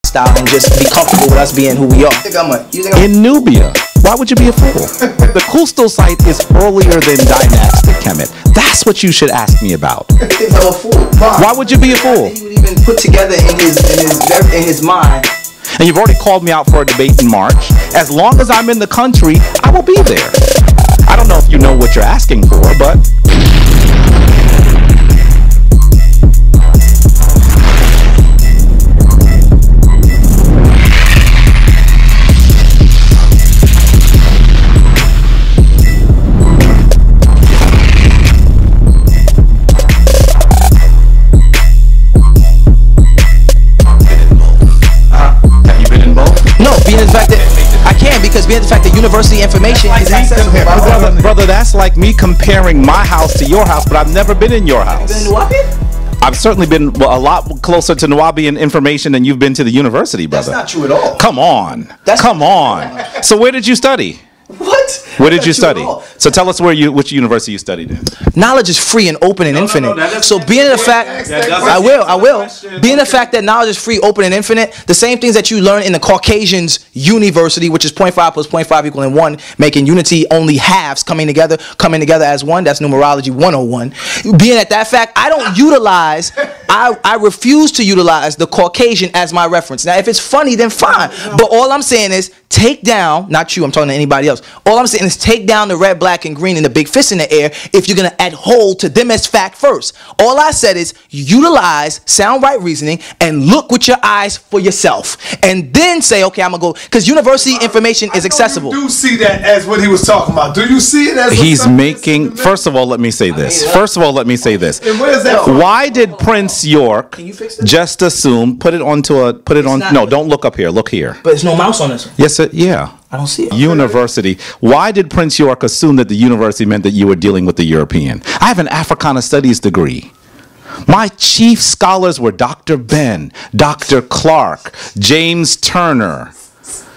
style and just be comfortable with us being who we are. In Nubia, why would you be a fool? The Kustal site is earlier than dynastic Kemet. That's what you should ask me about. I'm a fool. Why would you be a fool? He would even put together in his mind. And you've already called me out for a debate in March. As long as I'm in the country, I will be there. I don't know if you know what you're asking for, but... Because being the fact that university information is accessible. Brother, that's like me comparing my house to your house, but I've never been in your house. Have you been in Nuwaupian? I've certainly been a lot closer to Nuwaupian information than you've been to the university, brother. That's not true at all. Come on. Come on. So where did you study? What? Where did you study? So tell us which university you studied in. Knowledge is free and open and infinite. So being the fact, I will. Being the fact that knowledge is free, open, and infinite, the same things that you learn in the Caucasians university, which is 0.5 plus 0.5 equaling 1, making unity only halves coming together as one. That's numerology 101. Being at that fact, I don't utilize, I refuse to utilize the Caucasian as my reference. Now, if it's funny, then fine. But all I'm saying is take down, not you, I'm talking to anybody else. All I'm saying is take down the red, black, and green and the big fist in the air if you're going to hold to them as fact first. All I said is utilize sound right reasoning and look with your eyes for yourself. And then say, okay, I'm going to go. Because university information is accessible. You do see that as what he was talking about. Do you see it as he's making, first of all, let me say this. And where's that from? Why did Prince York just assume, no, don't look up here, look here. But there's no mouse on this one. Yes, yeah. I don't see it. University. Why did Prince York assume that the university meant that you were dealing with the European? I have an Africana Studies degree. My chief scholars were Dr. Ben, Dr. Clark, James Turner.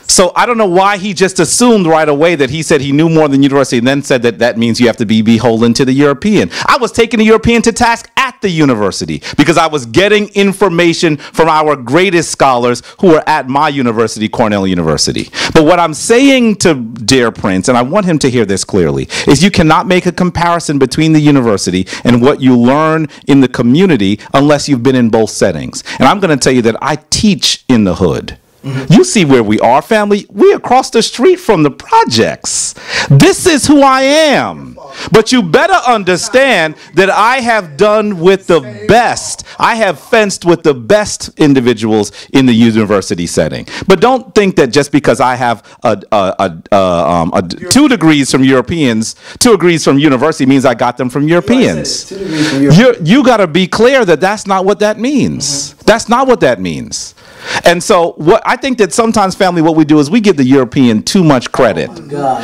So I don't know why he just assumed right away that he said he knew more than university and then said that that means you have to be beholden to the European. I was taking the European to task at the university because I was getting information from our greatest scholars who were at my university, Cornell University. But what I'm saying to dear Prince, and I want him to hear this clearly, is you cannot make a comparison between the university and what you learn in the community unless you've been in both settings. And I'm going to tell you that I teach in the hood. Mm-hmm. You see where we are, family. We're across the street from the projects. This is who I am. But you better understand that I have done with the best. I have fenced with the best individuals in the university setting. But don't think that just because I have 2 degrees from Europeans, 2 degrees from university means I got them from Europeans. You got to be clear that that's not what that means. Mm-hmm. That's not what that means. And so what I think that sometimes, family, what we do is we give the European too much credit.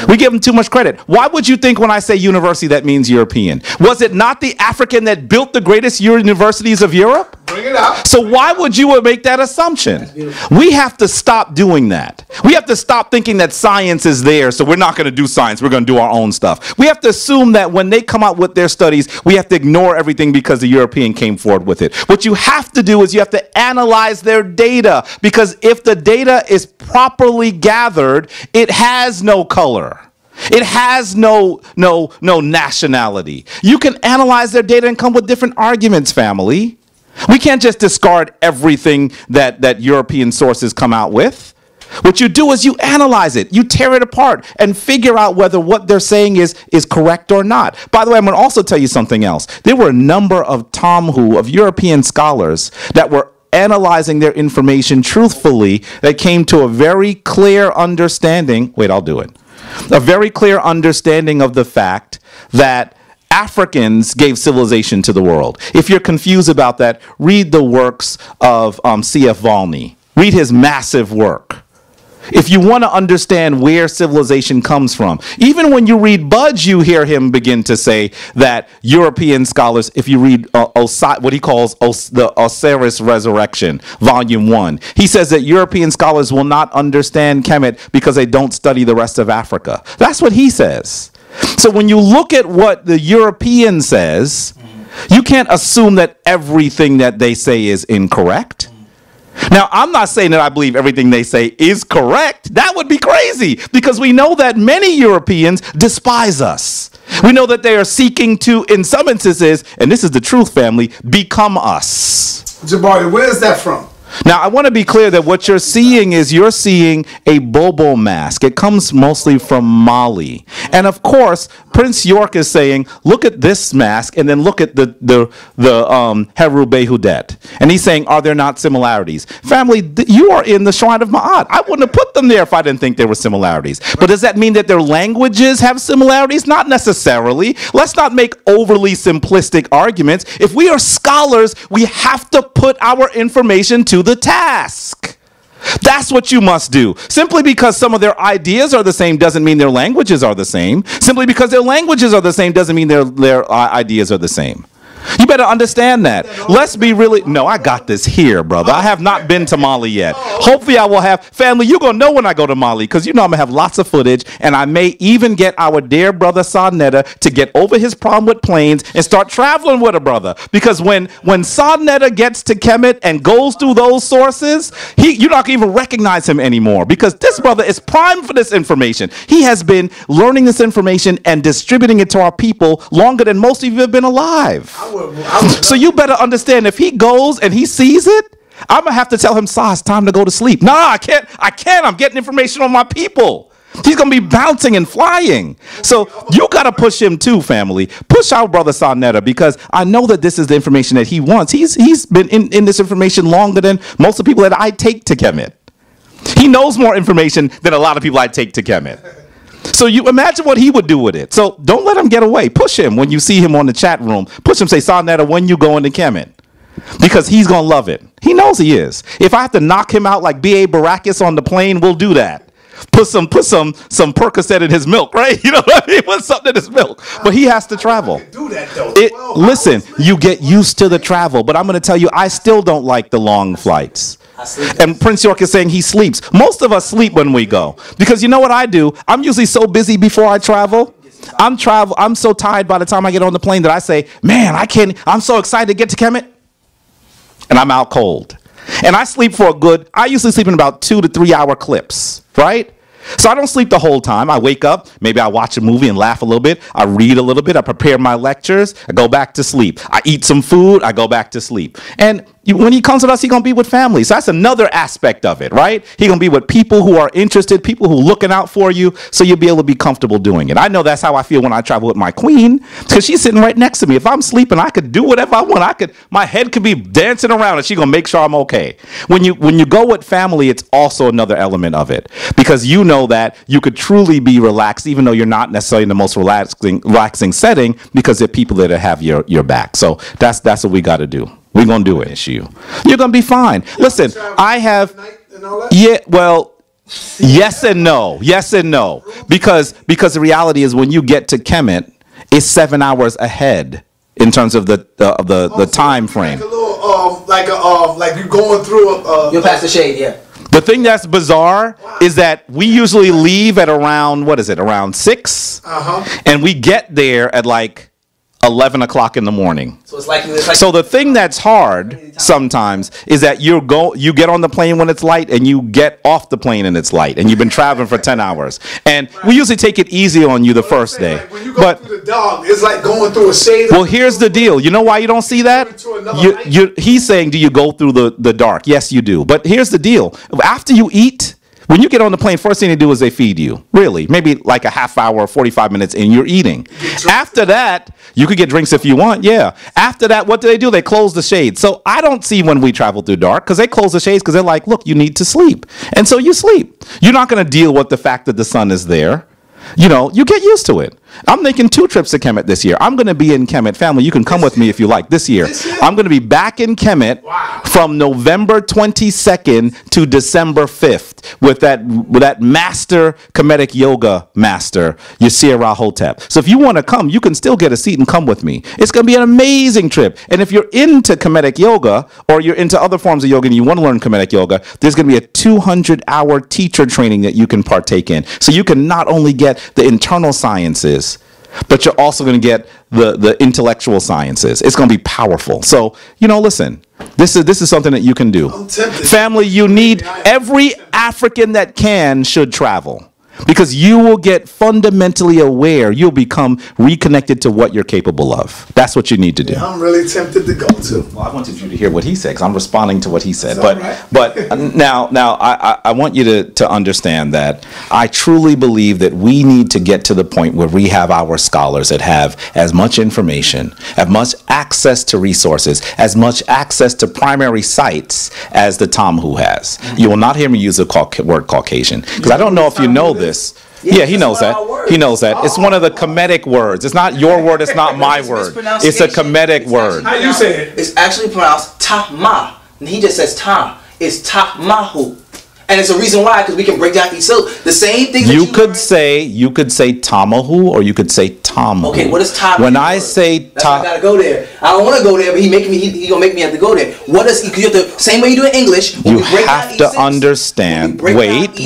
We give them too much credit. Why would you think when I say university that means European? Was it not the African that built the greatest universities of Europe? Bring it out. So why would you make that assumption? We have to stop doing that. We have to stop thinking that science is there, so we're not going to do science. We're going to do our own stuff. We have to assume that when they come out with their studies, we have to ignore everything because the European came forward with it. What you have to do is you have to analyze their data, because if the data is properly gathered, it has no color. It has no nationality. You can analyze their data and come with different arguments, family. We can't just discard everything that European sources come out with. What you do is you analyze it, you tear it apart, and figure out whether what they're saying is correct or not. By the way, I'm going to also tell you something else. There were a number of of European scholars that were analyzing their information truthfully that came to a very clear understanding. Wait, I'll do it. A very clear understanding of the fact that Africans gave civilization to the world. If you're confused about that, read the works of C.F. Volney. Read his massive work. If you want to understand where civilization comes from, even when you read Budge, you hear him begin to say that European scholars, if you read what he calls the Osiris Resurrection, Volume 1, he says that European scholars will not understand Kemet because they don't study the rest of Africa. That's what he says. So when you look at what the European says, you can't assume that everything that they say is incorrect. Now, I'm not saying that I believe everything they say is correct. That would be crazy because we know that many Europeans despise us. We know that they are seeking to, in some instances, and this is the truth, family, become us. Jabari, where's that from? Now, I want to be clear that what you're seeing is you're seeing a Bobo mask. It comes mostly from Mali. And of course, Prince York is saying, look at this mask and then look at the Heru Behudet. And he's saying, are there not similarities? Family, you are in the Shrine of Ma'at. I wouldn't have put them there if I didn't think there were similarities. But does that mean that their languages have similarities? Not necessarily. Let's not make overly simplistic arguments. If we are scholars, we have to put our information to the task. That's what you must do. Simply because some of their ideas are the same doesn't mean their languages are the same. Simply because their languages are the same doesn't mean their ideas are the same. You better understand that. Let's be really... No, I got this here, brother. I have not been to Mali yet. Hopefully I will have... Family, you're going to know when I go to Mali because you know I'm going to have lots of footage and I may even get our dear brother Sadnetta to get over his problem with planes and start traveling with a brother. Because when Sadnetta gets to Kemet and goes through those sources, you're not going to even recognize him anymore because this brother is primed for this information. He has been learning this information and distributing it to our people longer than most of you have been alive. So you better understand if he goes and he sees it, I'm going to have to tell him, Sa, it's time to go to sleep. Nah, I can't. I'm getting information on my people. He's going to be bouncing and flying. So you got to push him too, family. Push our brother Sadnetta because I know that this is the information that he wants. He's been in this information longer than most of the people that I take to Kemet. He knows more information than a lot of people I take to Kemet. So you imagine what he would do with it. So don't let him get away. Push him when you see him on the chat room. Push him, say, Sadnetta, when you go into Kemet. Because he's going to love it. He knows he is. If I have to knock him out like B.A. Baracus on the plane, we'll do that. Put some Percocet in his milk, right? You know what I mean? Put something in his milk. But he has to travel. Do that, though. Listen, you get used to the travel. But I'm going to tell you, I still don't like the long flights. And Prince York is saying he sleeps. Most of us sleep when we go. Because you know what I do? I'm usually so busy before I travel. I'm so tired by the time I get on the plane that I say, man, I'm so excited to get to Kemet. And I'm out cold. And I sleep I usually sleep in about 2 to 3 hour clips, right? So I don't sleep the whole time. I wake up, maybe I watch a movie and laugh a little bit. I read a little bit. I prepare my lectures. I go back to sleep. I eat some food. I go back to sleep. And when he comes with us, he's going to be with family. So that's another aspect of it, right? He's going to be with people who are interested, people who are looking out for you, so you'll be able to be comfortable doing it. I know that's how I feel when I travel with my queen, because she's sitting right next to me. If I'm sleeping, I could do whatever I want. My head could be dancing around, and she's going to make sure I'm okay. When you go with family, it's also another element of it, because you know that you could truly be relaxed, even though you're not necessarily in the most relaxing setting, because there are people that have your back. So that's what we got to do. We're going to do it, issue. You're going to be fine. Listen, I have... Yeah, well, yes and no. Yes and no. Because the reality is when you get to Kemet, it's 7 hours ahead in terms of the time frame. Like you're going through you're past the shade, yeah. The thing that's bizarre is that we usually leave at around, around 6? And we get there at like 11 o'clock in the morning. So it's like so the thing that's hard sometimes is that you get on the plane when it's light and you get off the plane and it's light and you've been traveling for 10 hours. And we usually take it easy on you the first day. Like when you go through the dog, it's like going through a shade. Well, here's the deal. You know why you don't see that? He's saying, do you go through the dark? Yes, you do. But here's the deal. After you eat, when you get on the plane, first thing they do is they feed you. Really. Maybe like a half hour, 45 minutes, and you're eating. After that, you could get drinks if you want. Yeah. After that, what do? They close the shades. So I don't see when we travel through dark because they close the shades because they're like, look, you need to sleep. And so you sleep. You're not going to deal with the fact that the sun is there. You know, you get used to it. I'm making 2 trips to Kemet this year. I'm going to be in Kemet. Family, you can come with me if you like this year. I'm going to be back in Kemet from November 22nd to December 5th with that master Kemetic yoga master, Yasir Rahotep. So if you want to come, you can still get a seat and come with me. It's going to be an amazing trip. And if you're into Kemetic yoga or you're into other forms of yoga and you want to learn Kemetic yoga, there's going to be a 200-hour teacher training that you can partake in. So you can not only get the internal sciences, but you're also going to get the intellectual sciences. It's going to be powerful. So, listen, This is something that you can do. I'm tempted. Family, you need every African that can should travel. Because you will get fundamentally aware. You'll become reconnected to what you're capable of. That's what you need to do. Yeah, I'm really tempted to go to. Well, I wanted you to hear what he said because I'm responding to what he said. That's But now I want you to understand that I truly believe that we need to get to the point where we have our scholars that have as much information, as much access to resources, as much access to primary sites as the Tom who has. You will not hear me use the word Caucasian because I don't know if you know this. Yeah, he knows that. He knows that. It's one of the Kemetic words. It's not your word. It's not my word. It's a Kemetic word. How you say it? It's actually pronounced Tama. And he just says Ta. It's Tamahu. And it's a reason why, because we can break down these. So the same thing. You could say Tamahu or you could say Tamu. Okay, what is Tamu? When I say I gotta go there. I don't want to go there, but he gonna make me have to go there. What is? You have to same way you do in English. You have to understand. Wait.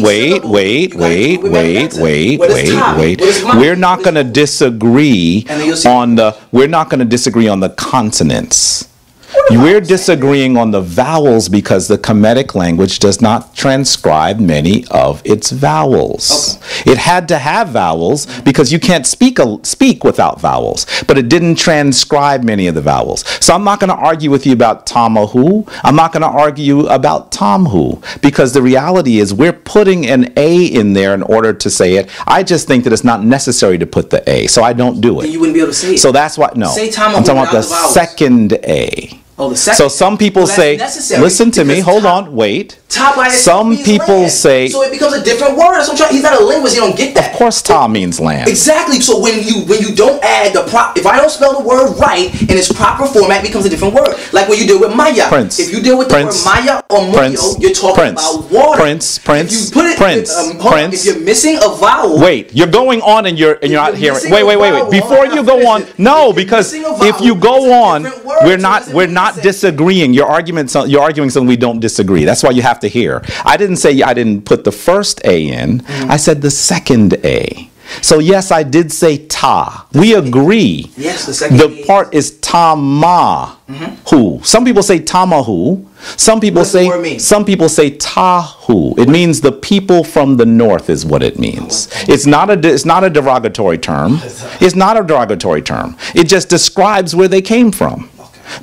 We're not gonna disagree on the. We're not gonna disagree on the consonants. We're disagreeing on the vowels because the Kemetic language does not transcribe many of its vowels. Okay. It had to have vowels because you can't speak without vowels, but it didn't transcribe many of the vowels. So I'm not going to argue with you about Tamahu. I'm not going to argue about Tomhu because the reality is we're putting an A in there in order to say it. I just think that it's not necessary to put the A, so I don't do it. Then you wouldn't be able to say it. So that's why, no. Say Tamahu. I'm talking about the second A. Oh, the second. So some people say, listen to me, hold on, wait. Some people say, so it becomes a different word. That's what I'm trying. He's not a linguist. He don't get that. Of course, ta means land. Exactly. So when you don't add the if I don't spell the word right in its proper format, it becomes a different word. Like when you deal with Maya. Prince. If you deal with the word Maya or Muyo, you're talking about water. Prince. If you put it, if you're missing a vowel. Wait, you're going on and you're not hearing. Wait. Before you go on, no, because if you go on, we're not disagreeing. You're arguing something we don't disagree. That's why you have to hear. I didn't say I didn't put the first A in. I said the second A. So yes, I did say ta. We agree. Yes, the second The part is tamahu. Some people say tamahu. Some people say tahu. It means the people from the north is what it means. It's not a derogatory term. It's not a derogatory term. It just describes where they came from.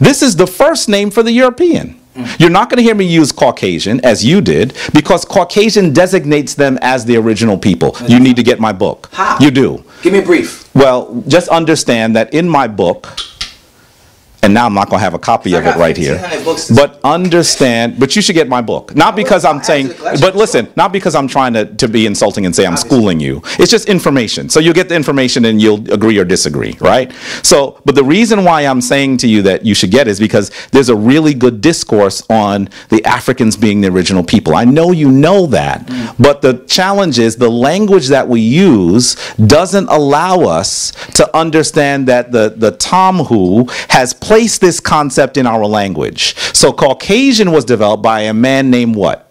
This is the first name for the European. You're not going to hear me use Caucasian, as you did, because Caucasian designates them as the original people. You need to get my book. How? You do. Give me a brief. Well, just understand that in my book, and now I'm not going to have a copy of it right here. But understand, but you should get my book. Not because I'm saying, but listen, not because I'm trying to be insulting and say I'm schooling you. It's just information. So you'll get the information and you'll agree or disagree, right? So, but the reason why I'm saying to you that you should get it is because there's a really good discourse on the Africans being the original people. I know you know that, but the challenge is the language that we use doesn't allow us to understand that the Tomhu has placed this concept in our language. So Caucasian was developed by a man named what?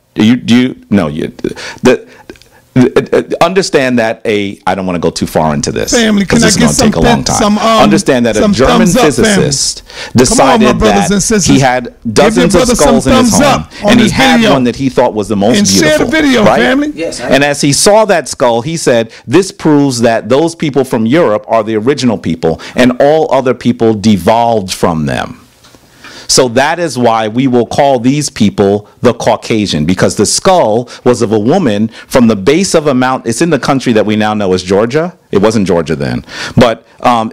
Understand that I don't want to go too far into this because this is going to take a long time. Understand that a German physicist decided that he had dozens of skulls in his home, and he had one that he thought was the most beautiful. Share the video, right? family. Yes, and as he saw that skull, he said, "This proves that those people from Europe are the original people, and all other people devolved from them." So that is why we will call these people the Caucasian, because the skull was of a woman from the base of a mountain. It's in the country that we now know as Georgia. It wasn't Georgia then, but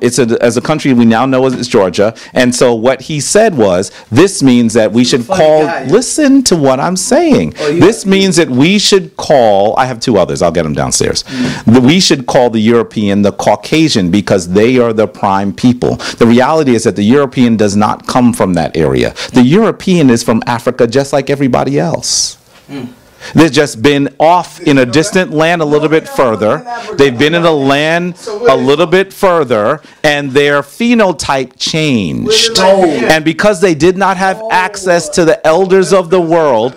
it's as a country we now know as Georgia. And so what he said was, this means that we should call, listen to what I'm saying. This means that we should call, I have two others, I'll get them downstairs. We should call the European the Caucasian because they are the prime people. The reality is that the European does not come from that area. The European is from Africa just like everybody else. They've just been off in a distant land a little bit further. They've been in a land a little bit further, and their phenotype changed. And because they did not have access to the elders of the world,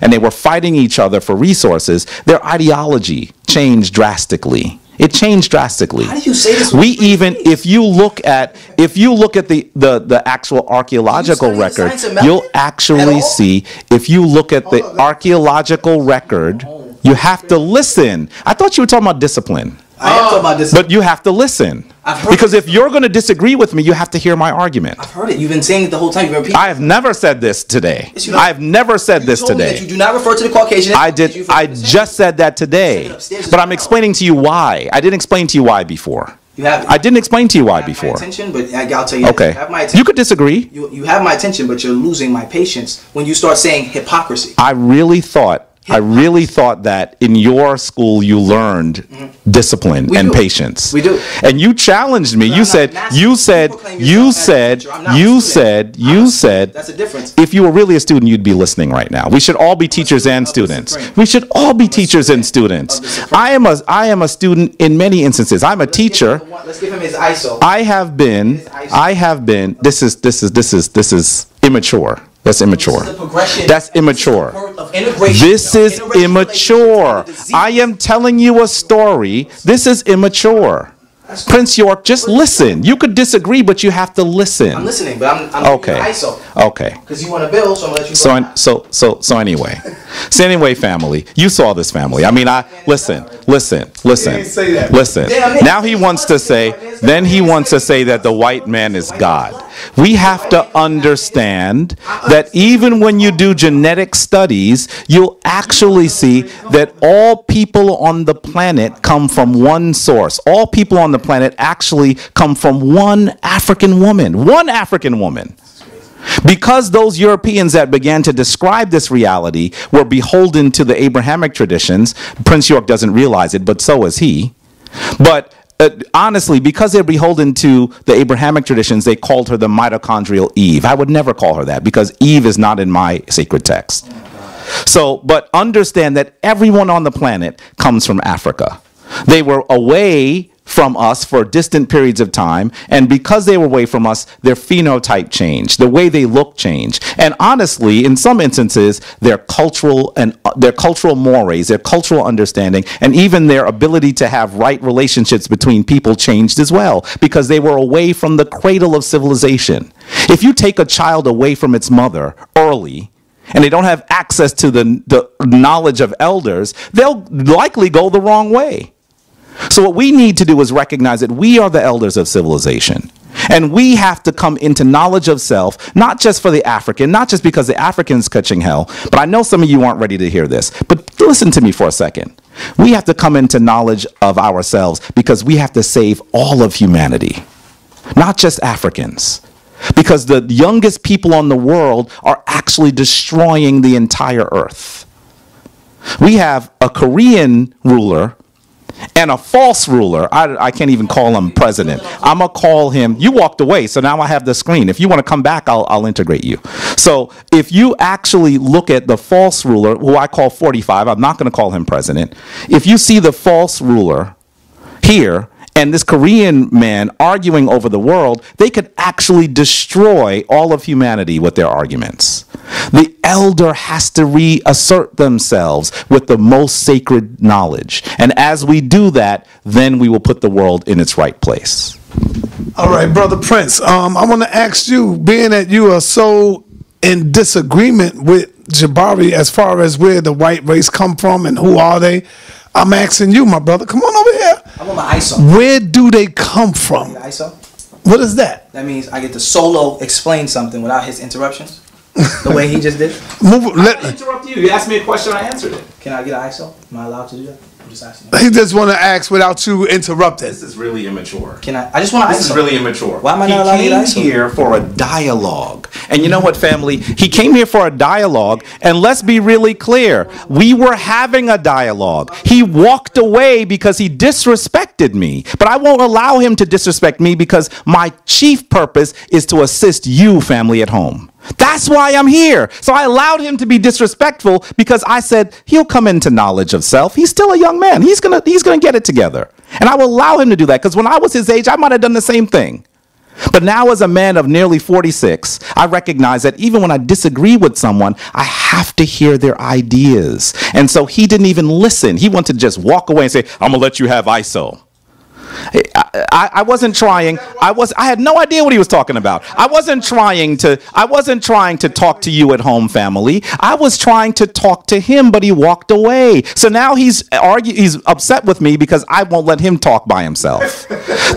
and they were fighting each other for resources, their ideology changed drastically. It changed drastically. How do you say this? If you look at the actual archaeological record, you'll actually see, if you look at the archaeological record, you have to listen. I thought you were talking about discipline. I am talking about discipline. But you have to listen. Because if you're going to disagree with me, you have to hear my argument. I've heard it. You've been saying it the whole time. You've been repeating. I have never said this today. Yes, I have never said this told me today. that you do not refer to the Caucasian. I did. I just said that today. But I'm explaining to you why. I didn't explain to you why before. You have. I didn't explain to you why My before. attention, but I'll tell you. Okay. You have my attention. You could disagree. You have my attention, but you're losing my patience when you start saying hypocrisy. I really thought that in your school you learned discipline and patience. We do. And you challenged me. You said. That's a difference. If you were really a student, you'd be listening right now. We should all be teachers and students. We should all be teachers and students. I am a student in many instances. I'm a teacher. Let's give him his ISO. I have been. This is immature. That's immature. That's immature. This is immature. I am telling you a story. This is immature. Prince York, just listen. You could disagree, but you have to listen. I'm listening, but I'm okay. ISO. Okay. Because you want to build, so I'm gonna let you go. So anyway, family, you saw this family. I mean, listen. Now he wants to say that the white man is God. We have to understand that even when you do genetic studies, you'll actually see that all people on the planet come from one source. All people on the planet actually come from one African woman. One African woman. Because those Europeans that began to describe this reality were beholden to the Abrahamic traditions, Prince York doesn't realize it, but so is he. But honestly, because they're beholden to the Abrahamic traditions, they called her the mitochondrial Eve. I would never call her that because Eve is not in my sacred text. So, but understand that everyone on the planet comes from Africa. They were away from us for distant periods of time, and because they were away from us, their phenotype changed, the way they look changed, and honestly, in some instances, their cultural mores, their cultural understanding, and even their ability to have right relationships between people changed as well, because they were away from the cradle of civilization. If you take a child away from its mother early, and they don't have access to the knowledge of elders, they'll likely go the wrong way. So what we need to do is recognize that we are the elders of civilization. And we have to come into knowledge of self, not just for the African, not just because the African's catching hell, but I know some of you aren't ready to hear this. But listen to me for a second. We have to come into knowledge of ourselves because we have to save all of humanity, not just Africans. Because the youngest people on the world are actually destroying the entire earth. We have a Korean ruler and a false ruler. I can't even call him president. I'm going to call him, you walked away, so now I have the screen. If you want to come back, I'll integrate you. So if you actually look at the false ruler, who I call 45, I'm not going to call him president. If you see the false ruler here, and this Korean man arguing over the world, they could actually destroy all of humanity with their arguments. The elder has to reassert themselves with the most sacred knowledge. And as we do that, then we will put the world in its right place. All right, Brother Prince, I want to ask you, being that you are so in disagreement with Jabari as far as where the white race come from and who are they, I'm asking you, my brother, come on over here. I want my ISO. Where do they come from? The ISO? What is that? That means I get to solo explain something without his interruptions. The way he just did. Let me interrupt you. You asked me a question, I answered it. Can I get an ISO? Am I allowed to do that? I'm just asking. He just want to ask without you interrupting. This is really immature. Can I just want to ISO. This is really immature. Why am I not allowed to get ISO? He came here for a dialogue. And you know what, family? He came here for a dialogue, and let's be really clear. We were having a dialogue. He walked away because he disrespected me. But I won't allow him to disrespect me because my chief purpose is to assist you, family at home. That's why I'm here. So I allowed him to be disrespectful because I said he'll come into knowledge of self. He's still a young man. He's gonna get it together. And I will allow him to do that because when I was his age, I might have done the same thing. But now as a man of nearly 46, I recognize that even when I disagree with someone, I have to hear their ideas. And so he didn't even listen. He wanted to just walk away and say, I'm going to let you have ISO. I wasn't trying. I had no idea what he was talking about. I wasn't trying to talk to you at home, family. I was trying to talk to him, but he walked away. So now he's upset with me because I won't let him talk by himself.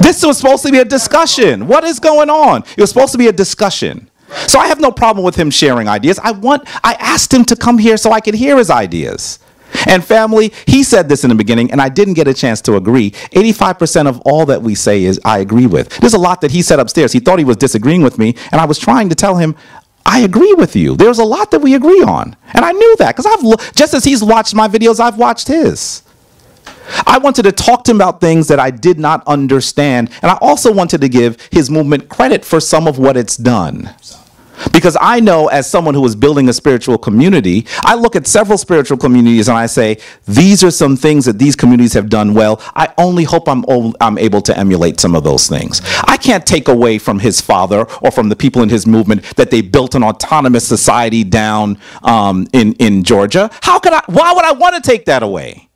This was supposed to be a discussion. What is going on? It was supposed to be a discussion. So I have no problem with him sharing ideas. I asked him to come here so I could hear his ideas. And family, he said this in the beginning, and I didn't get a chance to agree. 85% of all that we say is I agree with. There's a lot that he said upstairs. He thought he was disagreeing with me, and I was trying to tell him, I agree with you. There's a lot that we agree on. And I knew that, because just as he's watched my videos, I've watched his. I wanted to talk to him about things that I did not understand, and I also wanted to give his movement credit for some of what it's done. Because I know, as someone who is building a spiritual community, I look at several spiritual communities and I say, these are some things that these communities have done well. I only hope I'm able to emulate some of those things. I can't take away from his father or from the people in his movement that they built an autonomous society down in Georgia. Why would I want to take that away?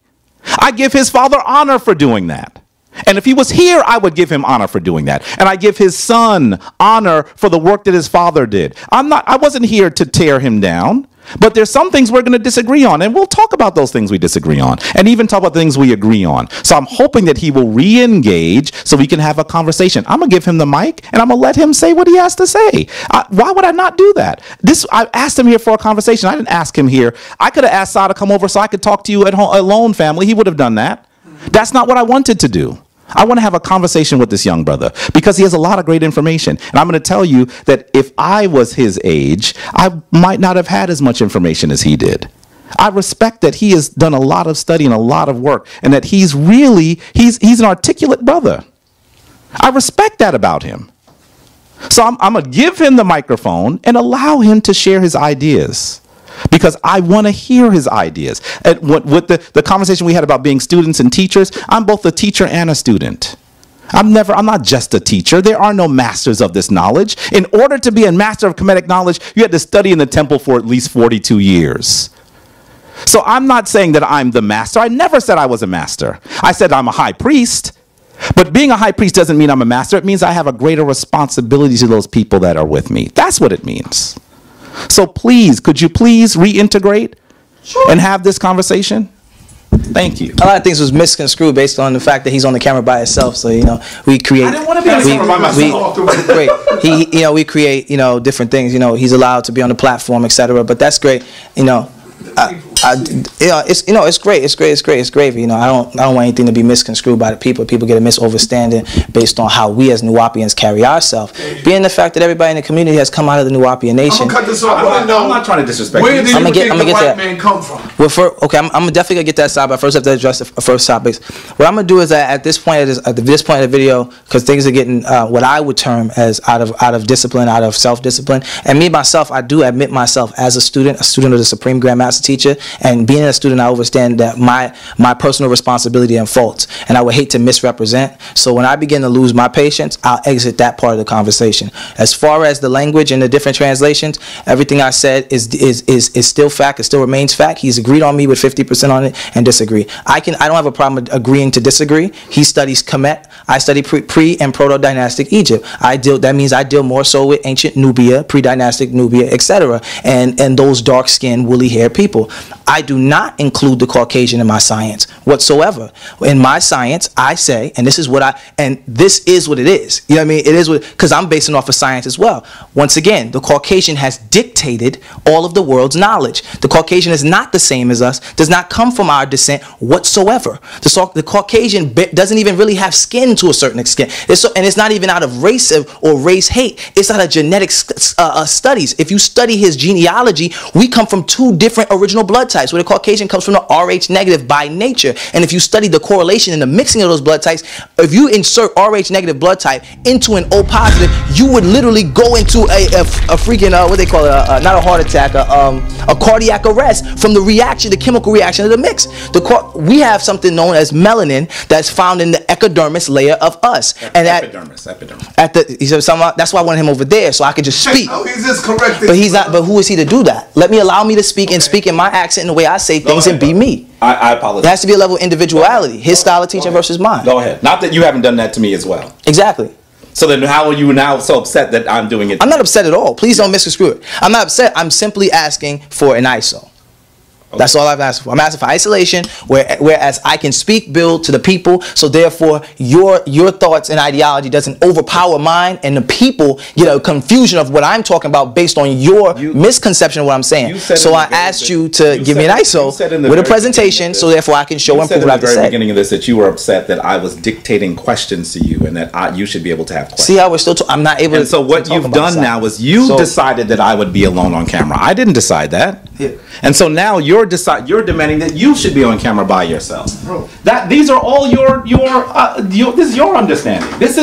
I give his father honor for doing that. And if he was here, I would give him honor for doing that. And I give his son honor for the work that his father did. I wasn't here to tear him down, but there's some things we're going to disagree on, and we'll talk about those things we disagree on, and even talk about things we agree on. So I'm hoping that he will re-engage so we can have a conversation. I'm going to give him the mic, and I'm going to let him say what he has to say. Why would I not do that? I asked him here for a conversation. I didn't ask him here. I could have asked Sa to come over so I could talk to you at home alone, family. He would have done that. That's not what I wanted to do. I want to have a conversation with this young brother because he has a lot of great information. And I'm going to tell you that if I was his age, I might not have had as much information as he did. I respect that he has done a lot of study and a lot of work, and that he's an articulate brother. I respect that about him. So I'm going to give him the microphone and allow him to share his ideas, because I want to hear his ideas. And with the conversation we had about being students and teachers, I'm both a teacher and a student. I'm not just a teacher. There are no masters of this knowledge. In order to be a master of Kemetic knowledge, you had to study in the temple for at least 42 years. So I'm not saying that I'm the master. I never said I was a master. I said I'm a high priest. But being a high priest doesn't mean I'm a master. It means I have a greater responsibility to those people that are with me. That's what it means. So please, could you please reintegrate and have this conversation? Thank you. A lot of things was misconstrued based on the fact that he's on the camera by himself. So, we create. I didn't want to be on the camera by myself. Great. We create, different things. He's allowed to be on the platform, etc. But that's great. It's great. It's gravy. I don't want anything to be misconstrued by the people. People get a misunderstanding based on how we as Nuwaupians carry ourselves. Being the fact that everybody in the community has come out of the Nuwaupian nation. I'm gonna cut this off. I'm not trying to disrespect Where you. did you think the white man come from? Well, I'm definitely gonna get that side, but first I have to address the first topics. What I'm gonna do is that at this point of the video, because things are getting what I would term as out of discipline, out of self-discipline, and me myself, I do admit myself as a student of the Supreme Grand Master Teacher, and being a student, I understand that my personal responsibility and faults, and I would hate to misrepresent. So when I begin to lose my patience, I'll exit that part of the conversation. As far as the language and the different translations, everything I said is still fact. It still remains fact. He's agreed on me with 50% on it and disagree. I don't have a problem agreeing to disagree. He studies Kemet. I study pre and proto-dynastic Egypt. That means I deal more so with ancient Nubia, pre-dynastic Nubia, etc., and those dark-skinned, woolly-haired people. I do not include the Caucasian in my science whatsoever. In my science, I say, and this is what it is. You know what I mean? It is because I'm basing off of science as well. Once again, the Caucasian has dictated all of the world's knowledge. The Caucasian is not the same as us, does not come from our descent whatsoever. The Caucasian doesn't even really have skin to a certain extent. And it's not even out of race or race hate. It's out of genetic studies. If you study his genealogy, we come from two different original blood types, where the Caucasian comes from the Rh negative by nature. And if you study the correlation and the mixing of those blood types, if you insert Rh negative blood type into an O positive, you would literally go into a freaking what they call it, not a heart attack, a cardiac arrest from the chemical reaction of the mix. We have something known as melanin that's found in the epidermis layer of us. Epidermis. That's why I wanted him over there, so I could just speak. Oh, he's just correcting. But he's not. But who is he to do that? Allow me to speak and speak in my accent and the way I say things and be me. I It apologize. has to be a level of individuality. His style of teaching versus mine. Go ahead. Not that you haven't done that to me as well. Exactly. So then how are you now so upset that I'm doing it? I'm not upset at all. Please don't misconstrue it. I'm not upset. I'm simply asking for an ISO. That's all I've asked for. I'm asking for isolation, whereas I can speak, build to the people, so therefore your thoughts and ideology doesn't overpower mine, and the people get a confusion of what I'm talking about based on your misconception of what I'm saying. So I asked you to give me an ISO with a presentation, so therefore I can show and prove what I have to say. You said in the very beginning of this that you were upset that I was dictating questions to you, and that you should be able to have questions. See how we're still I'm not able to. And so what you've done now is you decided that I would be alone on camera. I didn't decide that. Yeah. And so now you're demanding that you should be on camera by yourself. Bro. These are all this is your understanding. This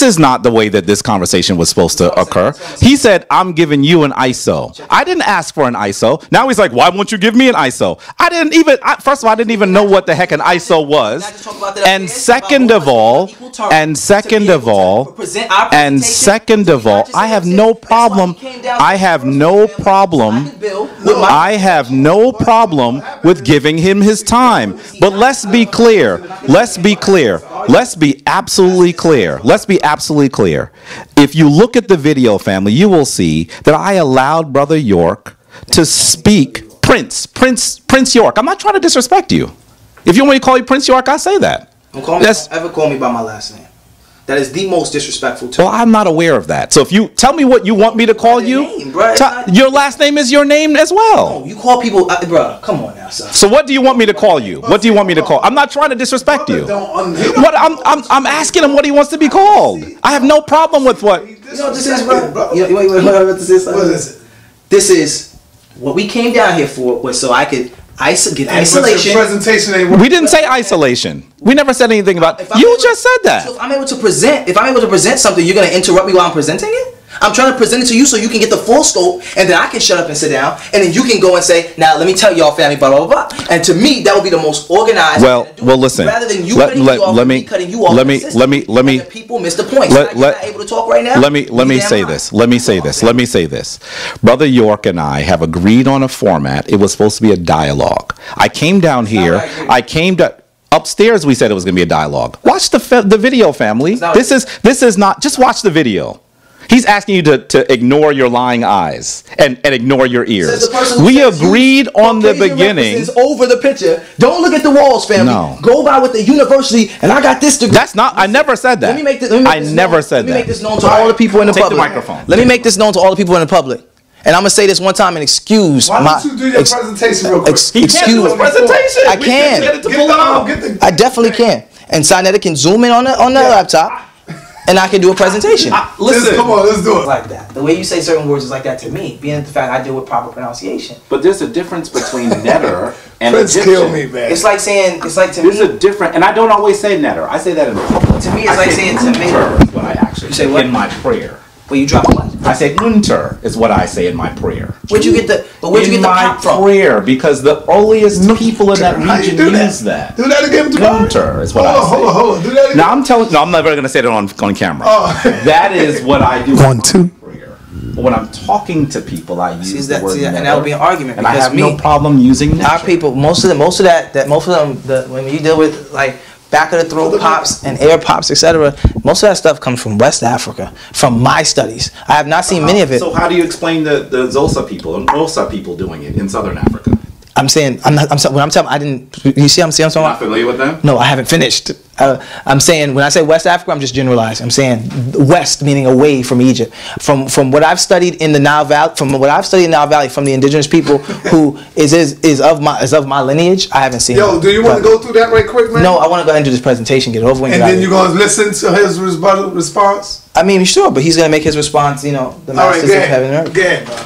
is not the way that this conversation was supposed to occur. He said, I'm giving you an ISO. I didn't ask for an ISO. Now he's like, why won't you give me an ISO? First of all, I didn't even know what the heck an ISO was. And second of all, I have no problem with giving him his time. But let's be clear. Let's be absolutely clear. If you look at the video, family, you will see that I allowed Brother York to speak. Prince York. I'm not trying to disrespect you. If you want me to call you Prince York, I say that. Don't ever call me by my last name. That is the most disrespectful to me. Well, I'm not aware of that. So if you tell me what you want me to call you, your last name is your name as well. No, you call people, bro. Come on now, son. So what do you want me to call you? What do you want me to call? I'm not trying to disrespect you. What I'm asking him what he wants to be called. I have no problem with what. You know what this is, bro? You know what this is? What is it? This is what we came down here for, was so I could get isolation. We didn't say isolation. We never said anything about. You just said that. So if I'm able to present something, you're gonna interrupt me while I'm presenting it? I'm trying to present it to you so you can get the full scope, and then I can shut up and sit down, and then you can go and say, now let me tell y'all, family, blah blah blah. And to me, that would be the most organized. Well, listen. Rather than you cutting you off, let me. The people miss the point. You're not able to talk right now. Let me say this. Brother York and I have agreed on a format. It was supposed to be a dialogue. I came down here. Upstairs, we said it was going to be a dialogue. Watch the video, family. This is not. Just watch the video. He's asking you to ignore your lying eyes and ignore your ears. We agreed on the beginning. Over the picture. Don't look at the walls, family. No. Go by with the university, and I got this degree. That's not. I never said that. I never said that. Let me make this known to all the people in the public. Take the microphone. Let me make this known to all the people in the public. And I'm gonna say this one time and excuse Why don't you do your presentation real quick? He can't do his presentation. I can. I definitely can. And Sinetta can zoom in on the laptop. And I can do a presentation. Listen, come on, let's do it. Like that. The way you say certain words is like that to me, being the fact I deal with proper pronunciation. But there's a difference between netter and Prince Egyptian. Kill me, man. It's like to me. There's a different, and I don't always say netter. I say that in public. To me, it's like saying tomato. Is what I actually say in my prayer. Well, you drop what? I say unter is what I say in my prayer. Where'd you get the pop from? Prayer, because the earliest people in that region use that. Do that again, Unter is what I say. Hold on. Do that again. Now I'm never going to say that on camera. That is what I do. 1, 2. But when I'm talking to people, I use the word netter, and that would be an argument. And I have no problem using netter. Our people, most of them, when you deal with like back of the throat pops and air pops, etc. Most of that stuff comes from West Africa, from my studies. I have not seen many of it. So how do you explain the Xhosa people and Xhosa people doing it in Southern Africa? I'm saying, when I'm telling, I didn't, you see, I'm talking about? Not familiar with them? No, I haven't finished. I'm saying, when I say West Africa, I'm just generalizing. I'm saying West, meaning away from Egypt. From what I've studied in the Nile Valley, from the indigenous people who is of my lineage, I haven't seen. Yo, do you want to go through that right quick, man? No, I want to go ahead and do this presentation, get it over with. And then you're going to listen to his response? I mean, sure, but he's going to make his response, the masters of heaven and earth. Go ahead, bro.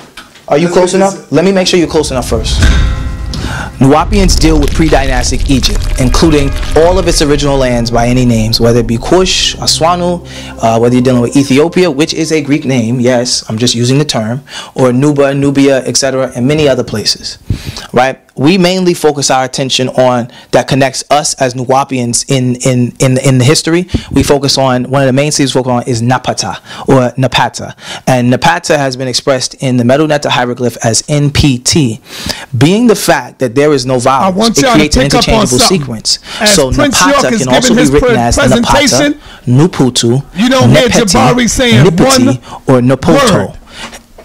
Are you close enough? Let me make sure you're close enough first. Nuwaupians deal with pre-dynastic Egypt, including all of its original lands by any names, whether it be Kush, Aswanu, whether you're dealing with Ethiopia, which is a Greek name, yes, I'm just using the term, or Nuba, Nubia, etc., and many other places, right? we mainly focus our attention on that connects us as Nuwaupians in the history. We focus on, one of the main cities we focus on is Napata or Napata. And Napata has been expressed in the Medu Neter hieroglyph as NPT. Being the fact that there is no vowels, it creates an interchangeable sequence. So Napata can also be written as Napata, Nuputu, Nepeti, Nipati, or Napoto.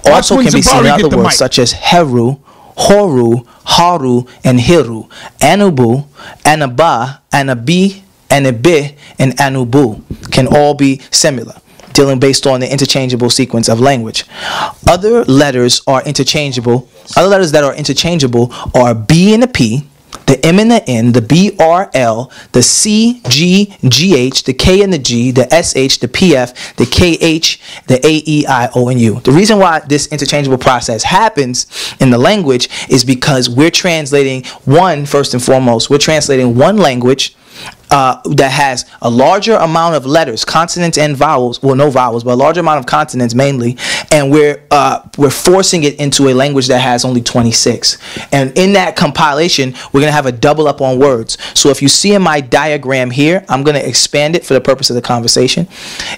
Also can be seen in other words such as Heru, Horu, Haru, and Hiru. Anubu, Anaba, Anabi, Anabi, and Anubu can all be similar, dealing based on the interchangeable sequence of language. Other letters are interchangeable. Other letters that are interchangeable are B and a P, the M and the N, the BRL, the C, G, GH, the K and the G, the SH, the PF, the KH, the AEI, and U. The reason why this interchangeable process happens in the language is because we're translating first and foremost, we're translating one language that has a larger amount of letters, consonants and vowels, well, no vowels, but a larger amount of consonants mainly, and we're forcing it into a language that has only 26. And in that compilation, we're going to have a double up on words. So if you see in my diagram here, I'm going to expand it for the purpose of the conversation.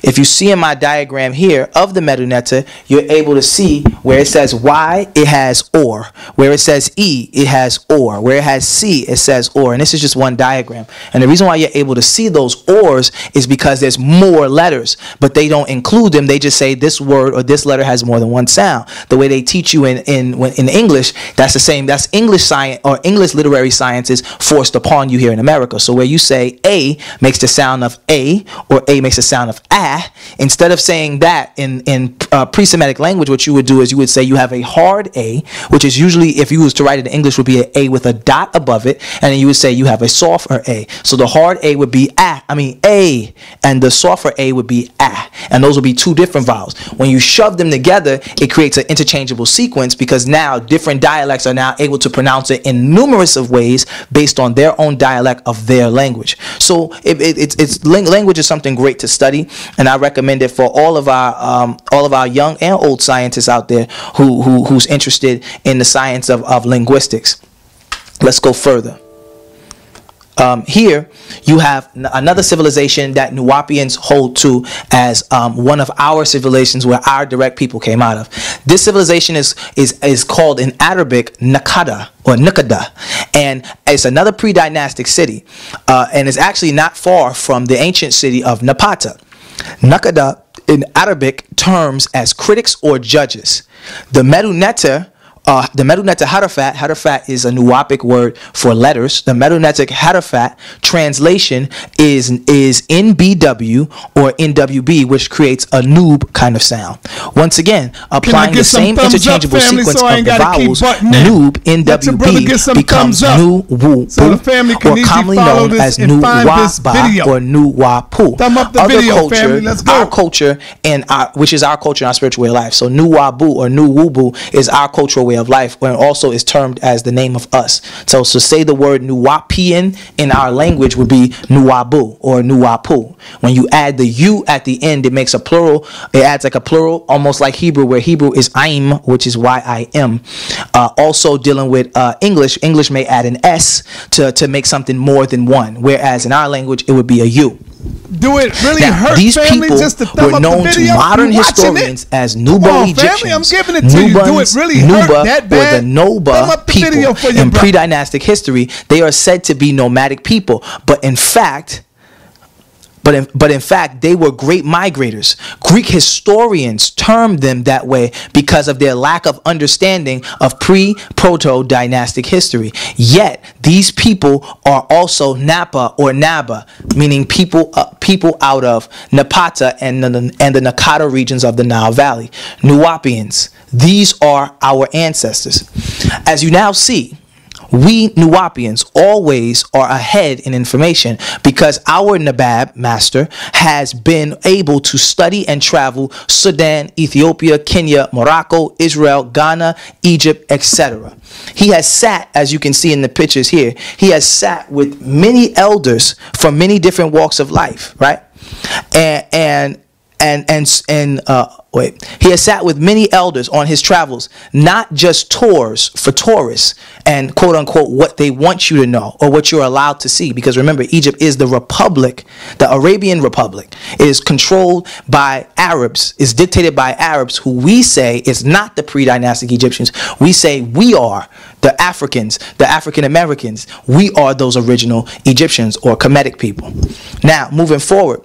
If you see in my diagram here of the Medu Neter, you're able to see where it says Y, it has or. Where it says E, it has or. Where it has C, it says or. And this is just one diagram. And the reason why you're able to see those ors is because there's more letters, but they don't include them. They just say this word or this letter has more than one sound. The way they teach you in English, that's the same. That's English science or English literary sciences forced upon you here in America. So where you say A makes the sound of A or A makes the sound of ah, instead of saying that in pre-Semitic language, what you would do is you would say you have a hard A, which is usually, if you was to write it in English, would be an A with a dot above it, and then you would say you have a softer A. So the hard A would be A, and the softer A would be ah, and those would be two different vowels. When you shove them together, it creates an interchangeable sequence because now different dialects are now able to pronounce it in numerous of ways based on their own dialect of their language. So language is something great to study, and I recommend it for all of our young and old scientists out there who's interested in the science of linguistics. Let's go further. Here you have another civilization that Nuwaupians hold to as one of our civilizations where our direct people came out of. This civilization is called in Arabic Nakada or Nukada, and it's another pre-dynastic city, and it's actually not far from the ancient city of Napata. Nakada in Arabic terms as critics or judges. The Medu Neter Harafat is a Nuwaupic word for letters. The Medu Neter Harafat translation is NBW or NWB, which creates a noob kind of sound. Once again, applying the same interchangeable sequence of the vowels, noob, NWB, becomes Nuwaupu, or commonly known as Nuwauba or Nuwaupu. Our culture, which is our culture and our spiritual way of life. So Nuwaubu or Nuwubu is our cultural way of life, and also is termed as the name of us. So say the word Nuwaupian in our language would be Nuwaubu or Nuwaupu. When you add the U at the end, it makes a plural. It adds like a plural, almost like Hebrew, where Hebrew is Aim, which is Y-I-M. Also dealing with English may add an S to make something more than one, whereas in our language it would be a U. Do it really hurt, these family, people just to thumb were up known the video? to modern historians as Nubo-Egyptians, family, I'm giving it to you. Do it really Nuba, hurt that bad? or the Noba people in pre-dynastic history. They are said to be nomadic people, but in fact, they were great migrators. Greek historians termed them that way because of their lack of understanding of pre-proto-dynastic history. Yet, these people are also Napa or Naba, meaning people out of Napata and the Nakata regions of the Nile Valley. Nuwaupians. These are our ancestors. As you now see, we Nuwaupians always are ahead in information because our Nabab master has been able to study and travel Sudan, Ethiopia, Kenya, Morocco, Israel, Ghana, Egypt, etc. He has sat, as you can see in the pictures here, he has sat with many elders from many different walks of life, right? And He has sat with many elders on his travels, not just tours for tourists and quote unquote what they want you to know or what you're allowed to see. Because remember, Egypt is the republic, the Arabian Republic. It is controlled by Arabs, is dictated by Arabs, who we say is not the pre-dynastic Egyptians. We say we are the Africans, the African Americans. We are those original Egyptians or Kemetic people. Now, moving forward.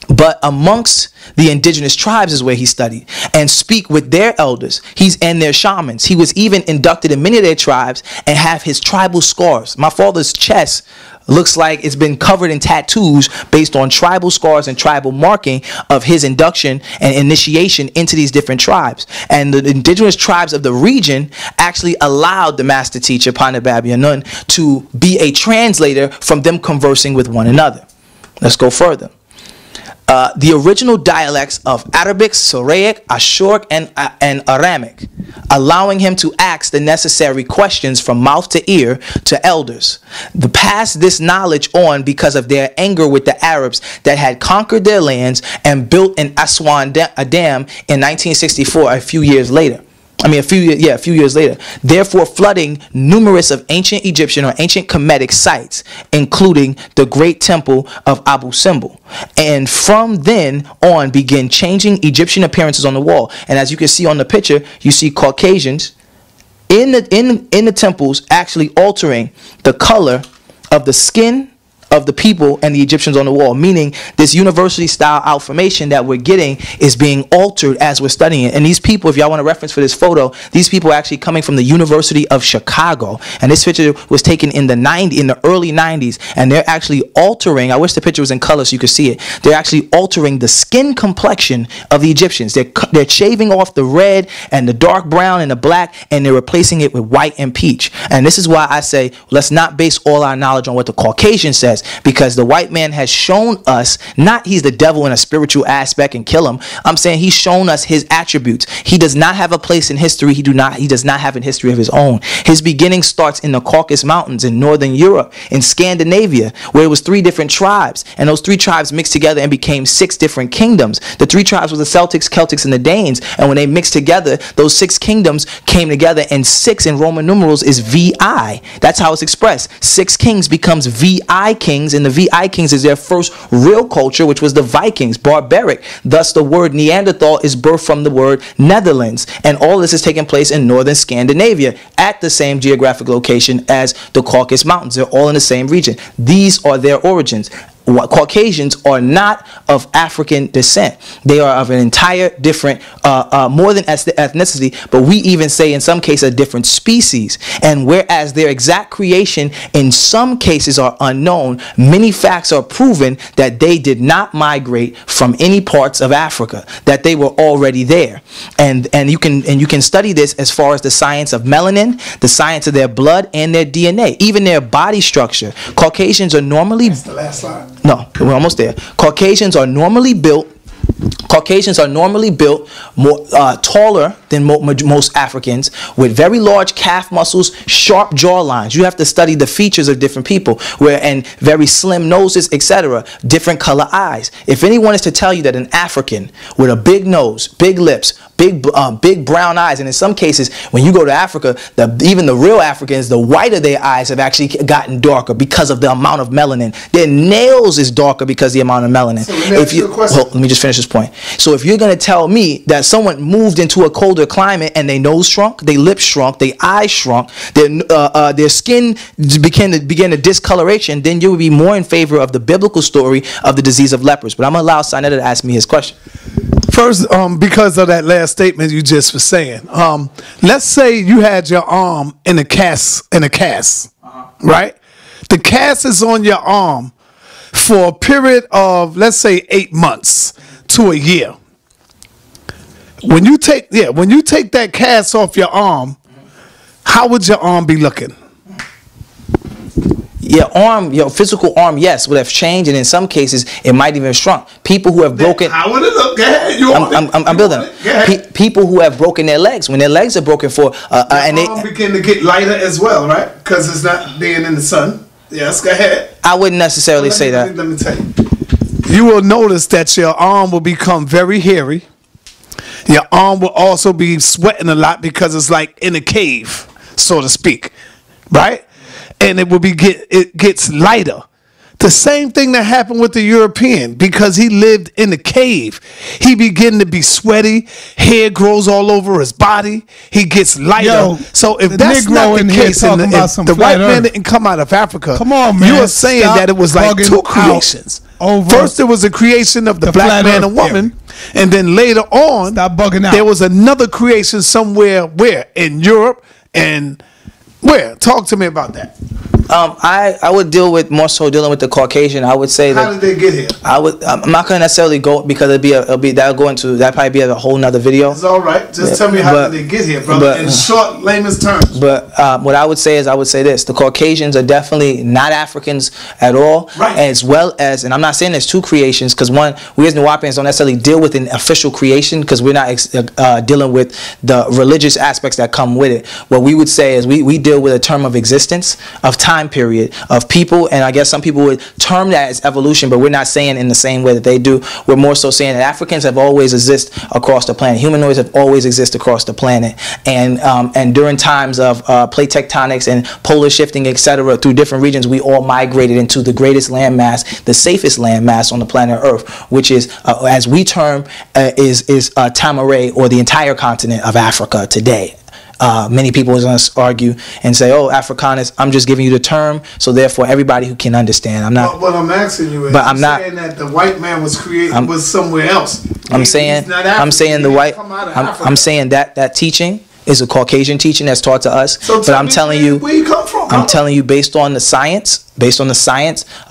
But amongst the indigenous tribes is where he studied and speak with their elders. He's and their shamans. He was even inducted in many of their tribes and have his tribal scars. My father's chest looks like it's been covered in tattoos based on tribal scars and tribal marking of his induction and initiation into these different tribes. And the indigenous tribes of the region actually allowed the master teacher, Panabab Nun, to be a translator from them conversing with one another. Let's go further. The original dialects of Arabic, Syriac, Ashuric, and Aramic, allowing him to ask the necessary questions from mouth to ear to elders. They passed this knowledge on because of their anger with the Arabs that had conquered their lands and built an Aswan dam in 1964, a few years later. A few years later, therefore flooding numerous of ancient Egyptian or ancient Kemetic sites, including the great temple of Abu Simbel. And from then on began changing Egyptian appearances on the wall. And as you can see on the picture, you see Caucasians in the temples actually altering the color of the skin of the people and the Egyptians on the wall, meaning this university style outformation that we're getting is being altered as we're studying it. And these people, if y'all want a reference for this photo, these people are actually coming from the University of Chicago, and this picture was taken in the early 90s, and they're actually altering, I wish the picture was in color so you could see it, they're actually altering the skin complexion of the Egyptians. They're shaving off the red and the dark brown and the black, and they're replacing it with white and peach. And this is why I say let's not base all our knowledge on what the Caucasian says, because the white man has shown us, not he's the devil in a spiritual aspect and kill him. I'm saying he's shown us his attributes. He does not have a place in history. He does not have a history of his own. His beginning starts in the Caucasus Mountains in Northern Europe, in Scandinavia, where it was 3 different tribes, and those 3 tribes mixed together and became 6 different kingdoms. The 3 tribes were the Celtics, Celtics, and the Danes, and when they mixed together, those 6 kingdoms came together, and 6 in Roman numerals is VI. That's how it's expressed. 6 kings becomes VI kings, and the VI kings is their first real culture, which was the Vikings, barbaric. Thus, the word Neanderthal is birthed from the word Netherlands, and all this is taking place in northern Scandinavia at the same geographic location as the Caucasus Mountains. They're all in the same region. These are their origins. Caucasians are not of African descent. They are of an entire different, more than ethnicity, but we even say in some cases a different species. And whereas their exact creation in some cases are unknown, many facts are proven that they did not migrate from any parts of Africa, that they were already there. And you can study this as far as the science of melanin, the science of their blood and their DNA, even their body structure. Caucasians are normally... That's the last slide. No, we're almost there. Caucasians are normally built more taller than most Africans, with very large calf muscles, sharp jawlines. You have to study the features of different people, and very slim noses, etc. Different color eyes. If anyone is to tell you that an African with a big nose, big lips, big brown eyes, and in some cases, when you go to Africa, even the real Africans, the whiter their eyes have actually gotten darker because of the amount of melanin. Their nails is darker because of the amount of melanin. So let me just finish this point. So if you're going to tell me that someone moved into a colder climate and their nose shrunk, their lips shrunk, their eyes shrunk, their skin began a discoloration, then you would be more in favor of the biblical story of the disease of lepers. But I'm going to allow Sinetta to ask me his question. First, because of that last statement you just were saying, let's say you had your arm in a cast, right? The cast is on your arm for a period of, let's say, 8 months to a year. When you take that cast off your arm, how would your arm be looking? Your physical arm, yes, would have changed, and in some cases, it might even have shrunk. People who have broken... How would it look? Go ahead. I'm building. People who have broken their legs, when their legs are broken and arm begin to get lighter as well, right? Because it's not being in the sun. Yes, go ahead. I wouldn't necessarily say that. Let me tell you. you will notice that your arm will become very hairy. Your arm will also be sweating a lot because it's like in a cave, so to speak, right? And it will it gets lighter. The same thing that happened with the European, because he lived in a cave. He began to be sweaty. Hair grows all over his body. He gets lighter. Yo, so if that's not the case, and if the white man didn't come out of Africa, come on, man. You are saying that it was like two creations. First, it was a creation of the black man and woman, and then later on, there was another creation somewhere. Where? In Europe and where? Talk to me about that. I would dealing with the Caucasian. I would say that. How did they get here? I'm not gonna necessarily go because that'll probably be a whole nother video. It's all right. Just tell me how did they get here, brother, in short layman's terms. But what I would say is this: the Caucasians are definitely not Africans at all, right? As well as, and I'm not saying there's two creations, because one, we as Nuwaupians don't necessarily deal with an official creation because we're not dealing with the religious aspects that come with it. What we would say is we deal with a term of existence, of time period, of people, and I guess some people would term that as evolution, but we're not saying in the same way that they do. We're more so saying that Africans have always existed across the planet. Humanoids have always existed across the planet, and during times of plate tectonics and polar shifting, etc., through different regions, we all migrated into the greatest landmass, the safest landmass on the planet Earth, which is, as we term, is Tamaray, or the entire continent of Africa today. Many people are going to argue and say, "Oh, Afrikaners." I'm just giving you the term, so therefore everybody who can understand. I'm not. What I'm asking you is, but I'm not saying that the white man was created was somewhere else. I'm saying the white. I'm saying that teaching is a Caucasian teaching that's taught to us. So but I'm telling you, where you come from? I'm telling you based on the science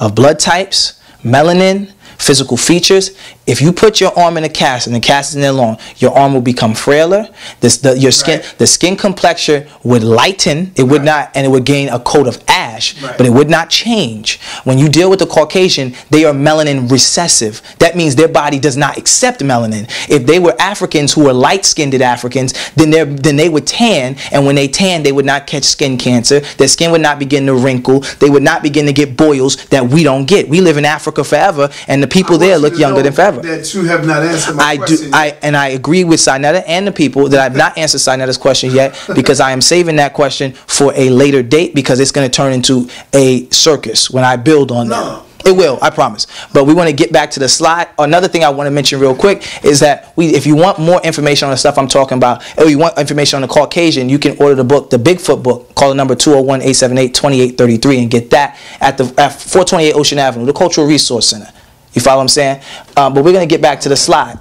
of blood types, melanin, physical features. If you put your arm in a cast and the cast is in there long, your arm will become frailer. Your skin, the skin complexion would lighten. It would not, and it would gain a coat of ash, but it would not change. When you deal with the Caucasian, they are melanin recessive. That means their body does not accept melanin. If they were Africans who were light-skinned Africans, then they would tan, and when they tan, they would not catch skin cancer. Their skin would not begin to wrinkle. They would not begin to get boils that we don't get. We live in Africa forever, and the people there look younger than forever. That you have not answered my question. I agree with Sinetta and the people that I've not answered Sinetta's question yet, because I am saving that question for a later date, because it's going to turn into a circus when I build on that. It will, I promise. But we want to get back to the slide. Another thing I want to mention real quick is that if you want more information on the stuff I'm talking about, or you want information on the Caucasian, you can order the book, the Bigfoot book. Call the number 201-878-2833 and get that at 428 Ocean Avenue, the Cultural Resource Center. You follow what I'm saying? But we're going to get back to the slide.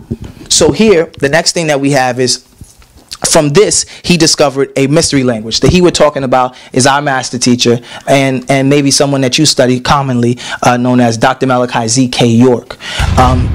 So here, the next thing that we have is, from this, he discovered a mystery language. That he we're talking about is our master teacher, and maybe someone that you study commonly, known as Dr. Malachi Z.K. York.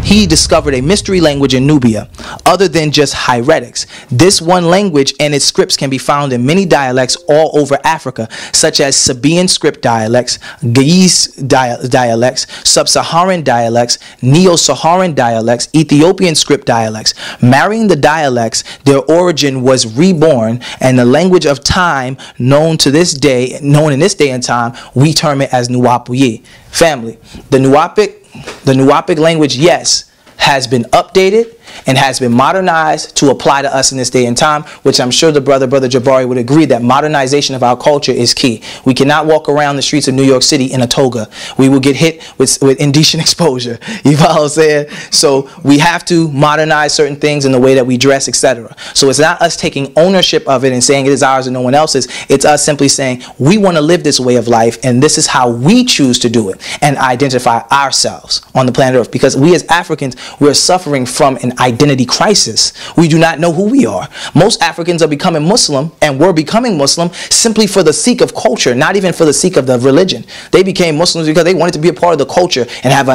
He discovered a mystery language in Nubia, other than just hieratics. This one language and its scripts can be found in many dialects all over Africa, such as Sabaean script dialects, Ge'ez dialects, Sub-Saharan dialects, Neo-Saharan dialects, Ethiopian script dialects. Marrying the dialects, their origin was reborn, and the language of time known in this day and time, we term it as Nuwaupian. Family, the Nuwaupic language, yes, has been updated and has been modernized to apply to us in this day and time, which I'm sure the brother Jabari would agree that modernization of our culture is key. We cannot walk around the streets of New York City in a toga. We will get hit with indecent exposure. You follow what I'm saying? So we have to modernize certain things in the way that we dress, etc. So it's not us taking ownership of it and saying it is ours and no one else's. It's us simply saying we want to live this way of life, and this is how we choose to do it and identify ourselves on the planet Earth. Because we as Africans, we're suffering from an identity crisis. We do not know who we are. Most Africans are becoming Muslim, and were becoming Muslim simply for the sake of culture, not even for the sake of the religion. They became Muslims because they wanted to be a part of the culture and have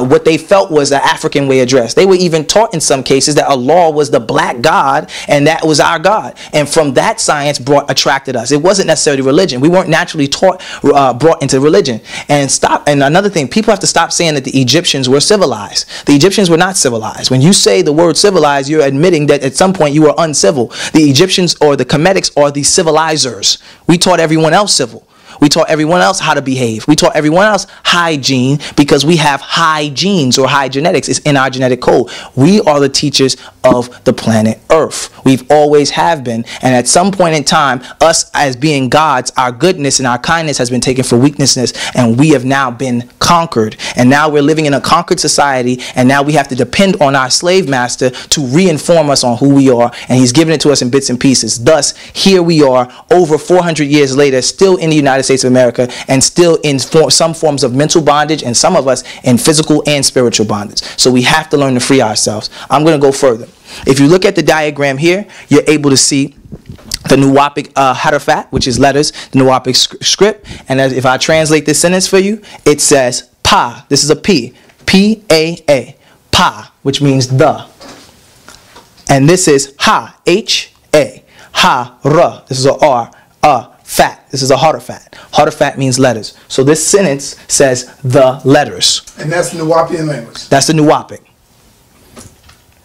what they felt was an African way of dress. They were even taught in some cases that Allah was the black God and that was our God. And from that, science attracted us. It wasn't necessarily religion. We weren't naturally taught, brought into religion. And another thing, people have to stop saying that the Egyptians were civilized. The Egyptians were not civilized. When you say the word civilized, you're admitting that at some point you were uncivil. The Egyptians or the Kemetics are the civilizers. We taught everyone else civil. We taught everyone else how to behave. We taught everyone else hygiene because we have high genes or high genetics. It's in our genetic code. We are the teachers of the planet Earth. We've always have been. And at some point in time, us as being gods, our goodness and our kindness has been taken for weakness, and we have now been conquered. And now we're living in a conquered society, and now we have to depend on our slave master to reinform us on who we are, and he's giving it to us in bits and pieces. Thus, here we are over 400 years later, still in the United States of America, and still in some forms of mental bondage, and some of us in physical and spiritual bondage. So we have to learn to free ourselves. I'm going to go further. If you look at the diagram here, you're able to see the Nuwaupian Hatterfat, which is letters, the Nuwaupian script. And if I translate this sentence for you, it says Pa. This is a P. P-A-A. Pa, which means the. And this is Ha. H-A. Ha-ra. This is a R. Fat. This is a Hatterfat. Hatterfat means letters. So this sentence says the letters. And that's Nuwaupian language. That's the Nuwaupian.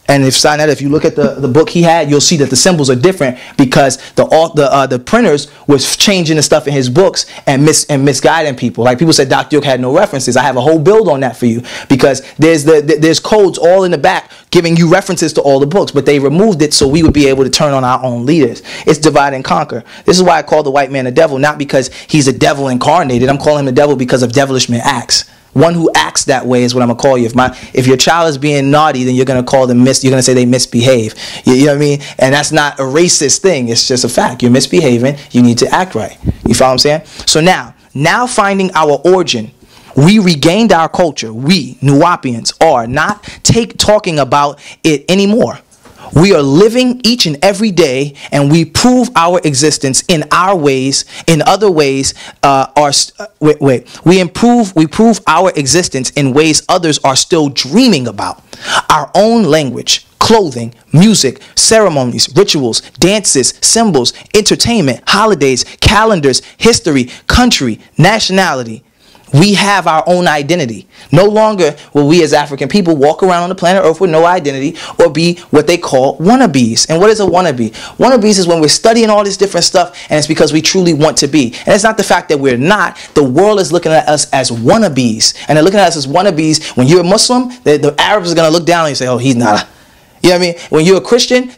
And if you look at the book he had, you'll see that the symbols are different because the printers was changing the stuff in his books and misguiding people. Like people said Dr. York had no references. I have a whole build on that for you because there's codes all in the back giving you references to all the books, but they removed it so we would be able to turn on our own leaders. It's divide and conquer. This is why I call the white man a devil, not because he's a devil incarnated. I'm calling him the devil because of devilish men acts. One who acts that way is what I'm gonna call you. If your child is being naughty, then you're gonna call them you're gonna say they misbehave. You know what I mean? And that's not a racist thing. It's just a fact. You're misbehaving. You need to act right. You follow what I'm saying? So now finding our origin, we regained our culture. We Nuwaupians are not talking about it anymore. We are living each and every day, and we prove our existence in our ways. In other ways, we prove our existence in ways others are still dreaming about. Our own language, clothing, music, ceremonies, rituals, dances, symbols, entertainment, holidays, calendars, history, country, nationality. We have our own identity. No longer will we as African people walk around on the planet Earth with no identity or be what they call wannabes. And what is a wannabe? Wannabes is when we're studying all this different stuff and it's because we truly want to be. And it's not the fact that we're not. The world is looking at us as wannabes. And they're looking at us as wannabes. When you're a Muslim, the Arabs are going to look down on you and say, oh, he's not a... You know what I mean? When you're a Christian,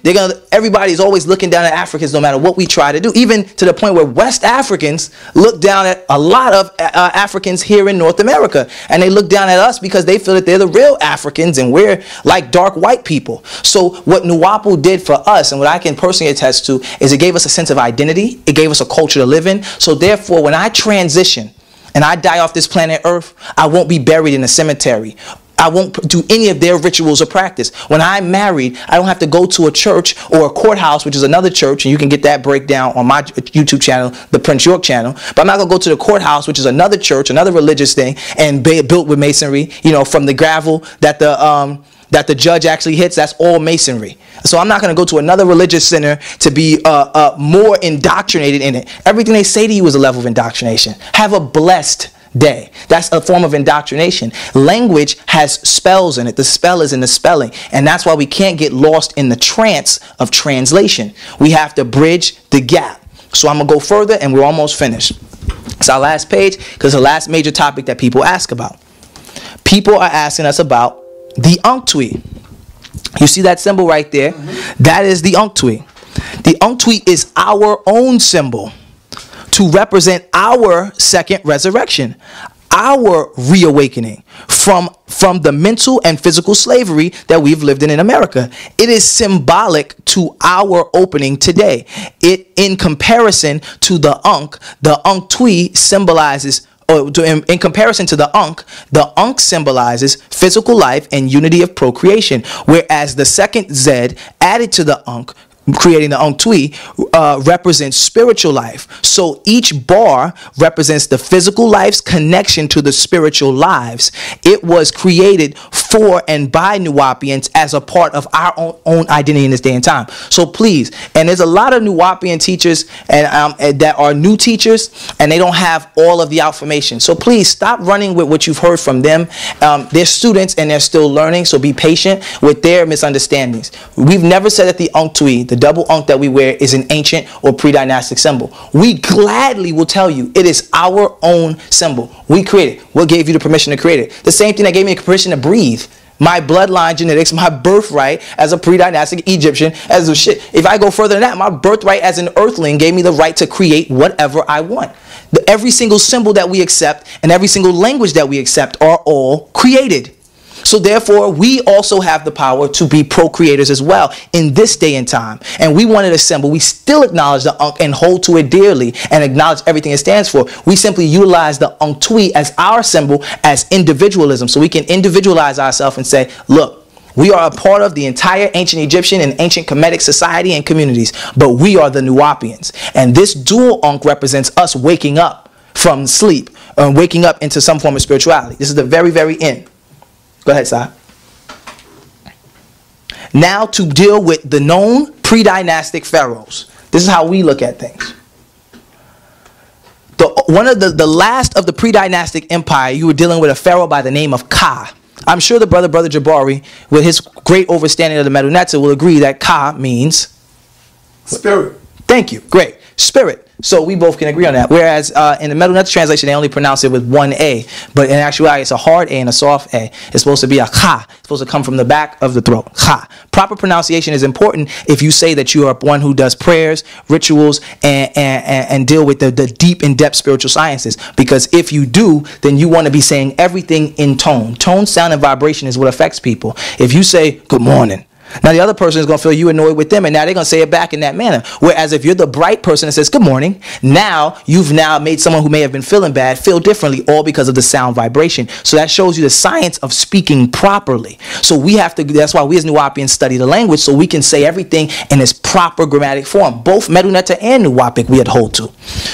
everybody's always looking down at Africans no matter what we try to do. Even to the point where West Africans look down at a lot of Africans here in North America. And they look down at us because they feel that they're the real Africans and we're like dark white people. So what Nuwaupu did for us, and what I can personally attest to, is it gave us a sense of identity. It gave us a culture to live in. So therefore, when I transition and I die off this planet Earth, I won't be buried in a cemetery. I won't do any of their rituals or practice. When I'm married, I don't have to go to a church or a courthouse, which is another church, and you can get that breakdown on my YouTube channel, the Prince York channel. But I'm not going to go to the courthouse, which is another church, another religious thing, and built with masonry, you know, from the gravel that the judge actually hits. That's all masonry. So I'm not going to go to another religious center to be more indoctrinated in it. Everything they say to you is a level of indoctrination. Have a blessed day. That's a form of indoctrination. Language has spells in it. The spell is in the spelling. And that's why we can't get lost in the trance of translation. We have to bridge the gap. So I'm going to go further and we're almost finished. It's our last page because it's the last major topic that people ask about. People are asking us about the Unktwi. You see that symbol right there? Mm-hmm. That is the Unktwi. The Unktwi is our own symbol to represent our second resurrection, our reawakening from the mental and physical slavery that we've lived in America. It is symbolic to our opening today. In comparison to the Unktwi symbolizes, in comparison to the Ankh symbolizes physical life and unity of procreation, whereas the second Z added to the Ankh, creating the Unktwi, represents spiritual life. So each bar represents the physical life's connection to the spiritual lives. It was created for and by Nuwaupians as a part of our own identity in this day and time. So please, and there's a lot of Nuwaupian teachers and that are new teachers, and they don't have all of the information. So please stop running with what you've heard from them. They're students and they're still learning, so be patient with their misunderstandings. We've never said that the Unktwi, The double ankh that we wear is an ancient or pre-dynastic symbol. We gladly will tell you it is our own symbol. We created it. What gave you the permission to create it? The same thing that gave me the permission to breathe. My bloodline genetics, my birthright as a pre-dynastic Egyptian, as a shit. If I go further than that, my birthright as an earthling gave me the right to create whatever I want. Every single symbol that we accept and every single language that we accept are all created. So therefore, we also have the power to be procreators as well in this day and time. And we wanted a symbol. We still acknowledge the Ankh and hold to it dearly and acknowledge everything it stands for. We simply utilize the Ankh Tui as our symbol as individualism. So we can individualize ourselves and say, look, we are a part of the entire ancient Egyptian and ancient Kemetic society and communities, but we are the Nuwaupians. And this dual Ankh represents us waking up from sleep and waking up into some form of spirituality. This is the very, very end. Go ahead, Si. Now to deal with the known pre-dynastic pharaohs. This is how we look at things. One of the last of the pre-dynastic empire, you were dealing with a pharaoh by the name of Ka. I'm sure the brother Jabari, with his great overstanding of the Medu Neter, will agree that Ka means spirit. Thank you. Great. Spirit. So we both can agree on that. Whereas in the Medu Neter translation, they only pronounce it with one A. But in actuality, it's a hard A and a soft A. It's supposed to be a Ka. It's supposed to come from the back of the throat. Ka. Proper pronunciation is important if you say that you are one who does prayers, rituals, and deal with the deep, in-depth spiritual sciences. Because if you do, then you want to be saying everything in tone. Tone, sound, and vibration is what affects people. If you say, good morning, now the other person is going to feel you annoyed with them, and now they're going to say it back in that manner. Whereas if you're the bright person that says good morning, now you've made someone who may have been feeling bad feel differently, all because of the sound vibration. So that shows you the science of speaking properly. So we have to, that's why we as Nuwaupians study the language, so we can say everything in its proper grammatic form. Both Medu Neter and Nuwaupic we adhere to.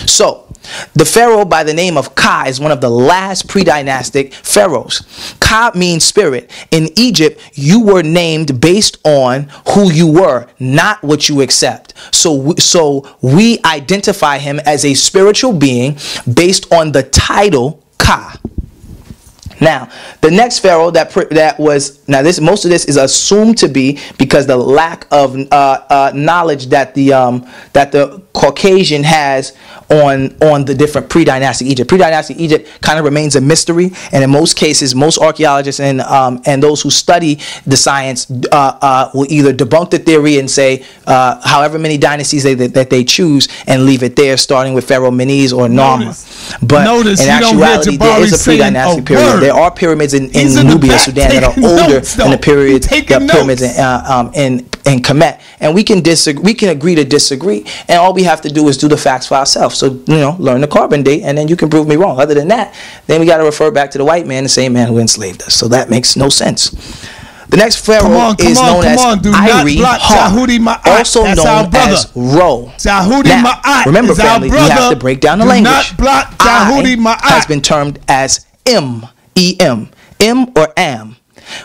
So the pharaoh by the name of Ka is one of the last pre-dynastic pharaohs. Ka means spirit. In Egypt, you were named based on who you were, not what you accept. So we identify him as a spiritual being based on the title Ka. Now, the next pharaoh that was, now this, most of this is assumed to be because the lack of knowledge that the Caucasian has on the different pre-dynastic Egypt. Pre-dynastic Egypt kind of remains a mystery, and in most cases, most archaeologists and those who study the science will either debunk the theory and say however many dynasties that they choose and leave it there, starting with Pharaoh Menes or Narmer. But in actuality, there is a pre-dynastic period. There are pyramids in Nubia, Sudan, that are older than the pyramids in Kemet, and we can disagree. We can agree to disagree, and all we have to do is do the facts for ourselves. So learn the carbon date, and then you can prove me wrong. Other than that, then we got to refer back to the white man, the same man who enslaved us. So that makes no sense. The next pharaoh is known as Iri Ha, also known as Ro. Now, remember, family, we have to break down the language. I has been termed as E-M. M or Am.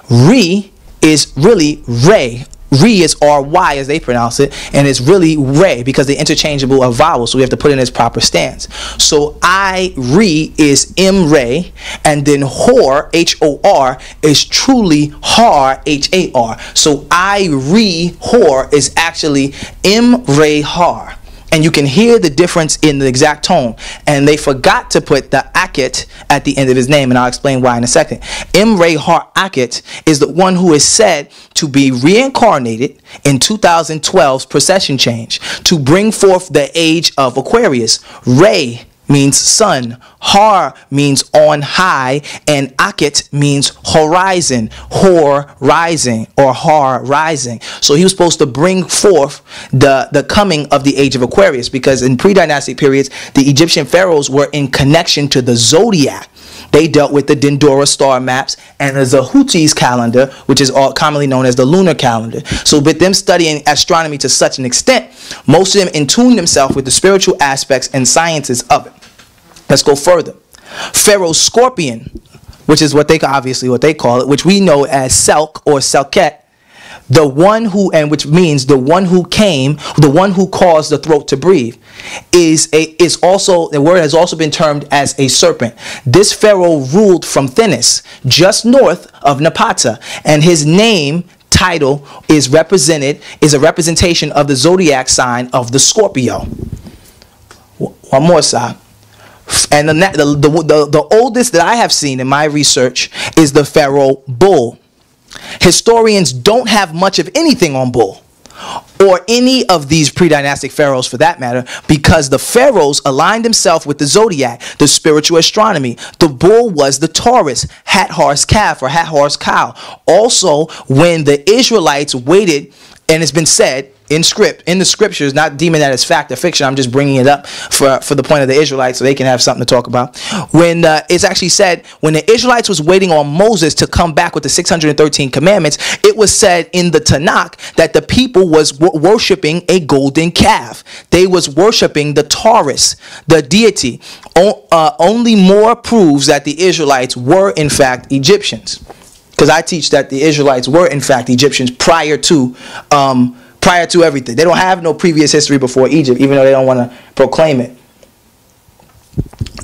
Re is really Re. Re is R-Y as they pronounce it, and it's really Re because they're interchangeable of vowels, so we have to put it in its proper stance. So I-Re is M-Re, and then Hor, H-O-R, is truly Har, H-A-R. So I-Re Hor is actually M-Re Har. And you can hear the difference in the exact tone. And they forgot to put the Akhet at the end of his name, and I'll explain why in a second. Imre Har Akhet is the one who is said to be reincarnated in 2012's precession change to bring forth the age of Aquarius. Re means sun, Har means on high, and Akhet means horizon, Hor rising, or Har rising. So he was supposed to bring forth the coming of the age of Aquarius, because in pre-dynastic periods, the Egyptian pharaohs were in connection to the zodiac. They dealt with the Dendora star maps and the Zahutis calendar, which is commonly known as the lunar calendar. So with them studying astronomy to such an extent, most of them in tune themselves with the spiritual aspects and sciences of it. Let's go further. Pharaoh Scorpion, which is what they call it, which we know as Selk or Selket, the one who, and which means the one who came, the one who caused the throat to breathe, is also, the word has also been termed as a serpent. This pharaoh ruled from Thinis, just north of Napata, and his name title is a representation of the zodiac sign of the Scorpio. One more side. And the oldest that I have seen in my research is the Pharaoh Bull. Historians don't have much of anything on Bull, or any of these pre-dynastic pharaohs for that matter, because the pharaohs aligned themselves with the zodiac, the spiritual astronomy. The bull was the Taurus, Hathor's calf or Hathor's cow. Also, when the Israelites waited, and it's been said in the scriptures, not deeming that as fact or fiction, I'm just bringing it up for the point of the Israelites so they can have something to talk about. When it's actually said, when the Israelites was waiting on Moses to come back with the 613 commandments, it was said in the Tanakh that the people was worshiping a golden calf. They was worshiping the Taurus, the deity. Only more proves that the Israelites were in fact Egyptians, because I teach that the Israelites were in fact Egyptians prior to everything. They don't have no previous history before Egypt, even though they don't want to proclaim it.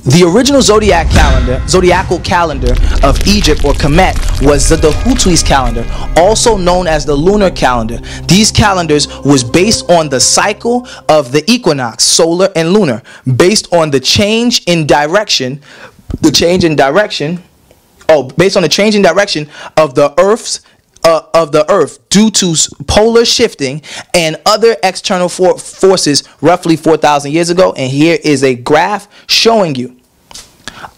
The original zodiacal calendar of Egypt, or Kemet, was the Hutu's calendar, also known as the lunar calendar. These calendars was based on the cycle of the equinox, solar and lunar, based on the change in direction, based on the change in direction of the Earth due to polar shifting and other external forces roughly 4,000 years ago. And here is a graph showing you.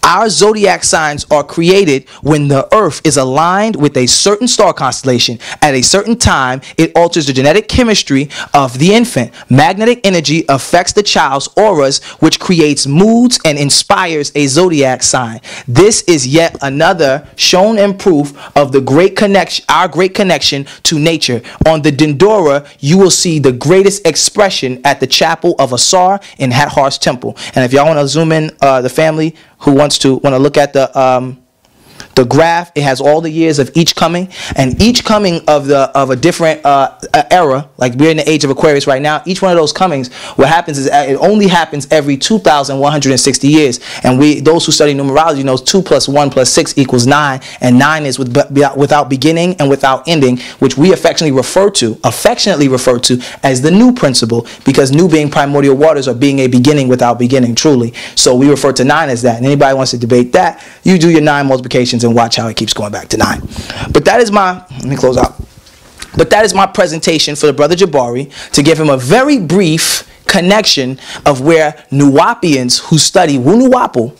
Our zodiac signs are created when the Earth is aligned with a certain star constellation. At a certain time, it alters the genetic chemistry of the infant. Magnetic energy affects the child's auras, which creates moods and inspires a zodiac sign. This is yet another shown and proof of the great connection, our great connection to nature. On the Dendora, you will see the greatest expression at the chapel of Asar in Hathor's temple. And if y'all want to zoom in, the family who want to look at the graph, it has all the years of each coming, and each coming of a different era. Like we're in the age of Aquarius right now. Each one of those comings, what happens is it only happens every 2,160 years. And those who study numerology knows 2 + 1 + 6 = 9, and 9 is without beginning and without ending, which we affectionately refer to as the new principle, because new being primordial waters, or being a beginning without beginning, truly. So we refer to 9 as that. And anybody wants to debate that, you do your 9 multiplications and watch how it keeps going back to 9. But that is let me close out. But that is my presentation for the brother Jabari, to give him a very brief connection of where Nuwaupians who study Nuwaupu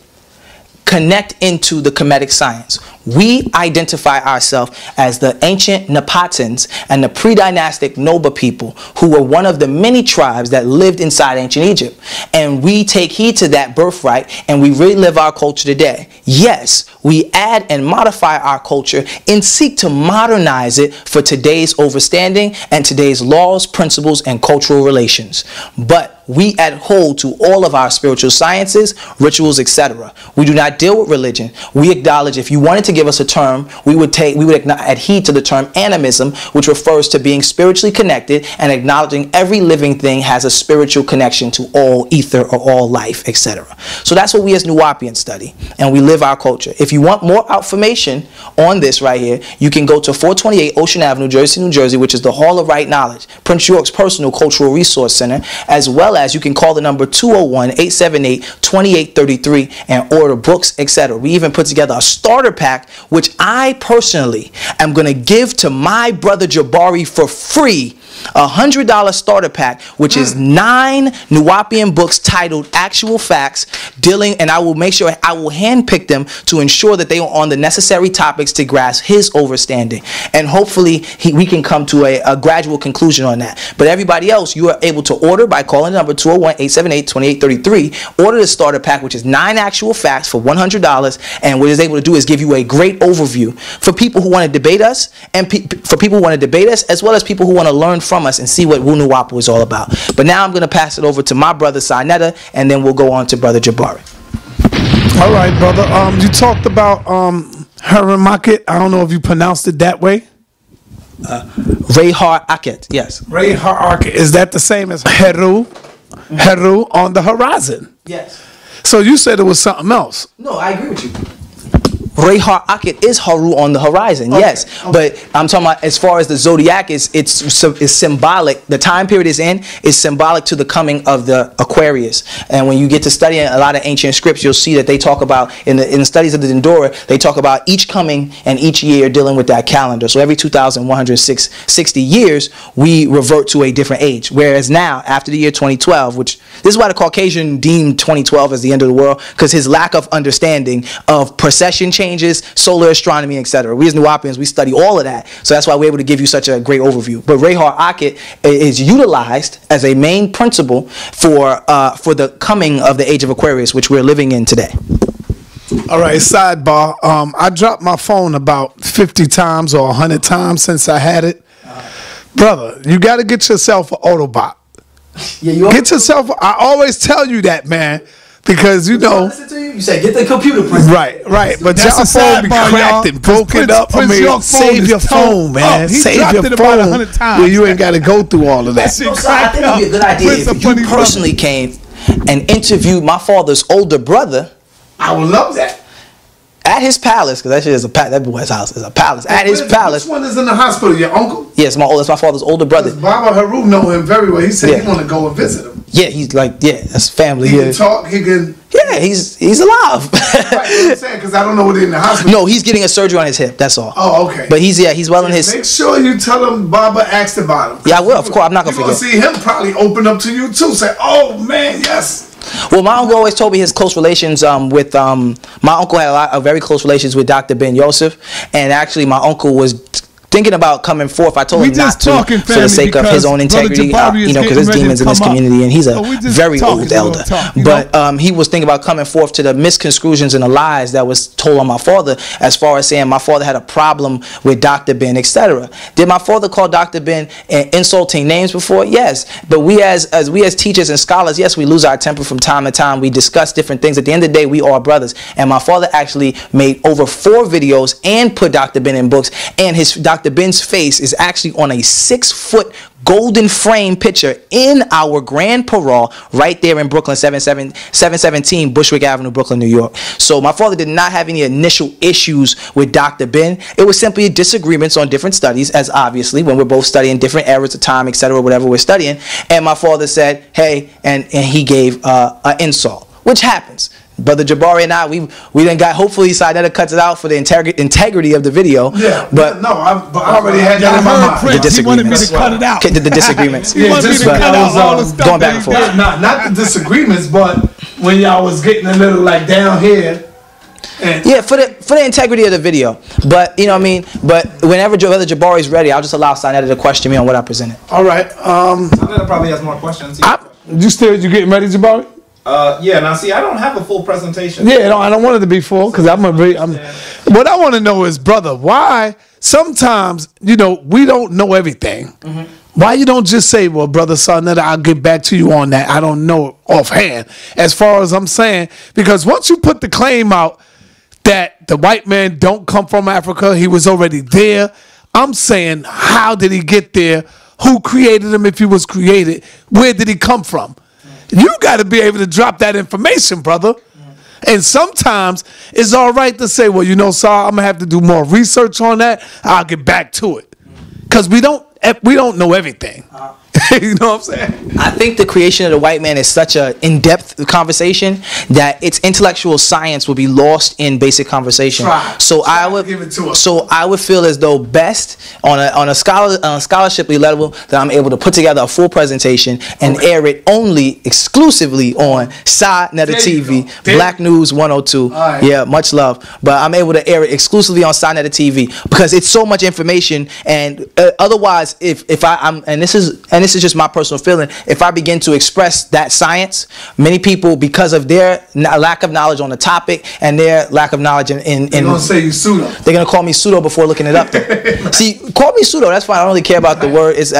connect into the Kemetic science. We identify ourselves as the ancient Napatans and the pre-dynastic Noba people, who were one of the many tribes that lived inside ancient Egypt. And we take heed to that birthright, and we relive our culture today. Yes, we add and modify our culture and seek to modernize it for today's overstanding and today's laws, principles, and cultural relations. But we adhere to all of our spiritual sciences, rituals, etc. We do not deal with religion. We acknowledge, if you wanted to give us a term, we would adhere to the term animism, which refers to being spiritually connected and acknowledging every living thing has a spiritual connection to all ether or all life, etc. So that's what we as Nuwaupians study, and we live our culture. If you want more information on this right here, you can go to 428 Ocean Avenue, Jersey, New Jersey, which is the Hall of Right Knowledge, Prince York's personal cultural resource center, as well as you can call the number 201-878-2833 and order books, etc. We even put together a starter pack, which I personally am going to give to my brother Jabari for free. $100 starter pack, which is 9 Nuwaupian books titled Actual Facts, and I will make sure I will handpick them to ensure that they are on the necessary topics to grasp his overstanding. And hopefully we can come to a gradual conclusion on that. But everybody else, you are able to order by calling the number 201-878-2833. Order the starter pack, which is 9 Actual Facts for $100. And what it's able to do is give you a great overview for people who want to debate us, and for people who want to debate us, as well as people who want to learn from us and see what Nuwaupu is all about. But now I'm going to pass it over to my brother Sinetta, and then we'll go on to brother Jabari. All right, brother. You talked about Haramakit. I don't know if you pronounced it that way. Rehar Aket, yes. Rehar Aket. Is that the same as Heru? Heru on the horizon. Yes. So you said it was something else. No, I agree with you. Rehar Akhet is Haru on the horizon, yes. But I'm talking about as far as the zodiac it's symbolic. The time period is symbolic to the coming of the Aquarius. And when you get to studying a lot of ancient scripts, you'll see that they talk about, in the studies of the Dendora, they talk about each coming and each year dealing with that calendar. So every 2,160 years, we revert to a different age. Whereas now, after the year 2012, which this is why the Caucasian deemed 2012 as the end of the world, because his lack of understanding of precession changes, solar astronomy, etc. We as Nuwaupians, we study all of that. So that's why we're able to give you such a great overview. But Rehar Akhet is utilized as a main principle for the coming of the age of Aquarius, which we're living in today. All right, sidebar. I dropped my phone about 50 times or 100 times since I had it. Brother, you got to get yourself an Autobot. Yeah, get yourself. I always tell you that, man. Because you know, you say get the computer print. Right. But your phone be cracked and broken up. I mean, save your phone, man. Save your phone. Where you ain't got to go through all of that. So I think it'd be a good idea if you personally came and interviewed my father's older brother. I would love that. At his palace, because that shit is that boy's house is a palace. At his palace. Which one is in the hospital? Your uncle? Yes, my father's older brother. Baba Haru know him very well. He said he want to go and visit him. Yeah, he's like, that's family. He can talk. He can. Yeah, he's alive. Right, I'm saying, because I don't know what in the hospital. No, he's getting a surgery on his hip. That's all. Oh, okay. But he's well in his. Make sure you tell him Baba asked about him. Yeah, I will. Of course, I'm not gonna forget. You're gonna see him probably open up to you too. Say, oh man, yes. Well, my uncle always told me his close relations with my uncle had a lot of very close relations with Dr. Ben Yosef, and actually my uncle was thinking about coming forth. I told him not to for the sake of his own integrity, because there's demons in this community, and he's a very old elder. But he was thinking about coming forth to the misconstrusions and the lies that was told on my father, as far as saying my father had a problem with Dr. Ben, etc. Did my father call Dr. Ben insulting names before? Yes. But we as teachers and scholars, yes, we lose our temper from time to time. We discuss different things. At the end of the day, we are brothers. And my father actually made over 4 videos and put Dr. Ben in books, and his Dr. Ben's face is actually on a 6-foot golden frame picture in our Grand Parole right there in Brooklyn, 717 Bushwick Avenue, Brooklyn, New York. So my father did not have any initial issues with Dr. Ben. It was simply disagreements on different studies, as obviously when we're both studying different eras of time, etc., whatever we're studying. And my father said, hey, and he gave an insult, which happens. Brother Jabari and I, we then got, hopefully Sinetta cuts it out for the integrity of the video. Yeah, but no, I already had that in my mind. The disagreements. He wanted me to cut it out. The disagreements. He wanted me to cut out all the stuff. Going back and forth. Not the disagreements, but when y'all was getting a little like down here. Yeah, for the integrity of the video. But you know what I mean. But whenever Brother Jabari is ready, I'll just allow Sinetta to question me on what I presented. All right. Sinetta probably has more questions. You getting ready, Jabari? Yeah, now see, I don't have a full presentation. Yeah, I don't want it to be full because what I want to know is, brother, why sometimes, we don't know everything. Mm-hmm. Why you don't just say, well, brother Sinetta, I'll get back to you on that. I don't know offhand as far as I'm saying, because once you put the claim out that the white man don't come from Africa, he was already there. I'm saying, how did he get there? Who created him if he was created? Where did he come from? You got to be able to drop that information, brother. And sometimes it's all right to say, well, sir, I'm going to have to do more research on that. I'll get back to it. Because we don't know everything. You know what I'm saying? I think the creation of the white man is such an in-depth conversation that its intellectual science will be lost in basic conversation. I would feel as though best on a scholarshiply level that I'm able to put together a full presentation and air it exclusively on Sinetta TV, Black News 102. Right. Yeah, much love. But I'm able to air it exclusively on Sinetta TV because it's so much information. And otherwise, if I'm and this is just my personal feeling, if I begin to express that science, many people, because of their lack of knowledge on the topic and their lack of knowledge in they're gonna say you pseudo. They're gonna call me pseudo before looking it up. Though. See, call me pseudo. That's fine. I don't really care about the word. It's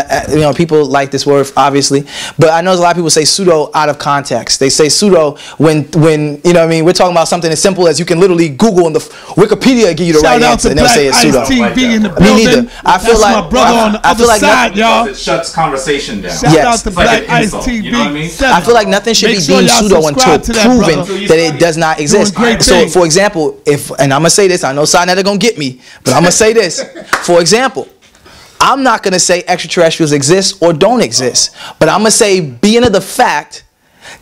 people like this word obviously, but I know a lot of people say pseudo out of context. They say pseudo when we're talking about something as simple as you can literally Google and the Wikipedia give you the right answer, and they'll say it's pseudo. Me neither. I feel like my brother on the other side, y'all. It shuts conversation information down. Shout Yes. out to It's like Black an Ice insult, TV. you know what I mean? I feel like nothing should Make be sure deemed y'all pseudo until subscribe to that, proven brother. that it does not exist. great So, things. for example, and I'm gonna say this, I know Sinetta gonna get me, but I'm gonna say this. For example, I'm not gonna say extraterrestrials exist or don't exist, but I'm gonna say, being of the fact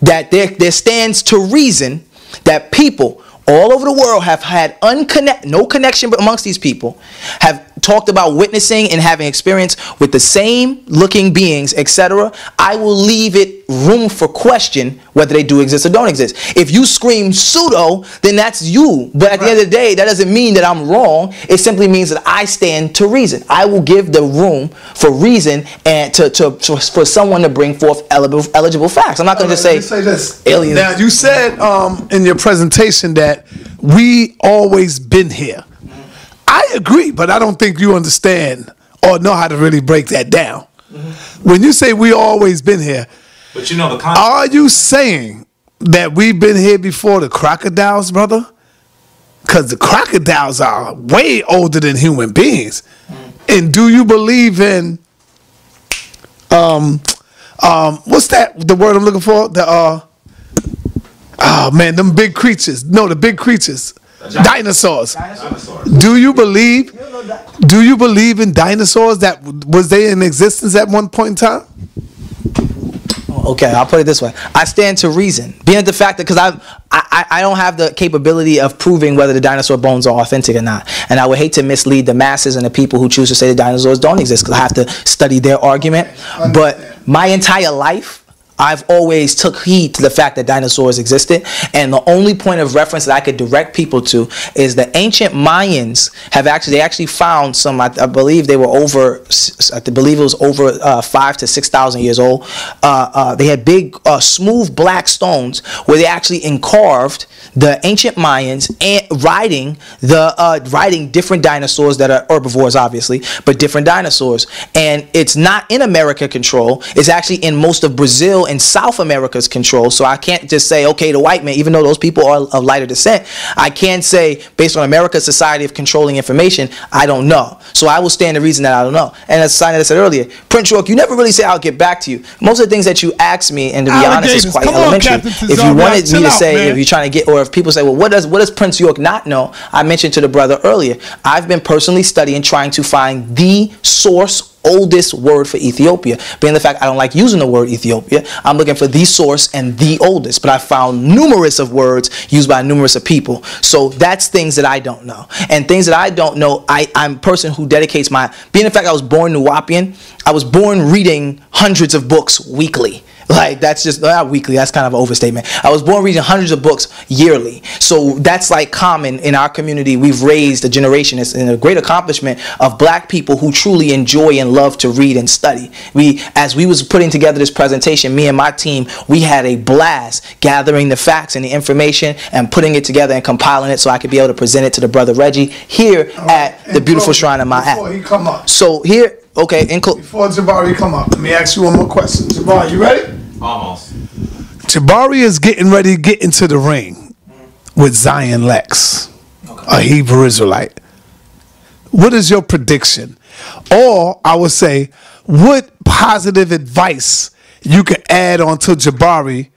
that there stands to reason that people all over the world have had no connection amongst these people, have talked about witnessing and having experience with the same looking beings, etc. I will leave it room for question whether they do exist or don't exist. If you scream pseudo, then that's you. But at the end of the day, that doesn't mean that I'm wrong. It simply means that I stand to reason. I will give the room for reason and for someone to bring forth eligible facts. I'm not going to just say this. aliens. Now, you said in your presentation that we always been here. I agree, but I don't think you understand or know how to really break that down. When you say we always been here, But you know the concept. are you saying that we've been here before the crocodiles, brother? Because the crocodiles are way older than human beings. And do you believe in what's that? The word I'm looking for? The oh man, them big creatures. No, the big creatures. Dinosaurs. Do you believe? Do you believe in dinosaurs? That was they in existence at one point in time? Okay, I'll put it this way. I stand to reason, being at the fact that, because I don't have the capability of proving whether the dinosaur bones are authentic or not, and I would hate to mislead the masses and the people who choose to say the dinosaurs don't exist, because I have to study their argument. But my entire life, I've always took heed to the fact that dinosaurs existed, and the only point of reference that I could direct people to is the ancient Mayans they actually found some. I believe they were over. I believe it was over 5,000 to 6,000 years old. They had big, smooth black stones where they actually encarved the ancient Mayans and riding different dinosaurs that are herbivores, obviously, but different dinosaurs. And it's not in America control. It's actually in most of Brazil and South America's control. So I can't just say, okay, the white man, even though those people are of lighter descent, I can't say, based on America's society of controlling information, I don't know. So I will stand to reason that I don't know. And as I said earlier, Prince York, you never really say I'll get back to you. Most of the things that you ask me, and to be honest, is quite elementary. If you wanted me to say, if you're trying to get, or if people say, well, what does Prince York not know? I mentioned to the brother earlier, I've been personally studying, trying to find the source, oldest word for Ethiopia. Being the fact I don't like using the word Ethiopia, I'm looking for the source and the oldest. But I found numerous of words used by numerous of people. So that's things that I don't know. And things that I don't know, I'm a person who dedicates being the fact I was born Nuwaupian, I was born reading hundreds of books weekly. Like, that's just not weekly, that's kind of an overstatement. I was born reading hundreds of books yearly. So that's like common in our community. We've raised a generation. It's a great accomplishment of black people who truly enjoy and love to read and study. As we was putting together this presentation, me and my team, we had a blast gathering the facts and the information and putting it together and compiling it so I could be able to present it to the brother Reggie here at the beautiful shrine of my Before he come up. So here, okay, before Jabari come up, let me ask you one more question. Jabari, you ready? Almost. Jabari is getting ready to get into the ring with Zion Lex, a Hebrew Israelite. What is your prediction? Or I would say, what positive advice you could add on to Jabari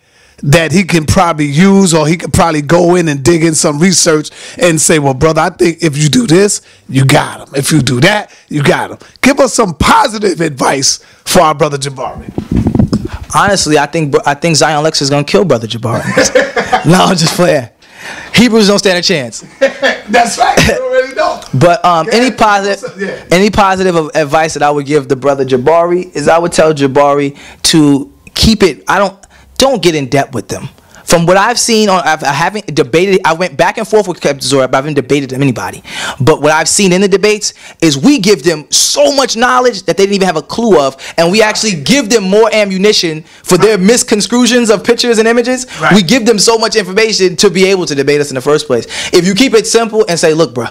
that he can probably use, or he could probably go in and dig in some research and say, well, brother, I think if you do this, you got him. If you do that, you got him. Give us some positive advice for our brother Jabari. Honestly, I think Zion Lex is gonna kill brother Jabari. No, I'm just playing. Hebrews don't stand a chance. That's right. You already know. But any positive advice that I would give the brother Jabari is, I would tell Jabari to keep it. Don't get in debt with them. From what I've seen, I haven't debated. I went back and forth with Captain Zora, but I haven't debated with anybody. But what I've seen in the debates is we give them so much knowledge that they didn't even have a clue of, and we actually give them more ammunition for their misconstrusions of pictures and images. Right. We give them so much information to be able to debate us in the first place. If you keep it simple and say, look, bro,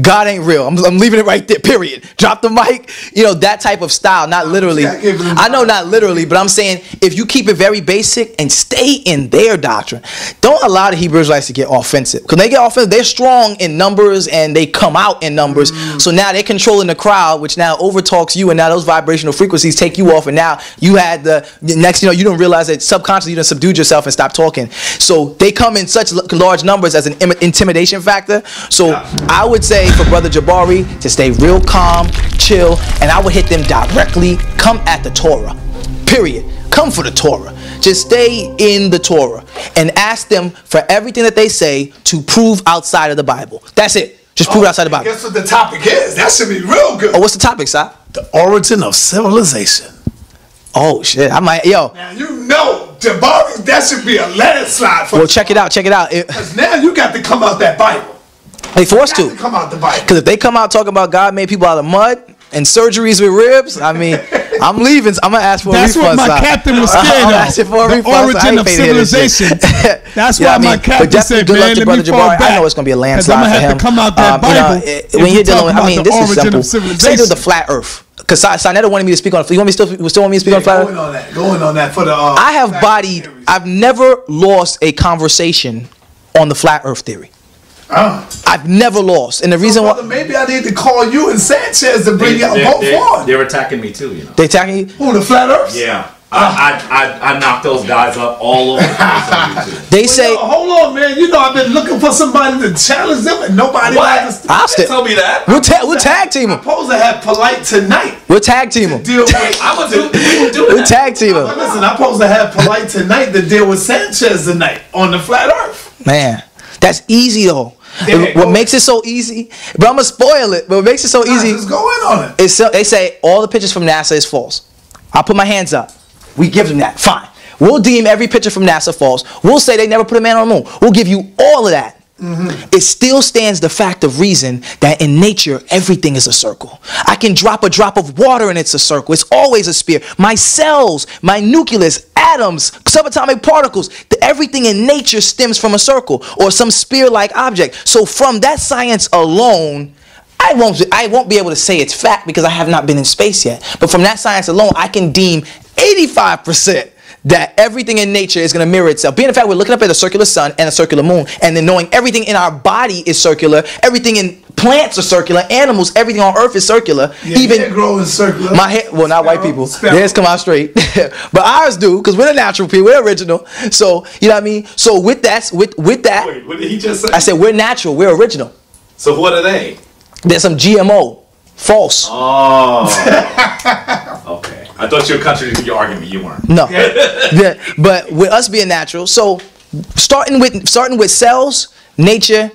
God ain't real. I'm leaving it right there, period. Drop the mic. You know, that type of style, not literally. I know not literally, but I'm saying if you keep it very basic and stay in their doctrine, don't allow the Hebrew Israelites to get offensive. Because they get offensive, they're strong in numbers and they come out in numbers. So now they're controlling the crowd, which now overtalks you, and now those vibrational frequencies take you off, and now you had the next, you know, you don't realize that subconsciously you done subdued yourself and stopped talking. So they come in such large numbers as an intimidation factor. So I would say for Brother Jabari to stay real calm, chill, and I would hit them directly. Come at the Torah, period. Come for the Torah. Just stay in the Torah and ask them for everything that they say to prove outside of the Bible. That's it. Just prove it outside the Bible. Guess what the topic is? That should be real good. Oh, what's the topic, Si? The origin of civilization. Oh shit! I might, yo. Now you know, Jabari, that should be a landslide for. Well, check it out. Check it out. Because now you got to come out that Bible. They forced to. Come out the Bible. Because if they come out talking about God made people out of mud and surgeries with ribs, I mean, I'm leaving. I'm gonna ask for a refund. That's what my captain was scared of. I'm asking for a refund. The origin of civilization. That's why my captain said, "Man, let me fall back." I know it's gonna be a landslide for him. I'm gonna have to come out that Bible. You know, when you're dealing with, I mean, this is simple. Same with the flat Earth. Because Sinetta wanted me to speak on. You want me still want me to speak on flat Earth? Going on that for the. I have bodied. I've never lost a conversation on the flat Earth theory. I've never lost, and the reason why maybe I need to call you and Sanchez to bring y'all both on. They're attacking me too, you know. They attacking you? Who, the flat Earth? Yeah. I knocked those guys up all over the place on YouTube. They say, hold on, man. You know I've been looking for somebody to challenge them, and nobody. I'll still tell me that. We'll tag team them. I'm supposed to have polite tonight. We'll tag team them. I'm gonna do We'll tag team them. Listen, I'm supposed to have polite tonight to deal with Sanchez tonight on the flat Earth. Man, that's easy though. What makes it so easy, but I'm gonna spoil it. But what makes it so easy? What's going on? Is they say all the pictures from NASA is false. I'll put my hands up. We give them that. Fine. We'll deem every picture from NASA false. We'll say they never put a man on the moon. We'll give you all of that. It still stands the fact of reason that in nature, everything is a circle. I can drop a drop of water and it's a circle. It's always a sphere. My cells, my nucleus, atoms, subatomic particles, everything in nature stems from a circle or some spear-like object. So from that science alone, I won't be able to say it's fact because I have not been in space yet. But from that science alone, I can deem 85% that everything in nature is going to mirror itself. Being the fact we're looking up at a circular sun and a circular moon, and then knowing everything in our body is circular, everything in plants are circular, animals, everything on Earth is circular. Yeah, even hair growing circular. My hair, well, not white people. Theirs come out straight, but ours do because we're the natural people. We're original. So you know what I mean. So with that, with that. Wait, what did he just say? I said we're natural. We're original. So what are they? There's some GMO. False. Oh. Okay. I thought you were contradicting your argument. You weren't. No. But with us being natural, so starting with cells, nature,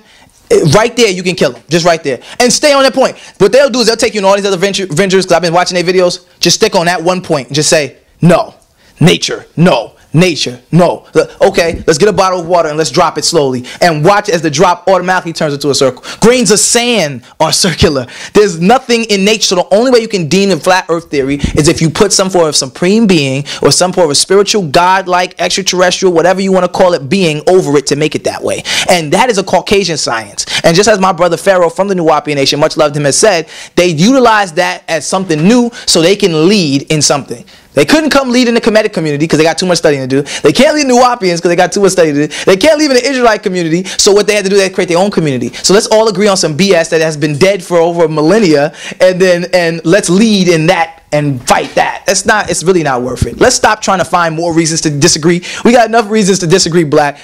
right there you can kill them. Just right there. And stay on that point. What they'll do is they'll take you in all these other ventures, because I've been watching their videos. Just stick on that one point and just say, no. Nature, no. Nature, no. Okay, let's get a bottle of water and let's drop it slowly. And watch as the drop automatically turns into a circle. Grains of sand are circular. There's nothing in nature. So the only way you can deem the flat earth theory is if you put some form of supreme being or some form of spiritual, godlike, extraterrestrial, whatever you want to call it, being over it to make it that way. And that is a Caucasian science. And just as my brother Pharaoh from the Nuwaupian nation, much loved him, has said, they utilize that as something new so they can lead in something. They couldn't come lead in the Kemetic community because they got too much studying to do. They can't lead Nuwaupians because they got too much studying to do. They can't lead in the Israelite community. So what they had to do, they had to create their own community. So let's all agree on some BS that has been dead for over a millennia, and let's lead in that and fight that. It's really not worth it. Let's stop trying to find more reasons to disagree. We got enough reasons to disagree, black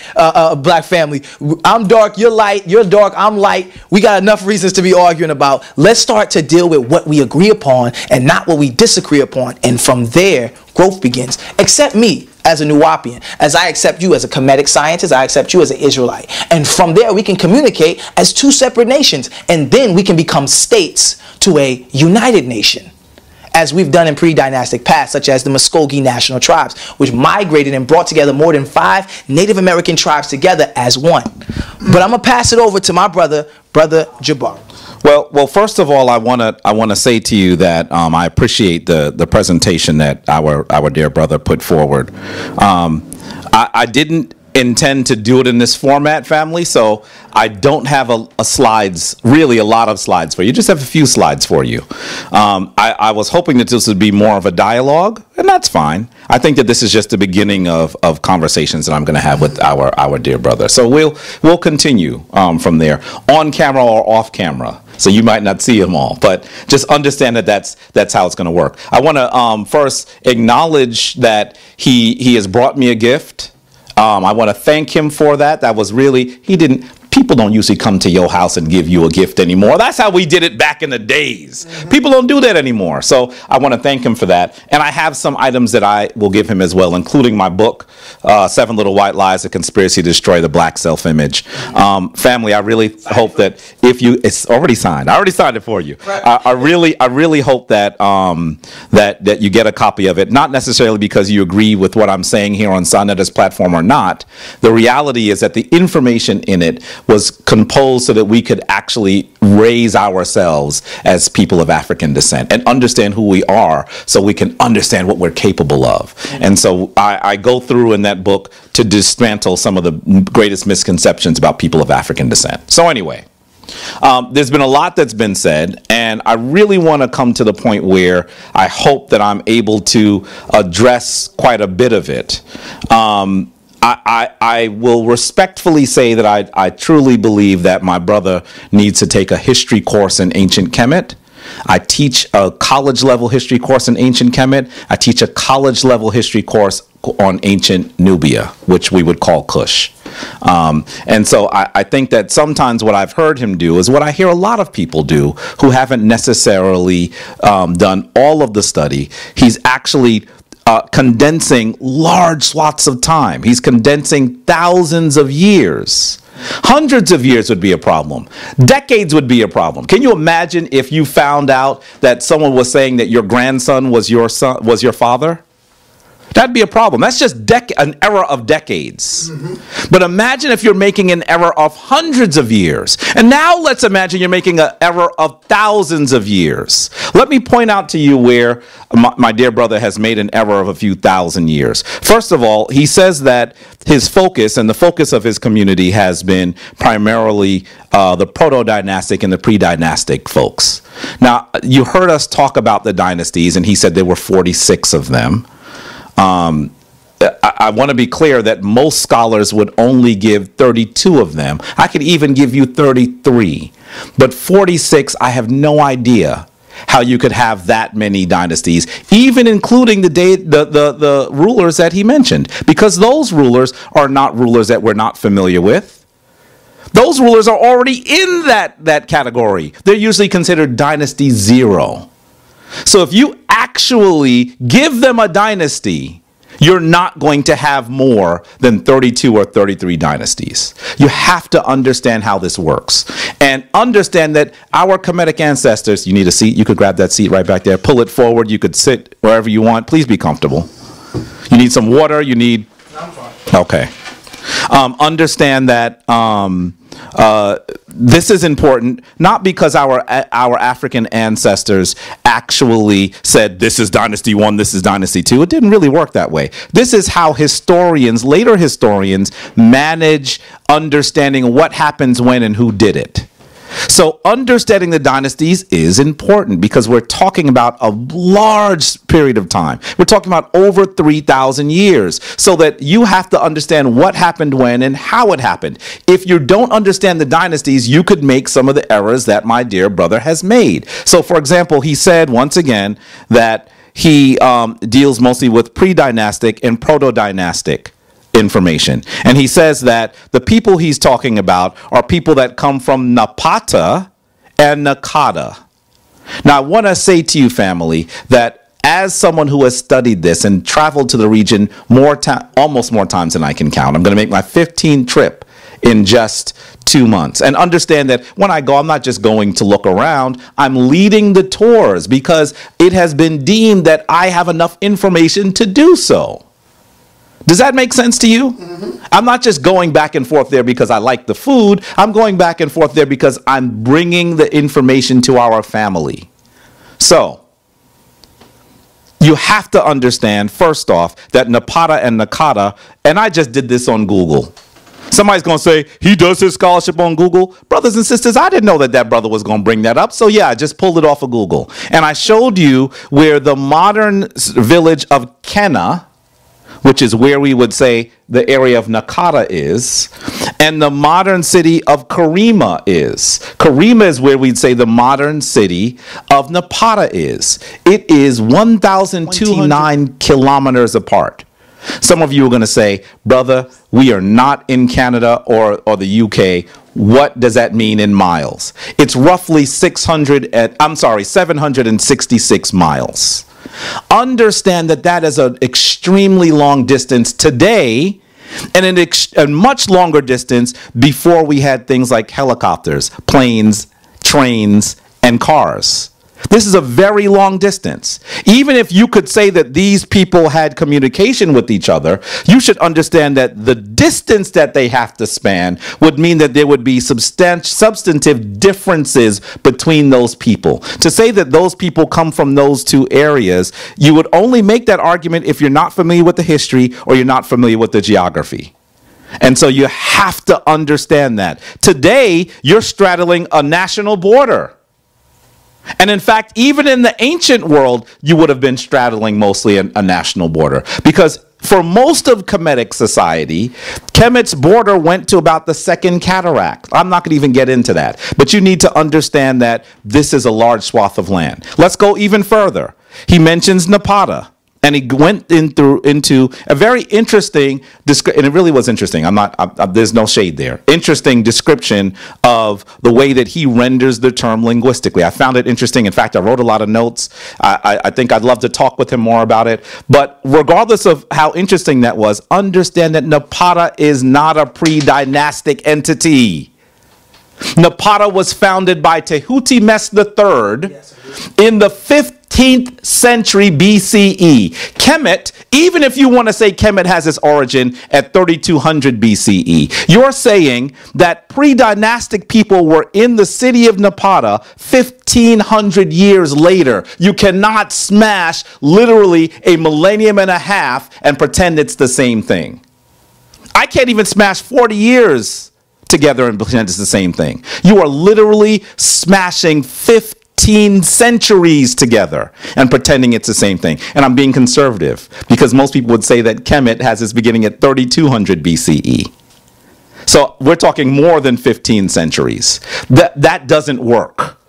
family. I'm dark, you're light, you're dark, I'm light. We got enough reasons to be arguing about. Let's start to deal with what we agree upon and not what we disagree upon. And from there, growth begins. Accept me as a Nuwaupian, as I accept you as a Kemetic scientist, I accept you as an Israelite. And from there, we can communicate as two separate nations. And then we can become states to a united nation, as we've done in pre-dynastic past, such as the Muskogee National Tribes, which migrated and brought together more than 5 Native American tribes together as one. But I'm gonna pass it over to my brother Jabari. Well, first of all, I wanna say to you that I appreciate the presentation that our dear brother put forward. I didn't intend to do it in this format, family. So I don't have really a lot of slides for you. Just have a few slides for you. I was hoping that this would be more of a dialogue, and that's fine. I think that this is just the beginning of conversations that I'm going to have with our dear brother. So we'll continue from there, on camera or off camera. So you might not see them all, but just understand that that's how it's going to work. I want to first acknowledge that he has brought me a gift. I want to thank him for that. That was really, people don't usually come to your house and give you a gift anymore. That's how we did it back in the days. Mm-hmm. People don't do that anymore. So I want to thank him for that. And I have some items that I will give him as well, including my book, 7 Little White Lies, A Conspiracy to Destroy the Black Self-Image. Family, I really hope that it's already signed. I already signed it for you. I really hope that that you get a copy of it, not necessarily because you agree with what I'm saying here on Soneta's platform or not. The reality is that the information in it was composed so that we could actually raise ourselves as people of African descent and understand who we are so we can understand what we're capable of. And so I go through in that book to dismantle some of the greatest misconceptions about people of African descent. So anyway, there's been a lot that's been said, and I really want to come to the point where I hope that I'm able to address quite a bit of it. I will respectfully say that I truly believe that my brother needs to take a history course in ancient Kemet. I teach a college-level history course in ancient Kemet. I teach a college-level history course on ancient Nubia, which we would call Kush. And so I think that sometimes what I've heard him do is what I hear a lot of people do who haven't necessarily done all of the study. He's actually condensing large swaths of time. He's condensing thousands of years. Hundreds of years would be a problem. Decades would be a problem. Can you imagine if you found out that someone was saying that your grandson was your father? That'd be a problem. That's just an error of decades. Mm-hmm. But imagine if you're making an error of hundreds of years. And now let's imagine you're making an error of thousands of years. Let me point out to you where my dear brother has made an error of a few thousand years. First of all, he says that his focus and the focus of his community has been primarily the proto-dynastic and the pre-dynastic folks. Now, you heard us talk about the dynasties, and he said there were 46 of them. I want to be clear that most scholars would only give 32 of them. I could even give you 33. But 46, I have no idea how you could have that many dynasties, even including the rulers that he mentioned, because those rulers are not rulers that we're not familiar with. Those rulers are already in that category. They're usually considered dynasty 0. So if you actually give them a dynasty, you're not going to have more than 32 or 33 dynasties. You have to understand how this works and understand that our Kemetic ancestors, you need a seat, you could grab that seat right back there, pull it forward, you could sit wherever you want. Please be comfortable. You need some water, you need... I'm fine. Okay. Understand that this is important, not because our African ancestors actually said this is dynasty 1, this is dynasty 2. It didn't really work that way. This is how later historians manage understanding what happens when and who did it. So understanding the dynasties is important because we're talking about a large period of time. We're talking about over 3,000 years, so that you have to understand what happened when and how it happened. If you don't understand the dynasties, you could make some of the errors that my dear brother has made. So, for example, he said once again that he deals mostly with pre-dynastic and proto-dynastic information. And he says that the people he's talking about are people that come from Napata and Nakata. Now, I want to say to you, family, that as someone who has studied this and traveled to the region almost more times than I can count, I'm going to make my 15th trip in just 2 months. And understand that when I go, I'm not just going to look around, I'm leading the tours because it has been deemed that I have enough information to do so. Does that make sense to you? Mm-hmm. I'm not just going back and forth there because I like the food. I'm going back and forth there because I'm bringing the information to our family. So, you have to understand, first off, that Napata and Nakata, and I just did this on Google. Somebody's going to say, he does his scholarship on Google. Brothers and sisters, I didn't know that that brother was going to bring that up. So yeah, I just pulled it off of Google. And I showed you where the modern village of Kenna, which is where we would say the area of Nakata is, and the modern city of Karima is. Karima is where we'd say the modern city of Napata is. It is 1,209 kilometers apart. Some of you are going to say, brother, we are not in Canada or the UK. What does that mean in miles? It's roughly 766 miles. Understand that that is an extremely long distance today, and a much longer distance before we had things like helicopters, planes, trains, and cars. This is a very long distance. Even if you could say that these people had communication with each other, you should understand that the distance that they have to span would mean that there would be substantive differences between those people. To say that those people come from those two areas, you would only make that argument if you're not familiar with the history or you're not familiar with the geography. And so you have to understand that. Today, you're straddling a national border. And in fact, even in the ancient world, you would have been straddling mostly a national border. Because for most of Kemetic society, Kemet's border went to about the Second Cataract. I'm not going to even get into that. But you need to understand that this is a large swath of land. Let's go even further. He mentions Napata. And he went into a very interesting, and it really was interesting. There's no shade there. Interesting description of the way that he renders the term linguistically. I found it interesting. In fact, I wrote a lot of notes. I think I'd love to talk with him more about it. But regardless of how interesting that was, understand that Napata is not a pre-dynastic entity. Napata was founded by Tehutmes III in the 15th century BCE. Kemet, even if you want to say Kemet has its origin at 3200 BCE, you're saying that pre-dynastic people were in the city of Napata 1500 years later. You cannot smash literally a millennium and a half and pretend it's the same thing. I can't even smash 40 years together and pretend it's the same thing. You are literally smashing 15 centuries together and pretending it's the same thing. And I'm being conservative because most people would say that Kemet has its beginning at 3200 BCE. So we're talking more than 15 centuries. That doesn't work.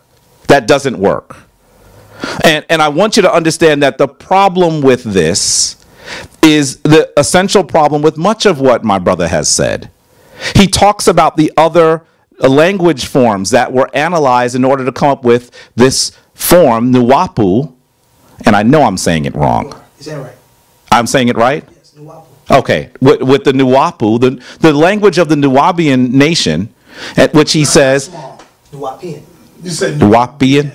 That doesn't work. And I want you to understand that the problem with this is the essential problem with much of what my brother has said. He talks about the other language forms that were analyzed in order to come up with this form, Nuwaupu, and I know I'm saying it wrong. Is that right? I'm saying it right? Yes, Nuwaupu. Okay, with the Nuwaupu, the language of the Nuwaupian nation, at which he says... Nuwaupian. You said Nuwaupian?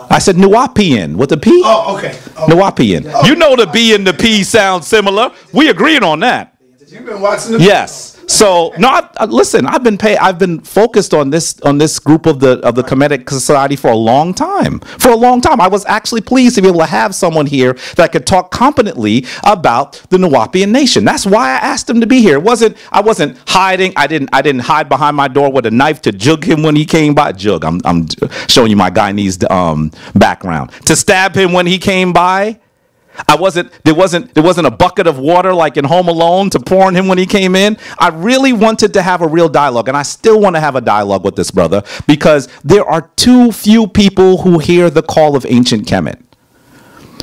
I said Nuwaupian with a P. Oh, okay. Nuwaupian. You know the B and the P sound similar. We agreed on that. You've been watching the Yes. So no, listen. I've been focused on this group of the Kemetic society for a long time. For a long time, I was actually pleased to be able to have someone here that could talk competently about the Nuwaupian nation. That's why I asked him to be here. I wasn't hiding. I didn't hide behind my door with a knife to jug him when he came by. Jug. I'm showing you my Guyanese background. To stab him when he came by. There wasn't a bucket of water like in Home Alone to pour on him when he came in. I really wanted to have a real dialogue, and I still want to have a dialogue with this brother because there are too few people who hear the call of ancient Kemet.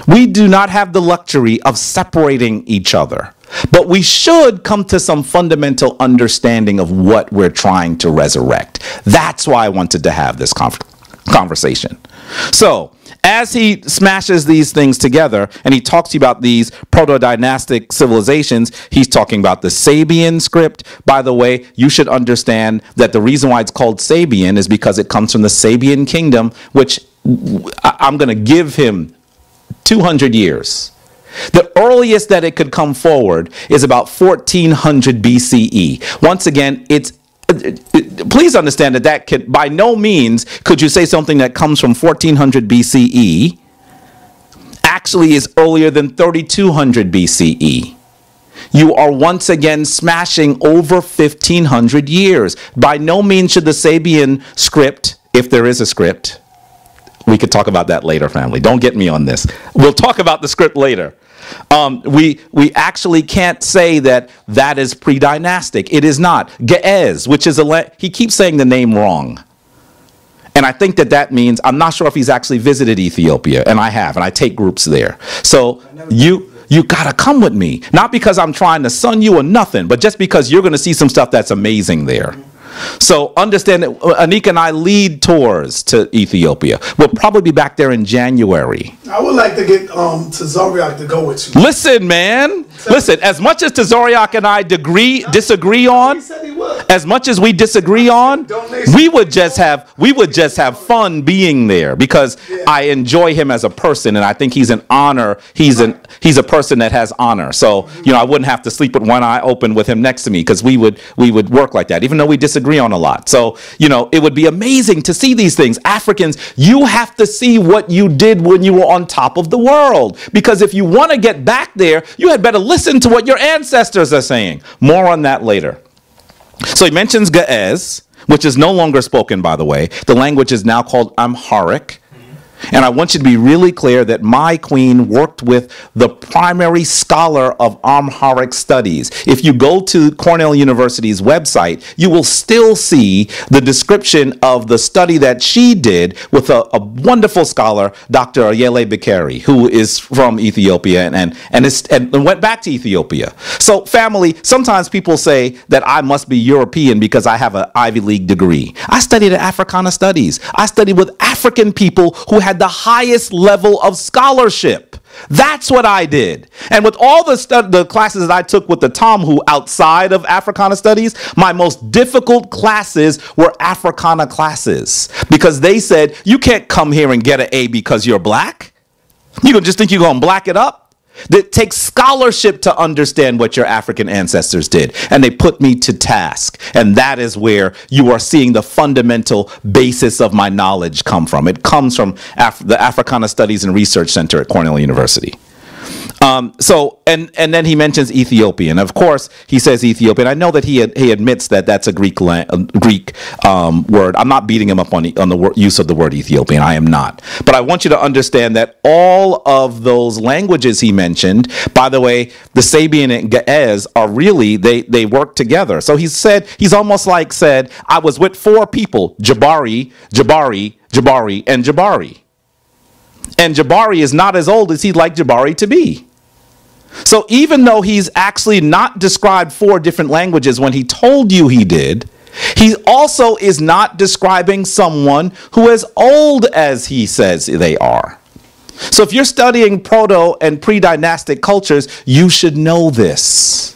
We do not have the luxury of separating each other, but we should come to some fundamental understanding of what we're trying to resurrect. That's why I wanted to have this conversation. So, as he smashes these things together and he talks to you about these proto-dynastic civilizations, he's talking about the Sabian script. By the way, you should understand that the reason why it's called Sabian is because it comes from the Sabian kingdom, which I'm going to give him 200 years. The earliest that it could come forward is about 1400 BCE. Once again, please understand that can, by no means could you say something that comes from 1400 BCE actually is earlier than 3200 BCE. You are once again smashing over 1500 years. By no means should the Sabian script, if there is a script, we could talk about that later, family. Don't get me on this. We'll talk about the script later. We actually can't say that that is pre-dynastic. It is not. Ge'ez, which is he keeps saying the name wrong. And I think that means, I'm not sure if he's actually visited Ethiopia, and I have, and I take groups there. So you gotta come with me. Not because I'm trying to sun you or nothing, but just because you're gonna see some stuff that's amazing there. So understand that Anika and I lead tours to Ethiopia. We'll probably be back there in January. I would like to get Tazariak to go with you. Listen, man. Listen, as much as Tazariak and I disagree on, as much as we disagree on, we would just have fun being there because I enjoy him as a person, and I think he's an honor. He's a person that has honor. So, I wouldn't have to sleep with one eye open with him next to me because we would work like that, even though we disagree on a lot. So, it would be amazing to see these things. Africans, you have to see what you did when you were on top of the world. Because if you want to get back there, you had better listen to what your ancestors are saying. More on that later. So he mentions Ge'ez, which is no longer spoken, by the way. The language is now called Amharic. And I want you to be really clear that my queen worked with the primary scholar of Amharic studies. If you go to Cornell University's website, you will still see the description of the study that she did with a wonderful scholar, Dr. Ayele Bekeri, who is from Ethiopia and went back to Ethiopia. So family, sometimes people say that I must be European because I have an Ivy League degree. I studied at Africana Studies. I studied with African people who had the highest level of scholarship. That's what I did. And with all the classes that I took with the Tomhu outside of Africana Studies, my most difficult classes were Africana classes because they said, you can't come here and get an A because you're black. You don't just think you're going to black it up. It takes scholarship to understand what your African ancestors did. And they put me to task. And that is where you are seeing the fundamental basis of my knowledge come from. It comes from the Africana Studies and Research Center at Cornell University. And then he mentions Ethiopian. Of course, he says Ethiopian. I know that he admits that that's a Greek word. I'm not beating him up on the use of the word Ethiopian. I am not. But I want you to understand that all of those languages he mentioned, by the way, the Sabian and Ge'ez are really, they work together. So he's almost like said, I was with four people, Jabari, and Jabari. And Jabari is not as old as he'd like Jabari to be. So even though he's actually not described four different languages when he told you he did, he also is not describing someone who is as old as he says they are. So if you're studying proto and pre-dynastic cultures, you should know this.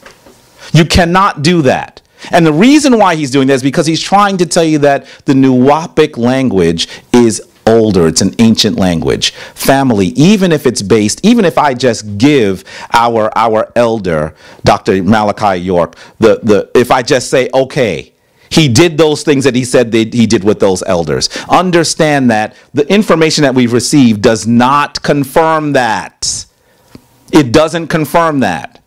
You cannot do that. And the reason why he's doing that is because he's trying to tell you that the Nuwaupic language is older. It's an ancient language. Family, even if I just give our elder, Dr. Malachi York, if I just say, okay, he did those things that he said he did with those elders. Understand that the information that we've received does not confirm that. It doesn't confirm that.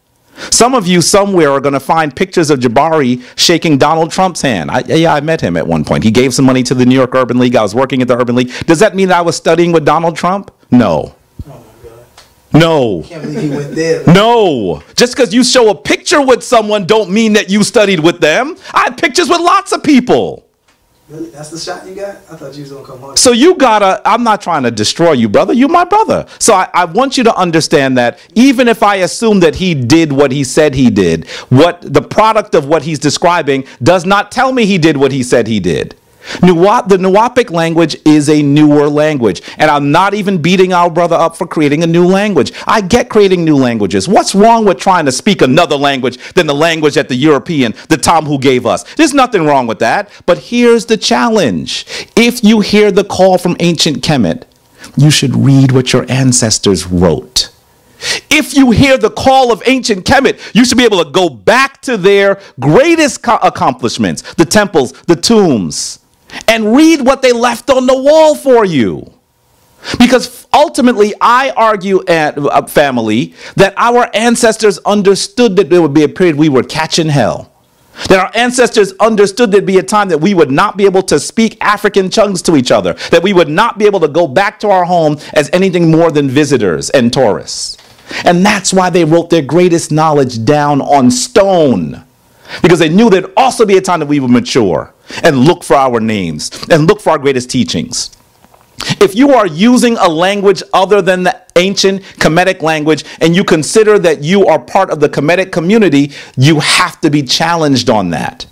Some of you somewhere are going to find pictures of Jabari shaking Donald Trump's hand. I met him at one point. He gave some money to the New York Urban League. I was working at the Urban League. Does that mean I was studying with Donald Trump? No. Oh my God. No. I can't believe he went there. No. Just because you show a picture with someone don't mean that you studied with them. I had pictures with lots of people. Really? That's the shot you got? I thought you was going to come on. So I'm not trying to destroy you, brother. You're my brother. So I want you to understand that even if I assume that he did what he said he did, what the product of what he's describing does not tell me he did what he said he did. The Nuwaupic language is a newer language. And I'm not even beating our brother up for creating a new language. I get creating new languages. What's wrong with trying to speak another language than the language that the Tomhu gave us? There's nothing wrong with that. But here's the challenge. If you hear the call from ancient Kemet, you should read what your ancestors wrote. If you hear the call of ancient Kemet, you should be able to go back to their greatest accomplishments, the temples, the tombs, and read what they left on the wall for you. Because ultimately, I argue, at family, that our ancestors understood that there would be a period we would catch in hell. That our ancestors understood there'd be a time that we would not be able to speak African tongues to each other, that we would not be able to go back to our home as anything more than visitors and tourists. And that's why they wrote their greatest knowledge down on stone, because they knew there'd also be a time that we would mature and look for our names and look for our greatest teachings. If you are using a language other than the ancient Kemetic language and you consider that you are part of the Kemetic community, you have to be challenged on that.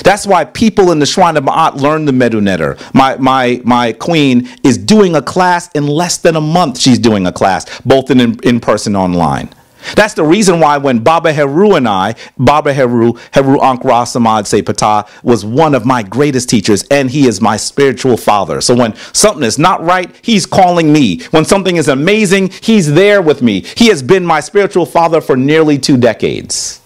That's why people in the Shrine of Ma'at learn the Medu Neter. My queen is doing a class in less than a month. She's doing a class, both in person and online. That's the reason why when Baba Heru and I, Baba Heru Ankara Samad Se Patah, was one of my greatest teachers, and he is my spiritual father. So when something is not right, he's calling me. When something is amazing, he's there with me. He has been my spiritual father for nearly 2 decades.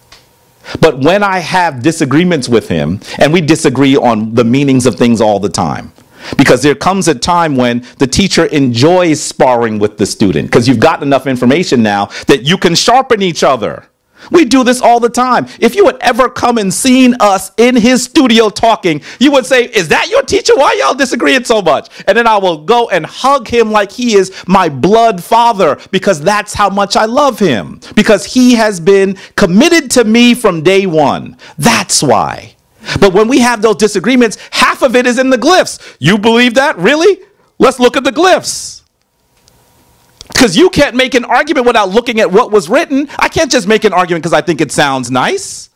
But when I have disagreements with him, and we disagree on the meanings of things all the time, because there comes a time when the teacher enjoys sparring with the student because you've got enough information now that you can sharpen each other. We do this all the time. If you had ever come and seen us in his studio talking, you would say, is that your teacher? Why y'all disagreeing so much? And then I will go and hug him like he is my blood father, because that's how much I love him, because he has been committed to me from day one. That's why. But when we have those disagreements, half of it is in the glyphs. You believe that? Really? Let's look at the glyphs. Because you can't make an argument without looking at what was written. I can't just make an argument because I think it sounds nice.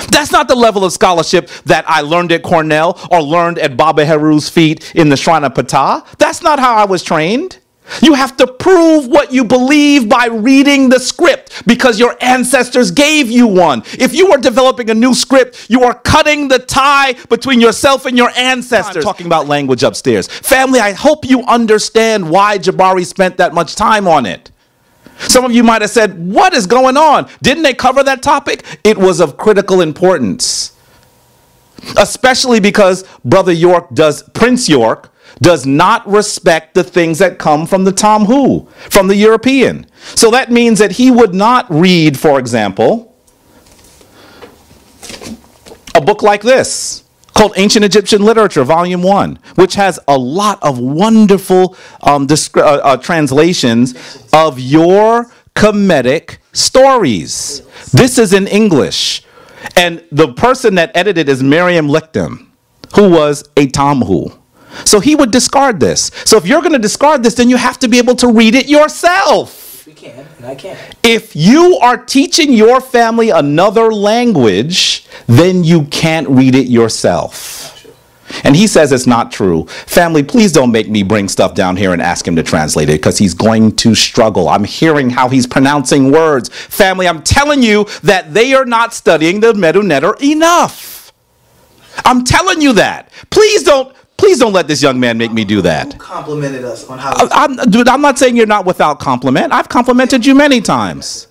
That's not the level of scholarship that I learned at Cornell or learned at Baba Heru's feet in the Shrine of Patah. That's not how I was trained. You have to prove what you believe by reading the script because your ancestors gave you one. If you are developing a new script, you are cutting the tie between yourself and your ancestors. I'm talking about language upstairs. Family, I hope you understand why Jabari spent that much time on it. Some of you might have said, what is going on? Didn't they cover that topic? It was of critical importance, especially because Prince York does not respect the things that come from the Tamhu, from the European. So that means that he would not read, for example, a book like this called Ancient Egyptian Literature, Volume 1, which has a lot of wonderful translations of your Kemetic stories. This is in English. And the person that edited is Miriam Lichtam, who was a Tamhu. So he would discard this. So if you're going to discard this, then you have to be able to read it yourself. We can, and I can. If you are teaching your family another language, then you can't read it yourself. And he says it's not true. Family, please don't make me bring stuff down here and ask him to translate it, because he's going to struggle. I'm hearing how he's pronouncing words. Family, I'm telling you that they are not studying the Medu Neter enough. I'm telling you that. Please don't let this young man make me do that. You complimented us on how. I'm not saying you're not without compliment. I've complimented you many times.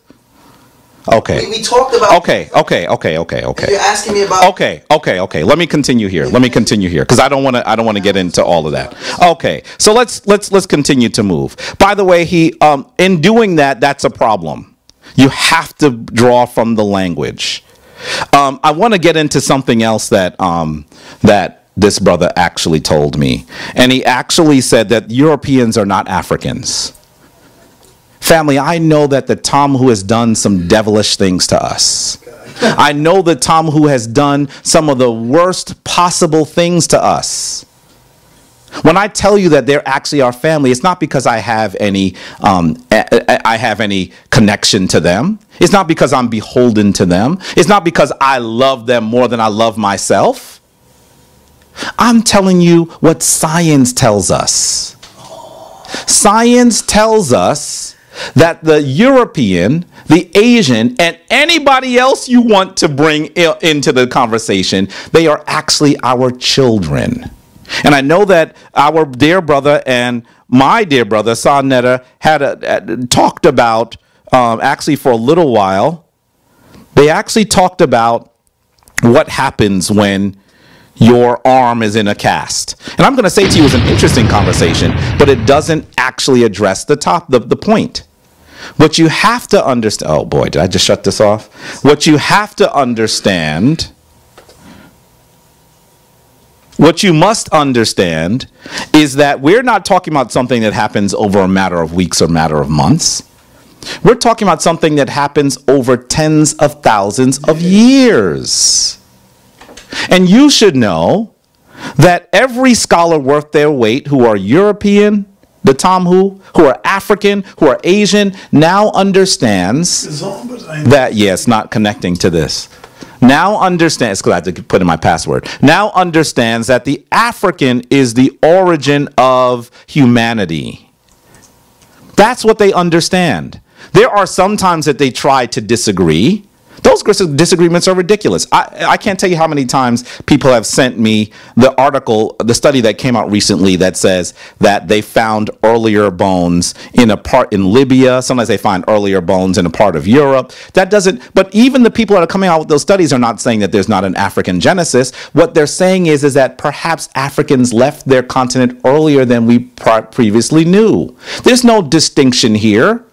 Okay. We talked about. Okay. You're asking me about. Okay. Let me continue here. Because I don't want to get into all of that. Okay. So let's continue to move. By the way, in doing that, that's a problem. You have to draw from the language. I want to get into something else that this brother actually told me. And he actually said that Europeans are not Africans. Family, I know that the Tamhu has done some devilish things to us. I know the Tamhu has done some of the worst possible things to us. When I tell you that they're actually our family, it's not because I have any connection to them. It's not because I'm beholden to them. It's not because I love them more than I love myself. I'm telling you what science tells us. Science tells us that the European, the Asian, and anybody else you want to bring into the conversation, they are actually our children. And I know that our dear brother and my dear brother, Sa Neter, had talked about, actually for a little while, they actually talked about what happens when your arm is in a cast. And I'm going to say to you, it's an interesting conversation, but it doesn't actually address the point. What you have to understand, oh boy, did I just shut this off? What you have to understand, what you must understand is that we're not talking about something that happens over a matter of weeks or matter of months. We're talking about something that happens over tens of thousands of years. And you should know that every scholar worth their weight who are European, the Tamhu, who are African, who are Asian, now understands that, yes, not connecting to this. Now understands, because I have to put in my password, now understands that the African is the origin of humanity. That's what they understand. There are some times that they try to disagree. Those disagreements are ridiculous. I can't tell you how many times people have sent me the article, the study that came out recently that says that they found earlier bones in a part in Libya. Sometimes they find earlier bones in a part of Europe. That doesn't, but even the people that are coming out with those studies are not saying that there's not an African genesis. What they're saying is that perhaps Africans left their continent earlier than we previously knew. There's no distinction here.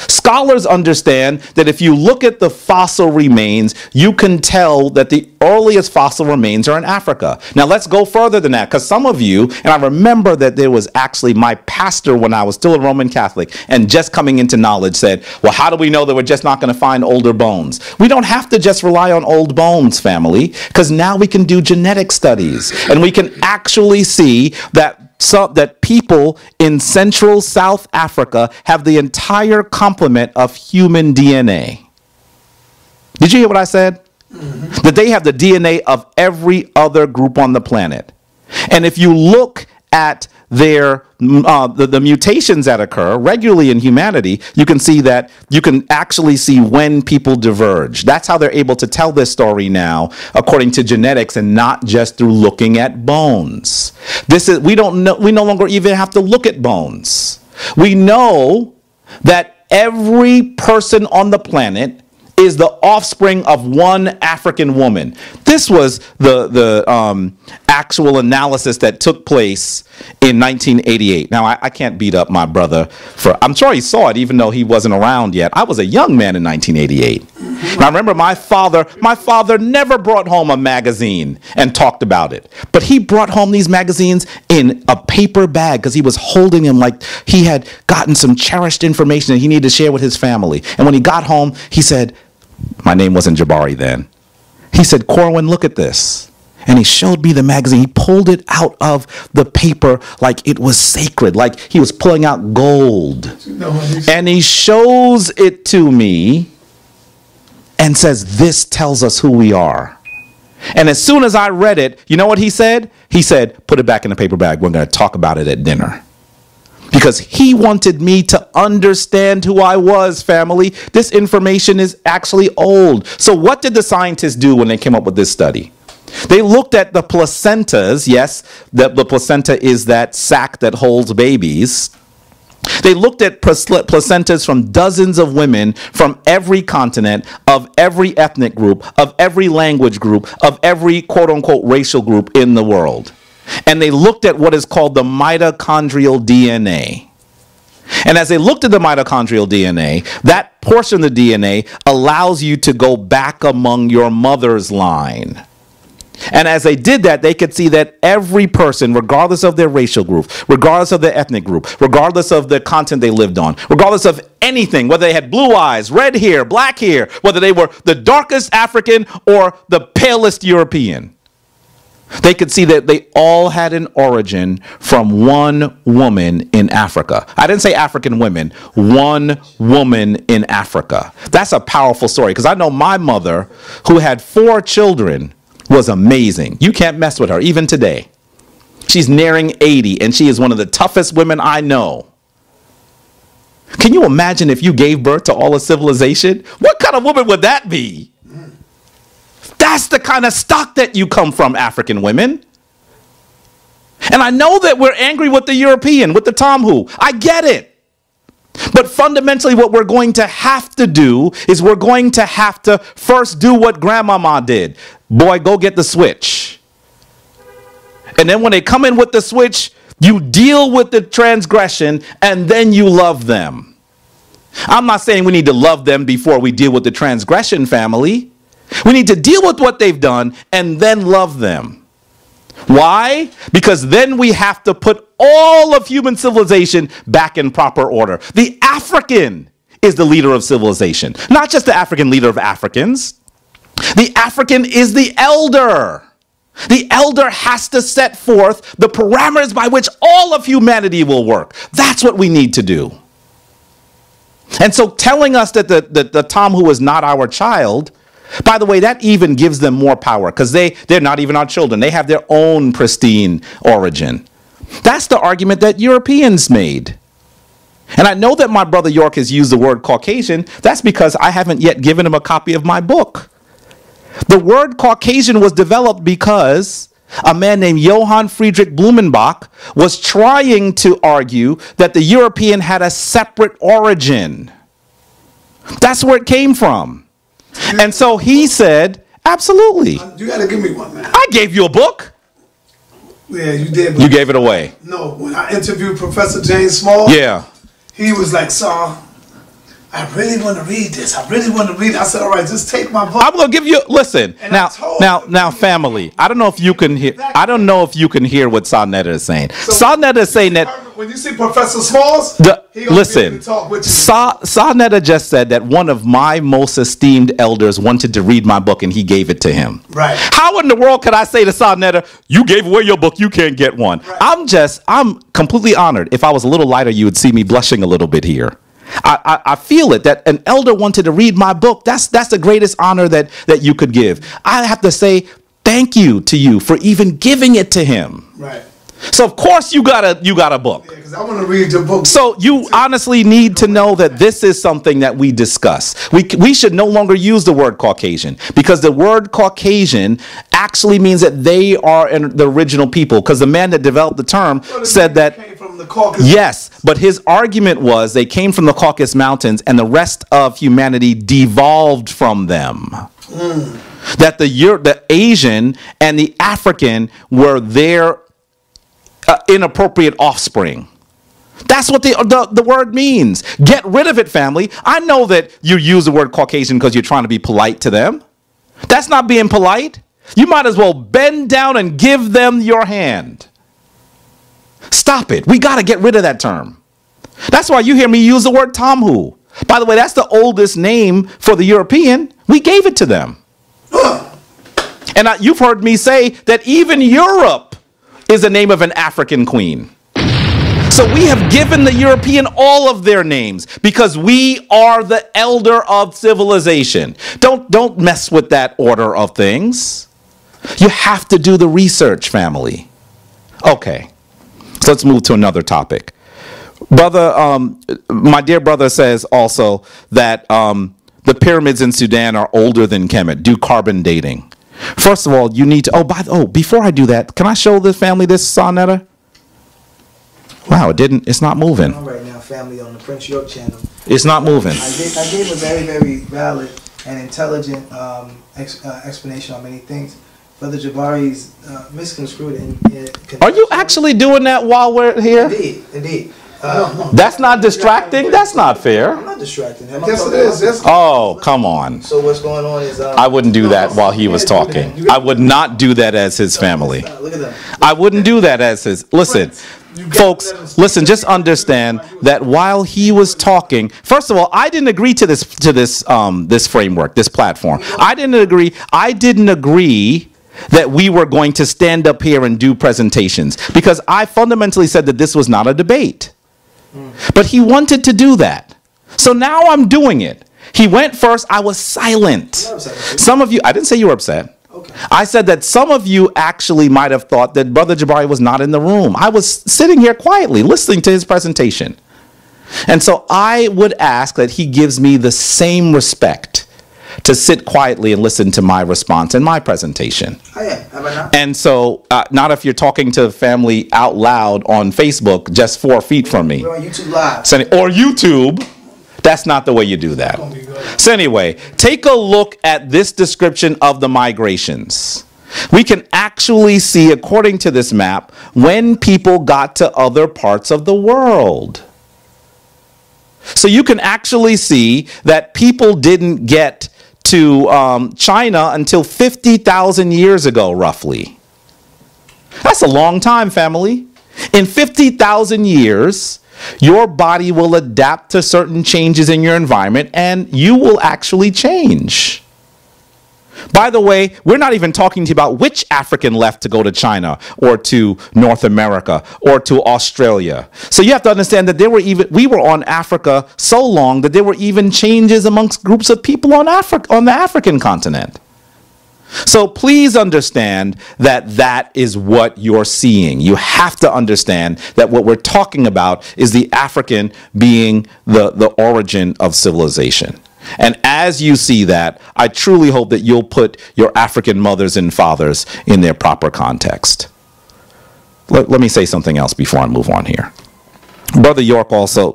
Scholars understand that if you look at the fossil remains, you can tell that the earliest fossil remains are in Africa. Now let's go further than that, because some of you, and I remember that there was actually my pastor when I was still a Roman Catholic and just coming into knowledge said, well, how do we know that we're just not going to find older bones? We don't have to just rely on old bones, family, because now we can do genetic studies and we can actually see that that people in Central South Africa have the entire complement of human DNA. Did you hear what I said? Mm-hmm. That they have the DNA of every other group on the planet. And if you look at their the mutations that occur regularly in humanity, you can see that you can actually see when people diverge. That's how they're able to tell this story now, according to genetics, and not just through looking at bones. We no longer even have to look at bones. We know that every person on the planet is the offspring of one African woman. This was the actual analysis that took place in 1988. Now, I can't beat up my brother I'm sure he saw it even though he wasn't around yet. I was a young man in 1988. And I remember my father never brought home a magazine and talked about it. But he brought home these magazines in a paper bag because he was holding them like he had gotten some cherished information that he needed to share with his family. And when he got home, he said, my name wasn't Jabari then. He said, Corwin, look at this. And he showed me the magazine. He pulled it out of the paper like it was sacred, like he was pulling out gold. And he shows it to me and says, this tells us who we are. And as soon as I read it, you know what he said? He said, put it back in the paper bag. We're going to talk about it at dinner. Because he wanted me to understand who I was, family. This information is actually old. So what did the scientists do when they came up with this study? They looked at the placentas. Yes, the placenta is that sac that holds babies. They looked at placentas from dozens of women from every continent, of every ethnic group, of every language group, of every quote-unquote racial group in the world. And they looked at what is called the mitochondrial DNA. And as they looked at the mitochondrial DNA, that portion of the DNA allows you to go back among your mother's line. And as they did that, they could see that every person, regardless of their racial group, regardless of their ethnic group, regardless of the continent they lived on, regardless of anything, whether they had blue eyes, red hair, black hair, whether they were the darkest African or the palest European, they could see that they all had an origin from one woman in Africa. I didn't say African women, one woman in Africa. That's a powerful story because I know my mother, who had 4 children, was amazing. You can't mess with her, even today. She's nearing 80, and she is one of the toughest women I know. Can you imagine if you gave birth to all of civilization? What kind of woman would that be? That's the kind of stock that you come from, African women. And I know that we're angry with the European, with the Tamhu. I get it. But fundamentally, what we're going to have to do is we're going to have to first do what Grandmama did. Boy, go get the switch. And then when they come in with the switch, you deal with the transgression and then you love them. I'm not saying we need to love them before we deal with the transgression, family. We need to deal with what they've done and then love them. Why? Because then we have to put all of human civilization back in proper order. The African is the leader of civilization, not just the African leader of Africans. The African is the elder. The elder has to set forth the parameters by which all of humanity will work. That's what we need to do. And so telling us that the Tom who is not our child, by the way, that even gives them more power because they're not even our children. They have their own pristine origin. That's the argument that Europeans made. And I know that my brother York has used the word Caucasian. That's because I haven't yet given him a copy of my book. The word Caucasian was developed because a man named Johann Friedrich Blumenbach was trying to argue that the European had a separate origin. That's where it came from. And so he said, absolutely. You got to give me one, man. I gave you a book. Yeah, you did. You gave it away. No, when I interviewed Professor James Small, yeah, he was like, "Sir, I really want to read this. I really want to read it." I said, "All right, just take my book." I'm gonna give you. Listen, now, family. I don't know if you can hear. I don't know if you can hear what Sarnetta is saying. So Sarnetta is saying that when you see Professor Smalls, listen. Sarnetta just said that one of my most esteemed elders wanted to read my book, and he gave it to him. Right. How in the world could I say to Sarnetta, "You gave away your book, you can't get one"? Right. I'm completely honored. If I was a little lighter, you would see me blushing a little bit here. I feel it that an elder wanted to read my book. That's the greatest honor that you could give. I have to say thank you to you for even giving it to him. Right. So of course you got a book. Yeah, because I want to read your book. So you honestly need to know that this is something that we discuss. We should no longer use the word Caucasian because the word Caucasian actually means that they are the original people. Because the man that developed the term said that came from the Caucasus. Yes, but his argument was they came from the Caucasus Mountains and the rest of humanity devolved from them. That the Asian and the African were their inappropriate offspring. That's what the word means. Get rid of it, family. I know that you use the word Caucasian because you're trying to be polite to them. That's not being polite. You might as well bend down and give them your hand. Stop it. We got to get rid of that term. That's why you hear me use the word Tomhu. By the way, that's the oldest name for the European. We gave it to them. And you've heard me say that even Europe is the name of an African queen. So we have given the European all of their names because we are the elder of civilization. Don't mess with that order of things. You have to do the research, family. Okay, so let's move to another topic. Brother, my dear brother says also that the pyramids in Sudan are older than Kemet. Do carbon dating. First of all, you need to. Before I do that, can I show the family this Sarnetta? Wow, it's not moving. Right now, family on the Prince York channel. It's not moving. I gave a very, very valid and intelligent explanation on many things. Brother Jabari's misconstrued. Are you actually doing that while we're here? Indeed. That's not distracting. That's not fair. I'm not distracting him. Yes, it is. Yes. Oh, come on. So what's going on is I wouldn't do that while he was talking. I would not do that as his family. Look at them. I wouldn't do that as his. Listen, folks, listen. Just understand that while he was talking, first of all, I didn't agree to this framework, this platform. I didn't agree that we were going to stand up here and do presentations because I fundamentally said that this was not a debate. But he wanted to do that. So now I'm doing it. He went first. I was silent. Some of you, I didn't say you were upset. Okay. I said that some of you actually might have thought that Brother Jabari was not in the room. I was sitting here quietly listening to his presentation. And so I would ask that he gives me the same respect to sit quietly and listen to my response and my presentation. I am. Have I not? And so, not if you're talking to family out loud on Facebook just 4 feet from me. We're on YouTube Live. Or YouTube. That's not the way you do that. So anyway, take a look at this description of the migrations. We can actually see, according to this map, when people got to other parts of the world. So you can actually see that people didn't get to China until 50,000 years ago, roughly. That's a long time, family. In 50,000 years, your body will adapt to certain changes in your environment, and you will actually change. By the way, we're not even talking to you about which African left to go to China or to North America or to Australia. So you have to understand that we were on Africa so long that there were even changes amongst groups of people on the African continent. So please understand that that is what you're seeing. You have to understand that what we're talking about is the African being the origin of civilization. And as you see that, I truly hope that you'll put your African mothers and fathers in their proper context. Let me say something else before I move on here. Brother York also,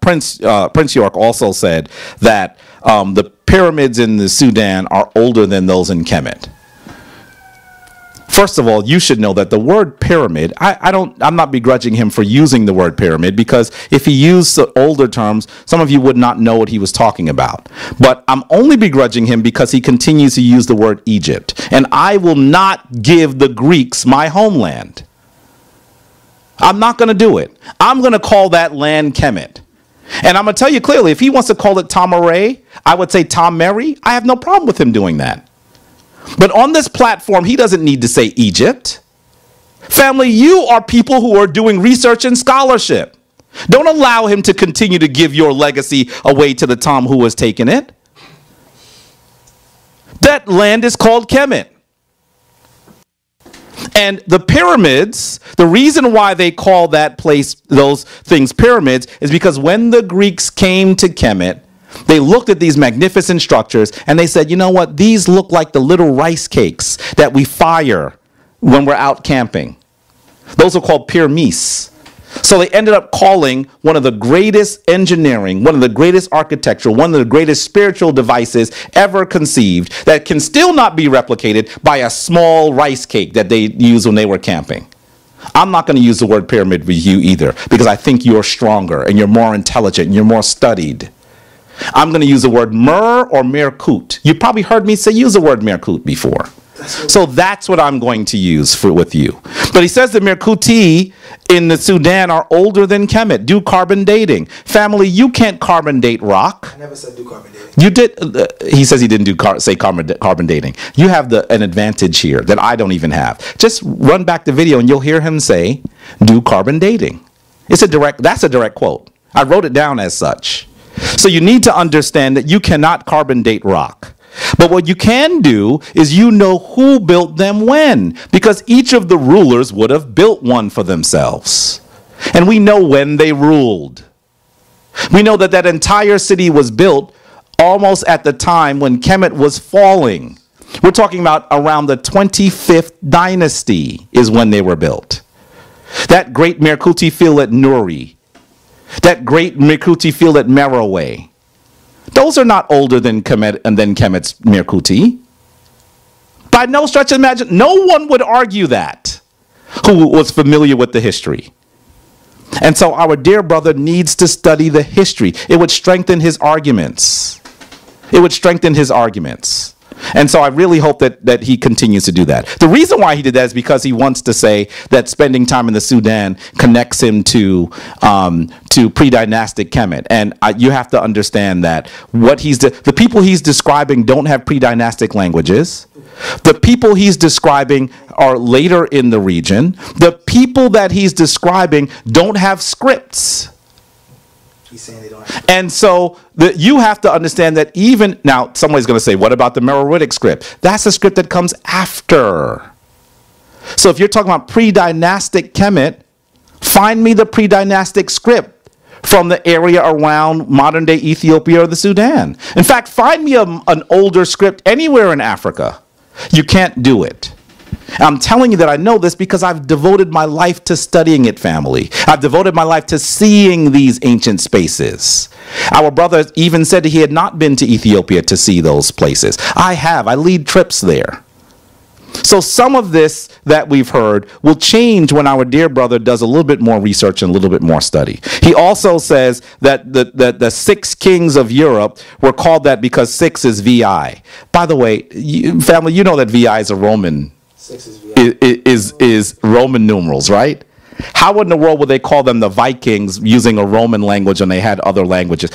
Prince York also said that the pyramids in the Sudan are older than those in Kemet. First of all, you should know that the word pyramid, I'm not begrudging him for using the word pyramid, because if he used the older terms, some of you would not know what he was talking about. But I'm only begrudging him because he continues to use the word Egypt. And I will not give the Greeks my homeland. I'm not going to do it. I'm going to call that land Kemet. And I'm going to tell you clearly, if he wants to call it Tamaray, I would say Tom Mary. I have no problem with him doing that. But on this platform, he doesn't need to say Egypt. Family, you are people who are doing research and scholarship. Don't allow him to continue to give your legacy away to the Tom who has taken it. That land is called Kemet. And the pyramids, the reason why they call that place, those things pyramids, is because when the Greeks came to Kemet, they looked at these magnificent structures and they said, you know what, these look like the little rice cakes that we fire when we're out camping. Those are called pyramids. So they ended up calling one of the greatest engineering, one of the greatest architectural, one of the greatest spiritual devices ever conceived that can still not be replicated by a small rice cake that they used when they were camping. I'm not going to use the word pyramid with you either, because I think you're stronger and you're more intelligent and you're more studied. I'm going to use the word Mer or Merkut. You probably heard me use the word Merkut before. So that's what I'm going to use with you. But he says the Merkuti in the Sudan are older than Kemet. Do carbon dating. Family, you can't carbon date rock. I never said do carbon dating. You did. He says he didn't say carbon dating. You have an advantage here that I don't even have. Just run back the video and you'll hear him say, do carbon dating. That's a direct quote. I wrote it down as such. So you need to understand that you cannot carbon date rock. But what you can do is you know who built them when, because each of the rulers would have built one for themselves. And we know when they ruled. We know that that entire city was built almost at the time when Kemet was falling. We're talking about around the 25th dynasty is when they were built. That great Merkuti field at Nuri, that great Merkuti field at Merowe, those are not older than Kemet's Merkuti. By no stretch of imagination, no one would argue that who was familiar with the history. And so our dear brother needs to study the history. It would strengthen his arguments. It would strengthen his arguments. And so I really hope that he continues to do that. The reason why he did that is because he wants to say that spending time in the Sudan connects him to pre-dynastic Kemet. And you have to understand that the people he's describing don't have pre-dynastic languages. The people he's describing are later in the region. The people that he's describing don't have scripts. He's saying they don't have. And so you have to understand that even now, somebody's going to say, what about the Meroitic script? That's a script that comes after. So if you're talking about pre-dynastic Kemet, find me the pre-dynastic script from the area around modern-day Ethiopia or the Sudan. In fact, find me an older script anywhere in Africa. You can't do it. I'm telling you that I know this because I've devoted my life to studying it, family. I've devoted my life to seeing these ancient spaces. Our brother even said he had not been to Ethiopia to see those places. I have. I lead trips there. So some of this that we've heard will change when our dear brother does a little bit more research and a little bit more study. He also says that the 6 kings of Europe were called that because 6 is VI. By the way, family, you know that VI is a Roman, 6 is VI. Is Roman numerals, right? How in the world would they call them the Vikings using a Roman language when they had other languages?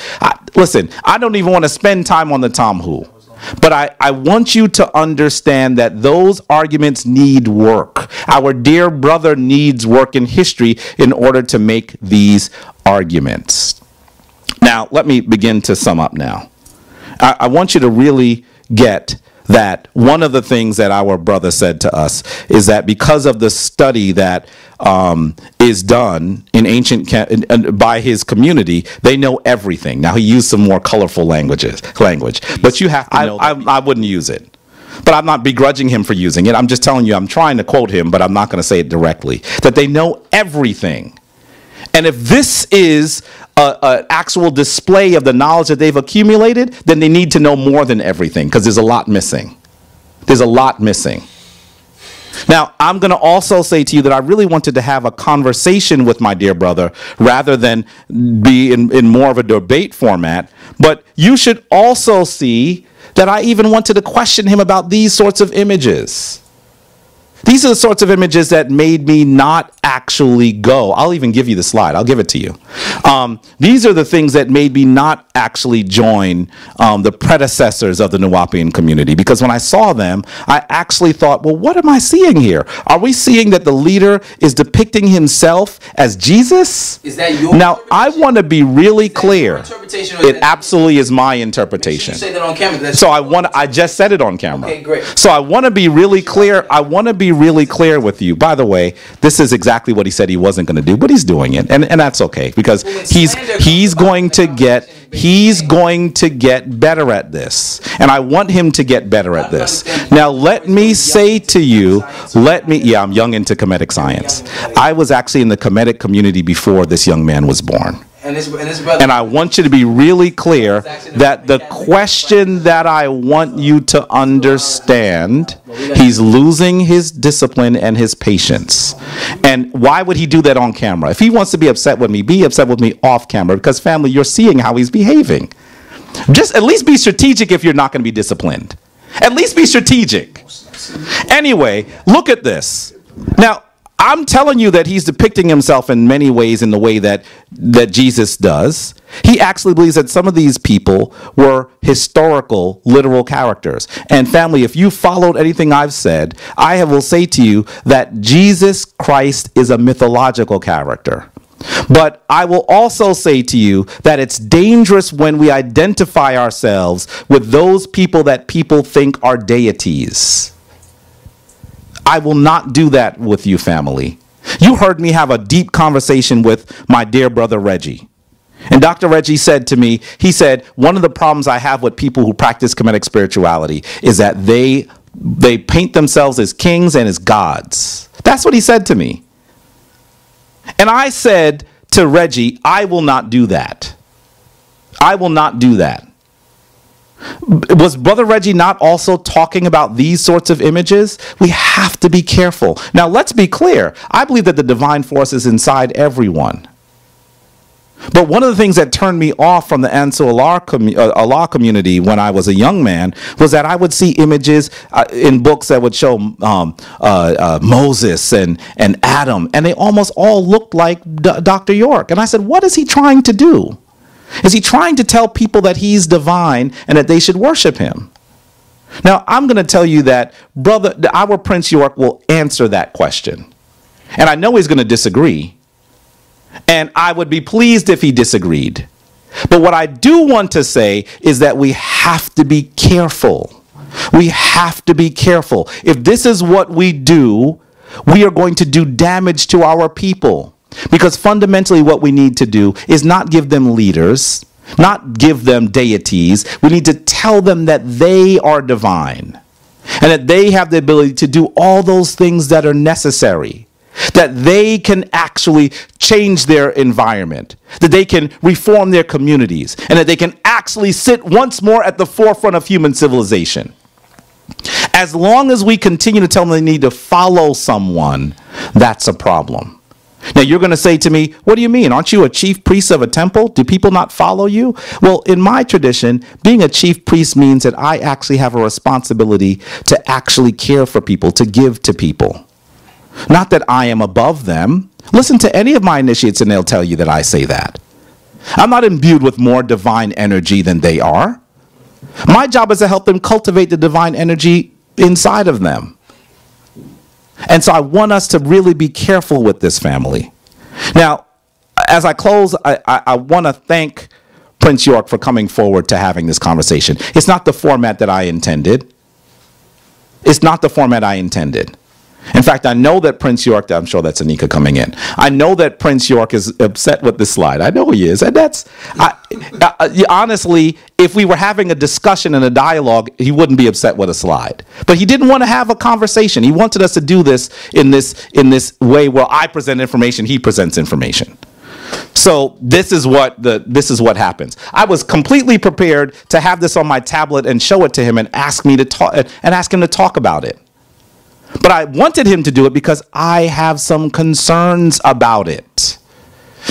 Listen, I don't even want to spend time on the Tom Who. But I want you to understand that those arguments need work. Our dear brother needs work in history in order to make these arguments. Now, let me begin to sum up now. I want you to really get that one of the things that our brother said to us is that because of the study that is done in ancient by his community, they know everything. Now he used some more colorful language, but you have to know. I wouldn't use it, but I'm not begrudging him for using it. I'm just telling you, I'm trying to quote him, but I'm not going to say it directly. That they know everything. And if this is an actual display of the knowledge that they've accumulated, then they need to know more than everything, because there's a lot missing. There's a lot missing. Now, I'm going to also say to you that I really wanted to have a conversation with my dear brother rather than be in more of a debate format. But you should also see that I even wanted to question him about these sorts of images. These are the sorts of images that made me not actually go. I'll even give you the slide. I'll give it to you. These are the things that made me not actually join the predecessors of the Nuwaupian community. Because when I saw them, I actually thought, well, what am I seeing here? Are we seeing that the leader is depicting himself as Jesus? Is that your Now, I want to be really clear. It absolutely is my interpretation. You say that on camera. So I just said it on camera. Okay, great. So I want to be really clear. I want to be really clear with you. By the way, this is exactly what he said he wasn't going to do, but he's doing it, and that's okay, because he's going to get better at this, and I want him to get better at this. Now, let me say to you, I'm young into Kemetic science. I was actually in the Kemetic community before this young man was born. And I want you to be really clear that the question that I want you to understand, he's losing his discipline and his patience. And why would he do that on camera? If he wants to be upset with me, be upset with me off camera, because family, you're seeing how he's behaving. Just at least be strategic if you're not going to be disciplined. At least be strategic. Anyway, look at this. Now, I'm telling you that he's depicting himself in many ways in the way that Jesus does. He actually believes that some of these people were historical, literal characters. And family, if you followed anything I've said, I will say to you that Jesus Christ is a mythological character. But I will also say to you that it's dangerous when we identify ourselves with those people that people think are deities. I will not do that with you, family. You heard me have a deep conversation with my dear brother Reggie. And Dr. Reggie said to me, he said, one of the problems I have with people who practice Kemetic spirituality is that they paint themselves as kings and as gods. That's what he said to me. And I said to Reggie, I will not do that. I will not do that. Was Brother Reggie not also talking about these sorts of images? We have to be careful. Now, let's be clear. I believe that the divine force is inside everyone. But one of the things that turned me off from the Ansar Allah community when I was a young man was that I would see images in books that would show Moses and Adam, and they almost all looked like Dr. York. And I said, what is he trying to do? Is he trying to tell people that he's divine and that they should worship him? Now, I'm going to tell you that our Prince York will answer that question. And I know he's going to disagree. And I would be pleased if he disagreed. But what I do want to say is that we have to be careful. We have to be careful. If this is what we do, we are going to do damage to our people. Because fundamentally what we need to do is not give them leaders, not give them deities. We need to tell them that they are divine and that they have the ability to do all those things that are necessary, that they can actually change their environment, that they can reform their communities, and that they can actually sit once more at the forefront of human civilization. As long as we continue to tell them they need to follow someone, that's a problem. Now, you're going to say to me, what do you mean? Aren't you a chief priest of a temple? Do people not follow you? Well, in my tradition, being a chief priest means that I actually have a responsibility to actually care for people, to give to people. Not that I am above them. Listen to any of my initiates and they'll tell you that I say that. I'm not imbued with more divine energy than they are. My job is to help them cultivate the divine energy inside of them. And so I want us to really be careful with this, family. Now, as I close, I want to thank Prince York for coming forward to having this conversation. It's not the format that I intended. It's not the format I intended. In fact, I know that Prince York, I'm sure that's Anika coming in. I know that Prince York is upset with this slide. I know he is. And that's, honestly, if we were having a discussion and a dialogue, he wouldn't be upset with a slide. But he didn't want to have a conversation. He wanted us to do this in this way where I present information, he presents information. So this is what happens. I was completely prepared to have this on my tablet and show it to him and ask him to talk about it. But I wanted him to do it because I have some concerns about it.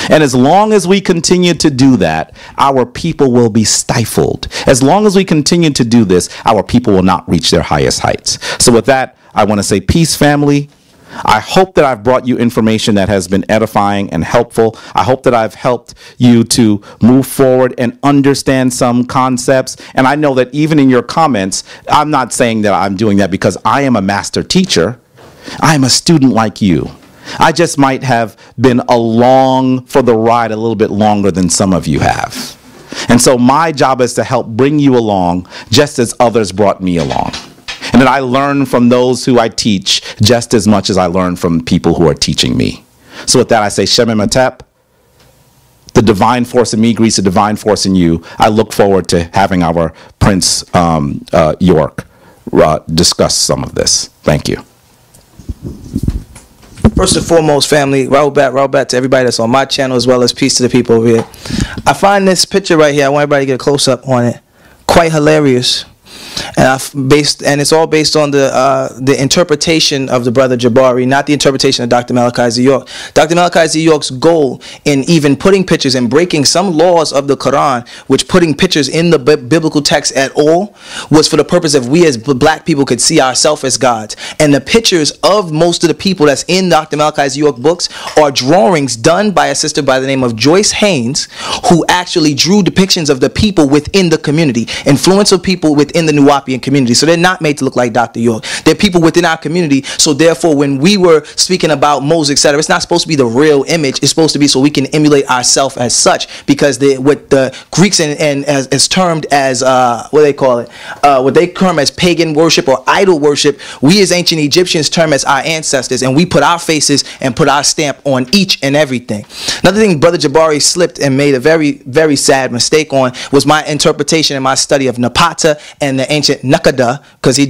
And as long as we continue to do that, our people will be stifled. As long as we continue to do this, our people will not reach their highest heights. So with that, I want to say peace, family. I hope that I've brought you information that has been edifying and helpful. I hope that I've helped you to move forward and understand some concepts. And I know that even in your comments, I'm not saying that I'm doing that because I am a master teacher. I am a student like you. I just might have been along for the ride a little bit longer than some of you have. And so my job is to help bring you along just as others brought me along. And that I learn from those who I teach just as much as I learn from people who are teaching me. So with that, I say, Shem Matep, the divine force in me greets the divine force in you. I look forward to having our Prince York discuss some of this. Thank you. First and foremost, family, roll back to everybody that's on my channel, as well as peace to the people over here. I find this picture right here, I want everybody to get a close-up on it, quite hilarious. And it's all based on the interpretation of the brother Jabari, not the interpretation of Dr. Malachi Z. York. Dr. Malachi Z. York's goal in even putting pictures and breaking some laws of the Quran, which putting pictures in the biblical text at all, was for the purpose of we as black people could see ourselves as gods. And the pictures of most of the people that's in Dr. Malachi Z. York books are drawings done by a sister by the name of Joyce Haynes, who actually drew depictions of the people within the community, influential people within the Nuwaupian community. So they're not made to look like Dr. York. They're people within our community. So therefore, when we were speaking about Moses, etc., it's not supposed to be the real image. It's supposed to be so we can emulate ourselves as such. Because what the Greeks and as termed as what they call it, what they term as pagan worship or idol worship, we as ancient Egyptians term as our ancestors, and we put our faces and put our stamp on each and everything. Another thing Brother Jabari slipped and made a very, very sad mistake on was my interpretation and my study of Napata and the ancient Nakada,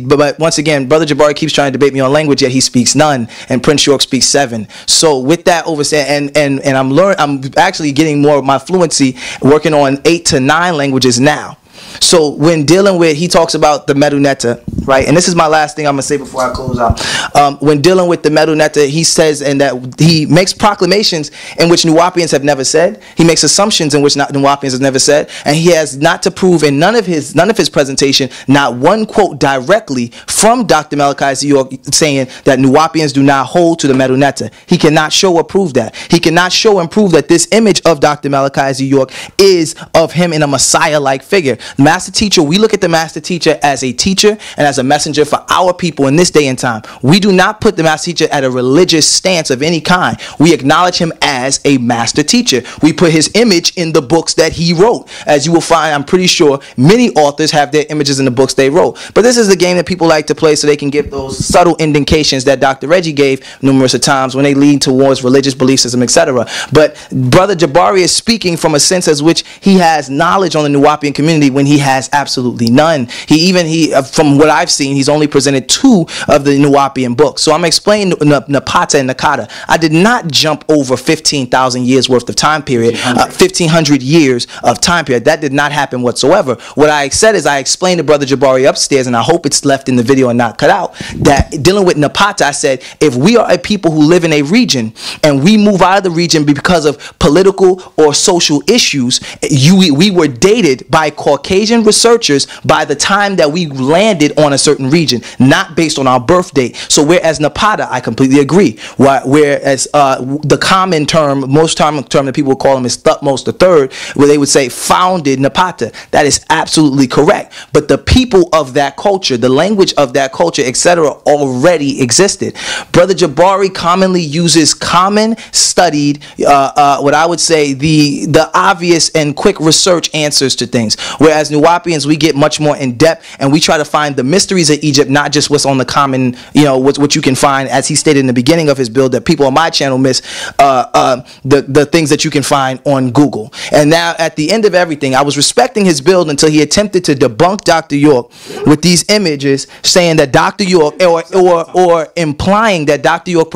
but once again, Brother Jabari keeps trying to debate me on language, yet he speaks none, and Prince York speaks 7. So with that overstand, and I'm actually getting more of my fluency working on 8 to 9 languages now. So when dealing with, he talks about the Medunetta, right? And this is my last thing I'm going to say before I close out. When dealing with the Medunetta, he says, and that he makes proclamations in which Nuwaupians have never said. He makes assumptions in which Nuwaupians have never said. And he has not to prove in none of his presentation, not one quote directly from Dr. Malachi Z. York saying that Nuwaupians do not hold to the Medunetta. He cannot show or prove that. He cannot show and prove that this image of Dr. Malachi Z. York is of him in a Messiah-like figure. Master teacher, we look at the master teacher as a teacher and as a messenger for our people in this day and time. We do not put the master teacher at a religious stance of any kind. We acknowledge him as a master teacher. We put his image in the books that he wrote. As you will find, I'm pretty sure many authors have their images in the books they wrote. But this is the game that people like to play so they can give those subtle indications that Dr. Reggie gave numerous of times when they lead towards religious belief system, etc. But Brother Jabari is speaking from a sense as which he has knowledge on the Nuwaupian community when when he has absolutely none. From what I've seen, he's only presented 2 of the Nuwaupian books. So I'm explaining Napata and Nakata. I did not jump over 15,000 years worth of time period, 1,500 years of time period. That did not happen whatsoever. What I said is I explained to Brother Jabari upstairs, and I hope it's left in the video and not cut out, that dealing with Napata, I said, if we are a people who live in a region and we move out of the region because of political or social issues, we were dated by Caucasian researchers by the time that we landed on a certain region, not based on our birth date. So whereas Napata, I completely agree. Whereas the common term, most common term that people would call him is Thutmose III, where they would say founded Napata. That is absolutely correct. But the people of that culture, the language of that culture, etc., already existed. Brother Jabari commonly uses common studied, what I would say, the obvious and quick research answers to things. Whereas Nuwaupians, we get much more in depth and we try to find the mysteries of Egypt, not just what's on the common, what you can find, as he stated in the beginning of his build, that people on my channel miss, the things that you can find on Google. And now at the end of everything, I was respecting his build until he attempted to debunk Dr. York with these images saying that Dr. York, or implying that Dr. York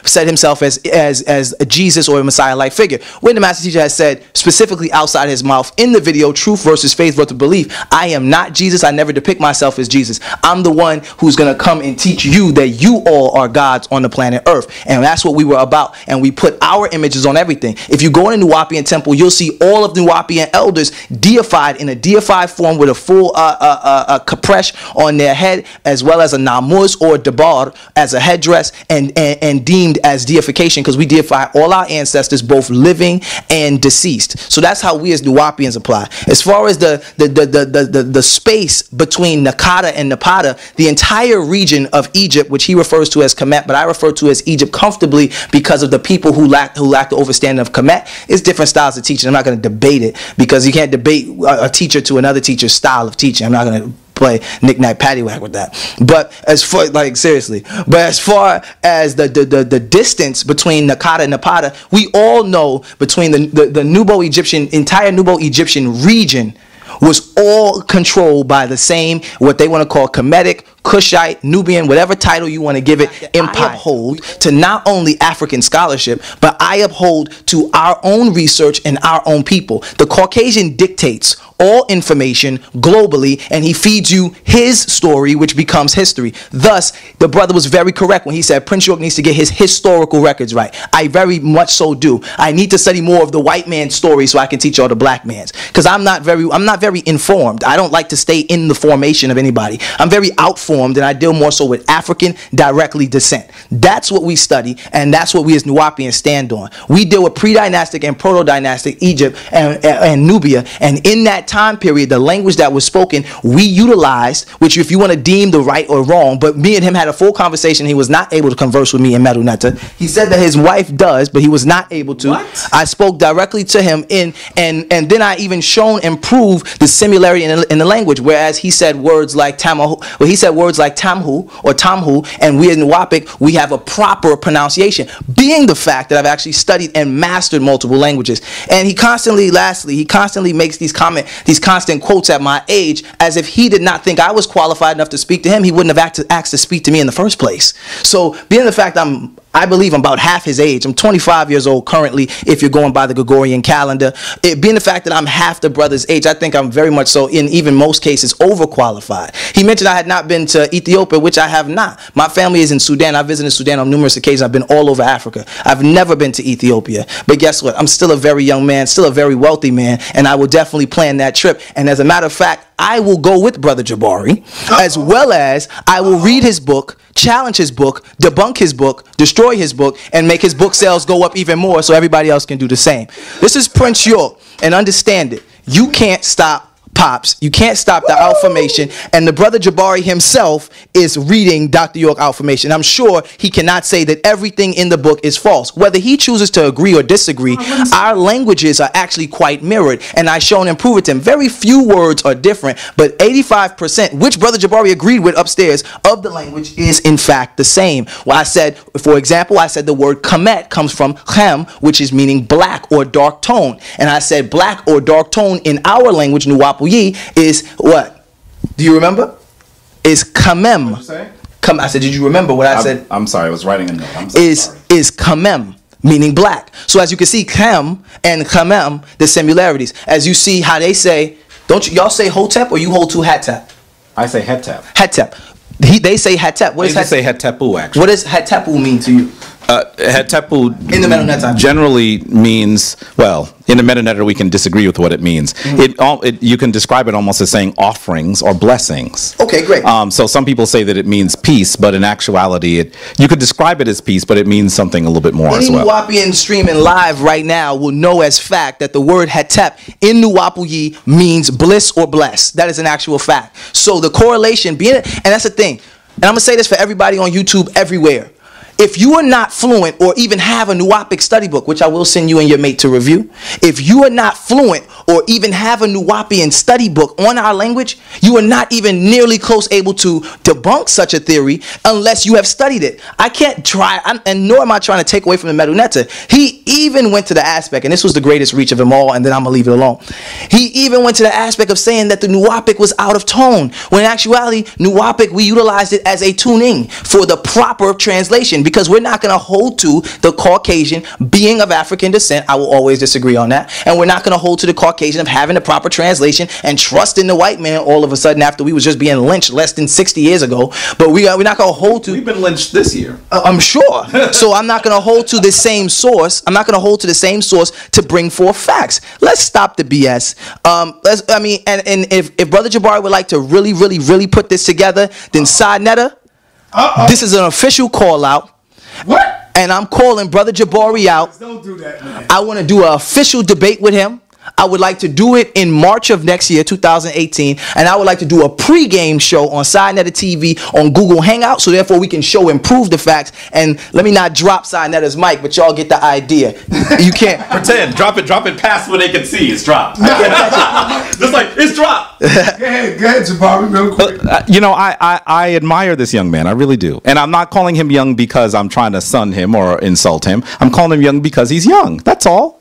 said himself as a Jesus or a Messiah-like figure, when the master teacher has said specifically outside his mouth in the video, truth versus faith versus belief, I am not Jesus. I never depict myself as Jesus. I'm the one who's going to come and teach you that you all are gods on the planet Earth. And that's what we were about. And we put our images on everything. If you go in a Nuwaupian temple, you'll see all of Nuwaupian elders deified in a deified form with a full kapresh on their head, as well as a namuz or dabar as a headdress, and deemed as deification, because we deify all our ancestors, both living and deceased. So that's how we as Nuwaupians apply. As far as the space between Nakata and Napata, the entire region of Egypt, which he refers to as Kemet, but I refer to as Egypt comfortably because of the people who lack the understanding of Kemet, is different styles of teaching. I'm not going to debate it, because you can't debate a teacher to another teacher's style of teaching. I'm not going to play knick-knack paddywhack with that. But as far, seriously, but as far as the distance between Nakata and Napata, we all know between the entire Nubo-Egyptian region was all controlled by the same, what they want to call Kemetic, Kushite, Nubian, whatever title you want to give it, empire. I uphold to not only African scholarship, but I uphold to our own research and our own people. The Caucasian dictates all information globally, and he feeds you his story, which becomes history. Thus, the brother was very correct when he said Prince York needs to get his historical records right. I very much so do. I need to study more of the white man's story so I can teach all the black man's, because I'm not very informed. I don't like to stay in the formation of anybody. I'm very outformed, and I deal more so with African directly descent. That's what we study, and that's what we as Nuwaupians stand on. We deal with pre-dynastic and proto-dynastic Egypt and Nubia, and in that time period, the language that was spoken, we utilized, which if you want to deem the right or wrong, but me and him had a full conversation. He was not able to converse with me in Medunetta. He said that his wife does, but he was not able to. What? I spoke directly to him and then I even shown and proved the similarity in the language, whereas he said words like Tamahu, well, he said words like Tamhu or Tamhu, and we in Nuwaupic, we have a proper pronunciation, being the fact that I've actually studied and mastered multiple languages. And he constantly makes these constant quotes at my age, as if he did not think I was qualified enough to speak to him. He wouldn't have asked to speak to me in the first place. So being the fact I believe I'm about half his age. I'm 25 years old currently, if you're going by the Gregorian calendar. Being the fact that I'm half the brother's age, I think I'm very much so, in even most cases, overqualified. He mentioned I had not been to Ethiopia, which I have not. My family is in Sudan. I've visited Sudan on numerous occasions. I've been all over Africa. I've never been to Ethiopia. But guess what? I'm still a very young man, still a very wealthy man, and I will definitely plan that trip. And as a matter of fact, I will go with Brother Jabari, as well as I will read his book, challenge his book, debunk his book, destroy his book, and make his book sales go up even more so everybody else can do the same. This is Prince York, and understand it. You can't stop Pops. You can't stop the Alphamation, and the brother Jabari himself is reading Dr. York Alphamation. I'm sure he cannot say that everything in the book is false. Whether he chooses to agree or disagree, our languages are actually quite mirrored, and I've shown and proved it to him. Very few words are different, but 85%, which brother Jabari agreed with upstairs, of the language is in fact the same. Well, I said, for example, I said the word Kemet comes from Chem, which is meaning black or dark tone, and I said black or dark tone in our language, Nuwaupian, Nuwaupian is what? Do you remember? Is Kamem. What'd you say? I said, did you remember what I said? I'm sorry, I was writing a note. I'm so sorry. Is Kamem, meaning black. So as you can see, Kem and Kamem, the similarities. As you see how they say, y'all say Hotep or you hold to Hatep? I say Hetep. Hatep. They say Hatep. What does say Hetepu, actually. What does Hetepu mean to you? Hetepu In the Medu Neter generally means, well, in the Medu Neter we can disagree with what it means. You can describe it almost as saying offerings or blessings. Okay, great. So some people say that it means peace, but in actuality, you could describe it as peace, but it means something a little bit more as well. Any Nuwaupian streaming live right now will know as fact that the word Hetep in Nuwaupian means bliss or bless. That is an actual fact. So the correlation being, and that's the thing, and I'm going to say this for everybody on YouTube everywhere. If you are not fluent or even have a Nuwaupic study book, which I will send you and your mate to review, if you are not fluent or even have a Nuwaupian study book on our language, you are not even nearly close able to debunk such a theory unless you have studied it. I can't try, and nor am I trying to take away from the Medu Neter. He even went to the aspect, and this was the greatest reach of them all, and then I'm going to leave it alone. He even went to the aspect of saying that the Nuwaupic was out of tone, when in actuality, Nuwaupic, we utilized it as a tuning for the proper translation, because we're not going to hold to the Caucasian being of African descent. I will always disagree on that. And we're not going to hold to the Caucasian of having the proper translation and trust in the white man all of a sudden after we was just being lynched less than 60 years ago. But we're not going to hold to... We've been lynched this year. I'm sure. So I'm not going to hold to the same source. I'm not going to hold to the same source to bring forth facts. Let's stop the BS. And if Brother Jabari would like to really put this together, then Side Netter, this is an official call out. What? And I'm calling Brother Jabari out. Don't do that, man. I want to do an official debate with him. I would like to do it in March of next year, 2018. And I would like to do a pre-game show on SideNetter TV on Google Hangout. So therefore we can show and prove the facts. And let me not drop SideNetter's mic, but y'all get the idea. You can't pretend. Drop it past where they can see. It's dropped. Just like, it's dropped. Go ahead, Jabari, real quick. I admire this young man. I really do. And I'm not calling him young because I'm trying to sun him or insult him. I'm calling him young because he's young. That's all.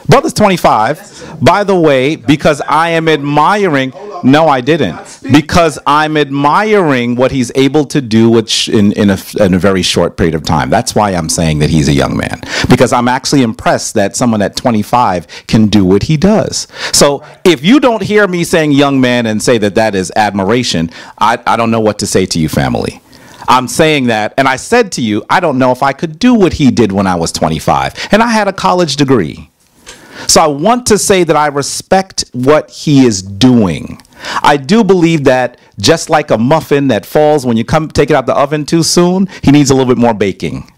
Brother's 25. By the way, because I am admiring... No, I didn't. Because I'm admiring what he's able to do in a very short period of time. That's why I'm saying that he's a young man. Because I'm actually impressed that someone at 25 can do what he does. So if you don't hear me saying young man and say that that is admiration, I don't know what to say to you, family. I'm saying that, and I said to you, I don't know if I could do what he did when I was 25. And I had a college degree. So I want to say that I respect what he is doing. I do believe that just like a muffin that falls when you take it out the oven too soon, he needs a little bit more baking.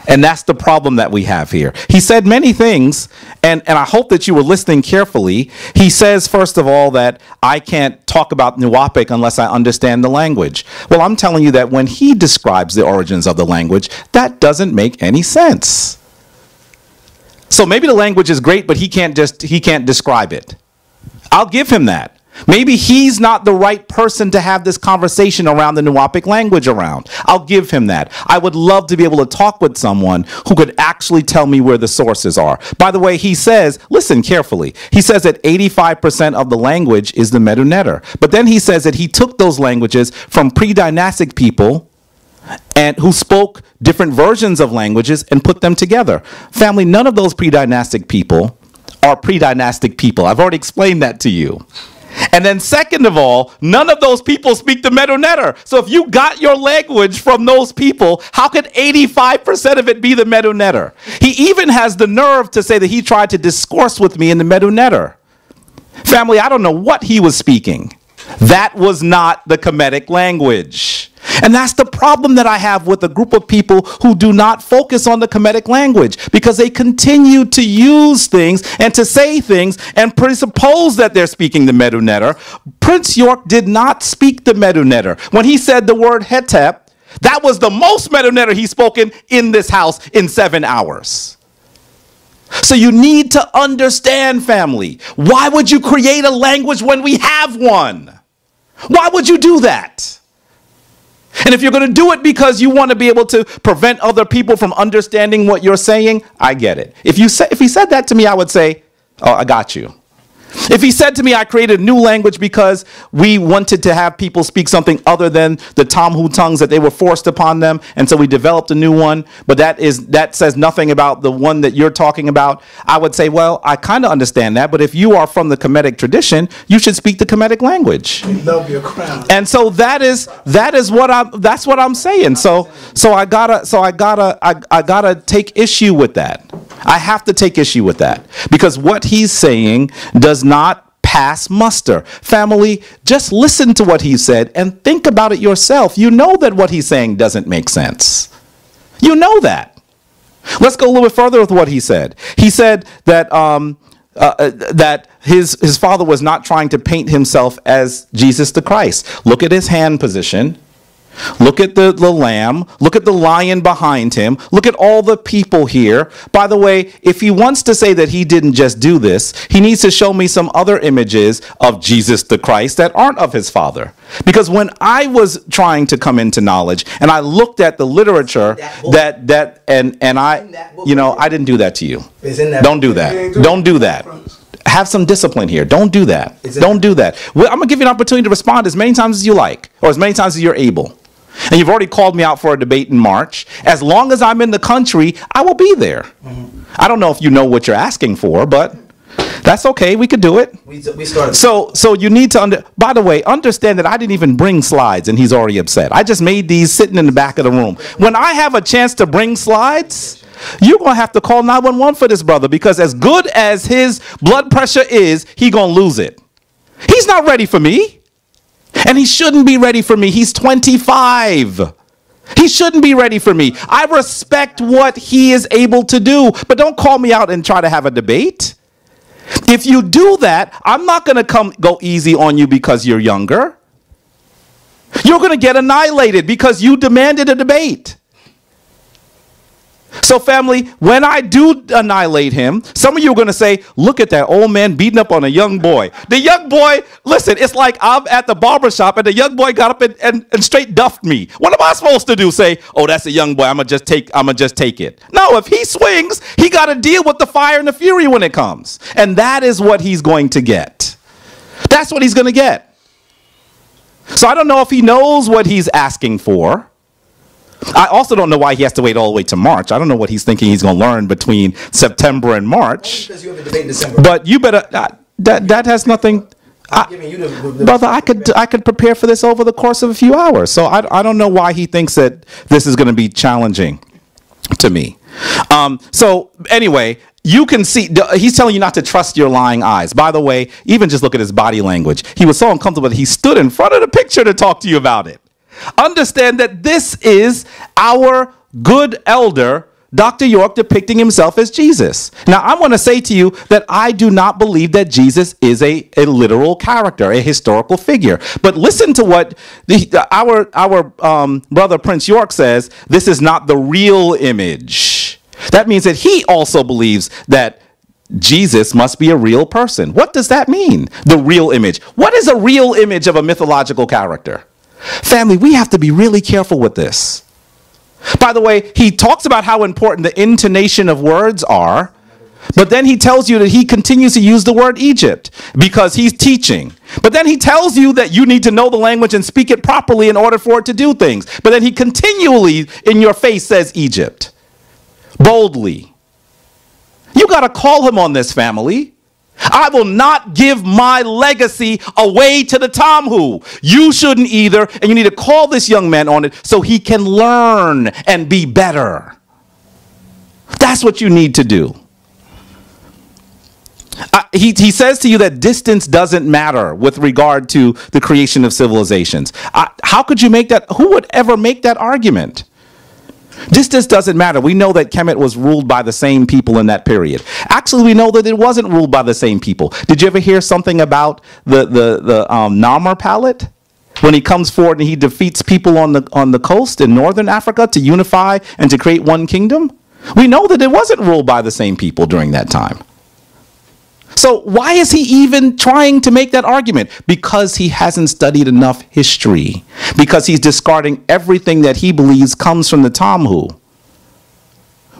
And that's the problem that we have here. He said many things, and I hope that you were listening carefully. He says, first of all, that I can't talk about Nuwaupic unless I understand the language. Well, I'm telling you that when he describes the origins of the language, that doesn't make any sense. So maybe the language is great, but he can't describe it. I'll give him that. Maybe he's not the right person to have this conversation around the Nuwaupic language around. I'll give him that. I would love to be able to talk with someone who could actually tell me where the sources are. By the way, he says, listen carefully, he says that 85% of the language is the Medu Neter. But then he says that he took those languages from pre-dynastic people and who spoke different versions of languages and put them together. Family, none of those pre-dynastic people are pre-dynastic people. I've already explained that to you. And then second of all, none of those people speak the Medu Neter. So if you got your language from those people, how could 85% of it be the Medu Neter? He even has the nerve to say that he tried to discourse with me in the Medu Neter. Family, I don't know what he was speaking. That was not the Kemetic language. And that's the problem that I have with a group of people who do not focus on the Kemetic language, because they continue to use things and to say things and presuppose that they're speaking the Medu Neter. Prince York did not speak the Medu Neter. When he said the word Hetep, that was the most Medu Neter he's spoken in this house in 7 hours. So you need to understand, family. Why would you create a language when we have one? Why would you do that? And if you're going to do it because you want to be able to prevent other people from understanding what you're saying, I get it. If he said that to me, I would say, oh, I got you. If he said to me, I created a new language because we wanted to have people speak something other than the Tamhu tongues that they were forced upon them, and so we developed a new one, but that says nothing about the one that you're talking about, I would say, well, I kind of understand that, but if you are from the Kemetic tradition, you should speak the Kemetic language. Love your crown. And so that's what I'm saying. So I gotta take issue with that. I have to take issue with that because what he's saying does not pass muster. Family, just listen to what he said and think about it yourself. You know that what he's saying doesn't make sense. You know that. Let's go a little bit further with what he said. He said that that his father was not trying to paint himself as Jesus the Christ. Look at his hand position. Look at the lamb. Look at the lion behind him. Look at all the people here. By the way, if he wants to say that he didn't just do this, he needs to show me some other images of Jesus the Christ that aren't of his father. Because when I was trying to come into knowledge and I looked at the literature and I didn't do that to you. Don't do that. Don't do that. Have some discipline here. Don't do that. Don't do that. Well, I'm going to give you an opportunity to respond as many times as you like or as many times as you're able. And you've already called me out for a debate in March. As long as I'm in the country, I will be there. Mm-hmm. I don't know if you know what you're asking for, but that's okay. We could do it. We started. So you need to, by the way, understand that I didn't even bring slides and he's already upset. I just made these sitting in the back of the room. When I have a chance to bring slides, you're going to have to call 911 for this brother because as good as his blood pressure is, he's going to lose it. He's not ready for me. And he shouldn't be ready for me. He's 25. He shouldn't be ready for me. I respect what he is able to do, but don't call me out and try to have a debate. If you do that, I'm not going to go easy on you because you're younger. You're going to get annihilated because you demanded a debate. So family, when I do annihilate him, some of you are going to say, look at that old man beating up on a young boy. The young boy, listen, it's like I'm at the barbershop and the young boy got up and straight duffed me. What am I supposed to do? Say, oh, that's a young boy. I'm going to just take it. No, if he swings, he got to deal with the fire and the fury when it comes. And that is what he's going to get. That's what he's going to get. So I don't know if he knows what he's asking for. I also don't know why he has to wait all the way to March. I don't know what he's thinking he's going to learn between September and March. Because you have a debate in December. But you better, that has nothing. Brother, I could prepare for this over the course of a few hours. So I don't know why he thinks that this is going to be challenging to me. So anyway, you can see, he's telling you not to trust your lying eyes. By the way, even just look at his body language. He was so uncomfortable that he stood in front of the picture to talk to you about it. Understand that this is our good elder, Dr. York, depicting himself as Jesus. Now, I want to say to you that I do not believe that Jesus is a literal character, a historical figure. But listen to what our brother Prince York says. This is not the real image. That means that he also believes that Jesus must be a real person. What does that mean? The real image. What is a real image of a mythological character? Family, we have to be really careful with this. By the way, he talks about how important the intonation of words are, but then he tells you that he continues to use the word Egypt because he's teaching. But then he tells you that you need to know the language and speak it properly in order for it to do things. But then he continually in your face says Egypt. Boldly. You got to call him on this, family. I will not give my legacy away to the Tamhu. You shouldn't either, and you need to call this young man on it so he can learn and be better. That's what you need to do. He says to you that distance doesn't matter with regard to the creation of civilizations. How could you make that? Who would ever make that argument? Distance doesn't matter. We know that Kemet was ruled by the same people in that period. Actually, we know that it wasn't ruled by the same people. Did you ever hear something about the Namur Palette? When he comes forward and he defeats people on the coast in northern Africa to unify and to create one kingdom? We know that it wasn't ruled by the same people during that time. So why is he even trying to make that argument? Because he hasn't studied enough history. Because he's discarding everything that he believes comes from the Tamhu.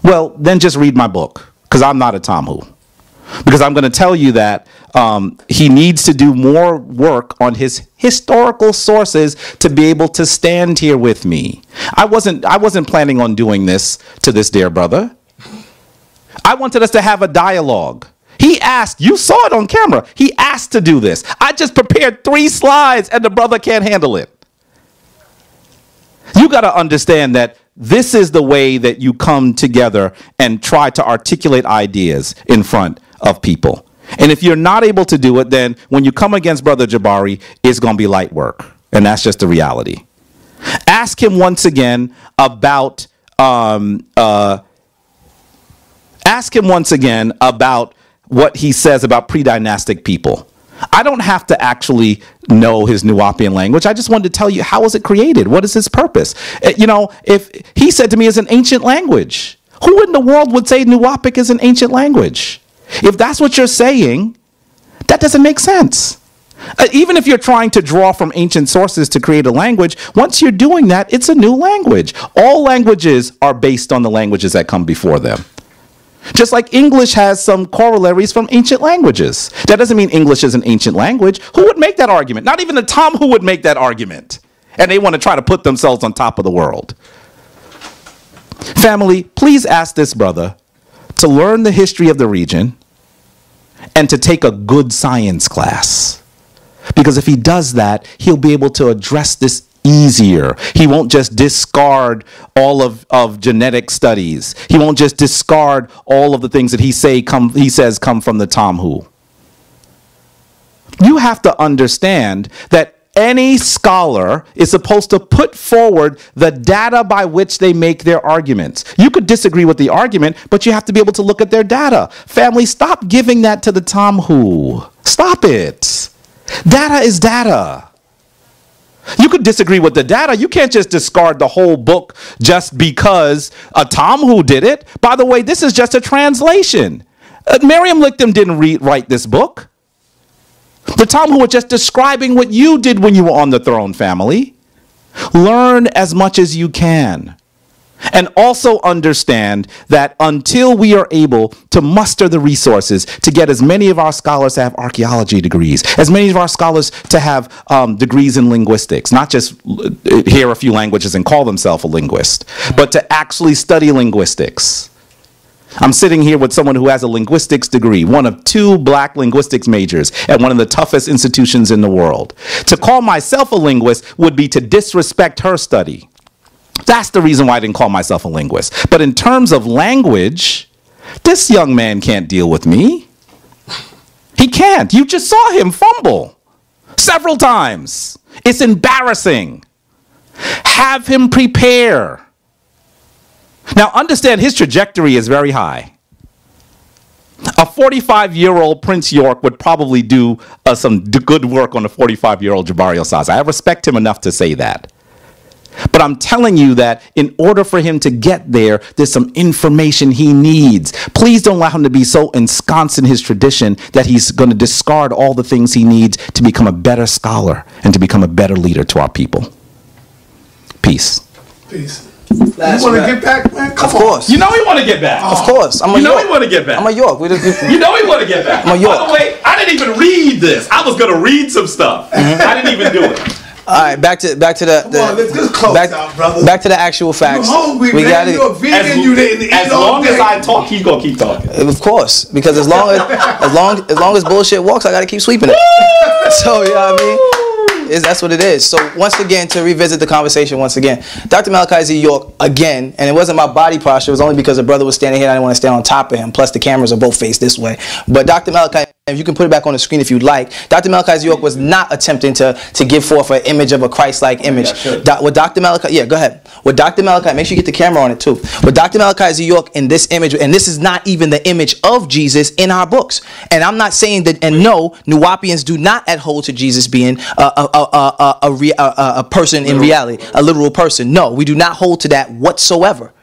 Well, then just read my book, because I'm not a Tamhu. Because I'm going to tell you that he needs to do more work on his historical sources to be able to stand here with me. I wasn't planning on doing this to this dear brother. I wanted us to have a dialogue. He asked, you saw it on camera. He asked to do this. I just prepared 3 slides and the brother can't handle it. You got to understand that this is the way that you come together and try to articulate ideas in front of people. And if you're not able to do it, then when you come against Brother Jabari, it's going to be light work. And that's just the reality. Ask him once again about what he says about pre-dynastic people. I don't have to actually know his Nuwaupian language. I just wanted to tell you, how was it created? What is its purpose? If he said to me it's an ancient language, who in the world would say Nuwaupic is an ancient language? If that's what you're saying, that doesn't make sense. Even if you're trying to draw from ancient sources to create a language, once you're doing that, it's a new language. All languages are based on the languages that come before them. Just like English has some corollaries from ancient languages. That doesn't mean English is an ancient language. Who would make that argument? Not even the Tom who would make that argument. And they want to try to put themselves on top of the world. Family, please ask this brother to learn the history of the region and to take a good science class. Because if he does that, he'll be able to address this easier. He won't just discard all of genetic studies. He won't just discard all of the things that he says come from the Tom Who. You have to understand that any scholar is supposed to put forward the data by which they make their arguments. You could disagree with the argument, but you have to be able to look at their data. Family, stop giving that to the Tom Who. Stop it. Data is data. You could disagree with the data. You can't just discard the whole book just because a Tom Who did it. By the way, this is just a translation. Merriam-Webster didn't write this book. The Tom Who was just describing what you did when you were on the throne, family. Learn as much as you can. And also understand that until we are able to muster the resources to get as many of our scholars to have archaeology degrees, as many of our scholars to have degrees in linguistics, not just hear a few languages and call themselves a linguist, but to actually study linguistics. I'm sitting here with someone who has a linguistics degree, one of 2 black linguistics majors at one of the toughest institutions in the world. To call myself a linguist would be to disrespect her study. That's the reason why I didn't call myself a linguist. But in terms of language, this young man can't deal with me. He can't. You just saw him fumble several times. It's embarrassing. Have him prepare. Now, understand his trajectory is very high. A 45-year-old Prince York would probably do some good work on a 45-year-old Jabari Osaze. I respect him enough to say that. But I'm telling you that in order for him to get there, there's some information he needs. Please don't allow him to be so ensconced in his tradition that he's going to discard all the things he needs to become a better scholar and to become a better leader to our people. Peace. Peace. You want to get back, man? Come of course. On. You know we want to get back. Of course. You know we want to get back. I'm a York. You know we want to get back. I'm a York. By the way, I didn't even read this. I was going to read some stuff. I didn't even do it. All right, back to the let's just close out, brother. Back to the actual facts. You're hungry, man. You're a vegan. You didn't eat as long as I talk, he's gonna keep talking. Of course, because as long as bullshit walks, I gotta keep sweeping it. So you know what I mean. That's what it is. So once again, to revisit the conversation once again, Dr. Malachi Z. York again, and it wasn't my body posture. It was only because the brother was standing here and I didn't want to stand on top of him. Plus the cameras are both faced this way. But Dr. Malachi, if you can put it back on the screen if you'd like, Dr. Malachi Z. York was not attempting to give forth an image of a Christ-like image. With Dr. Malachi, yeah, go ahead. With Dr. Malachi, make sure you get the camera on it too. With Dr. Malachi Z. York in this image, and this is not even the image of Jesus in our books. And I'm not saying that, and no, Nuwaupians do not adhere to Jesus being a person in reality, a literal person. No, we do not hold to that whatsoever.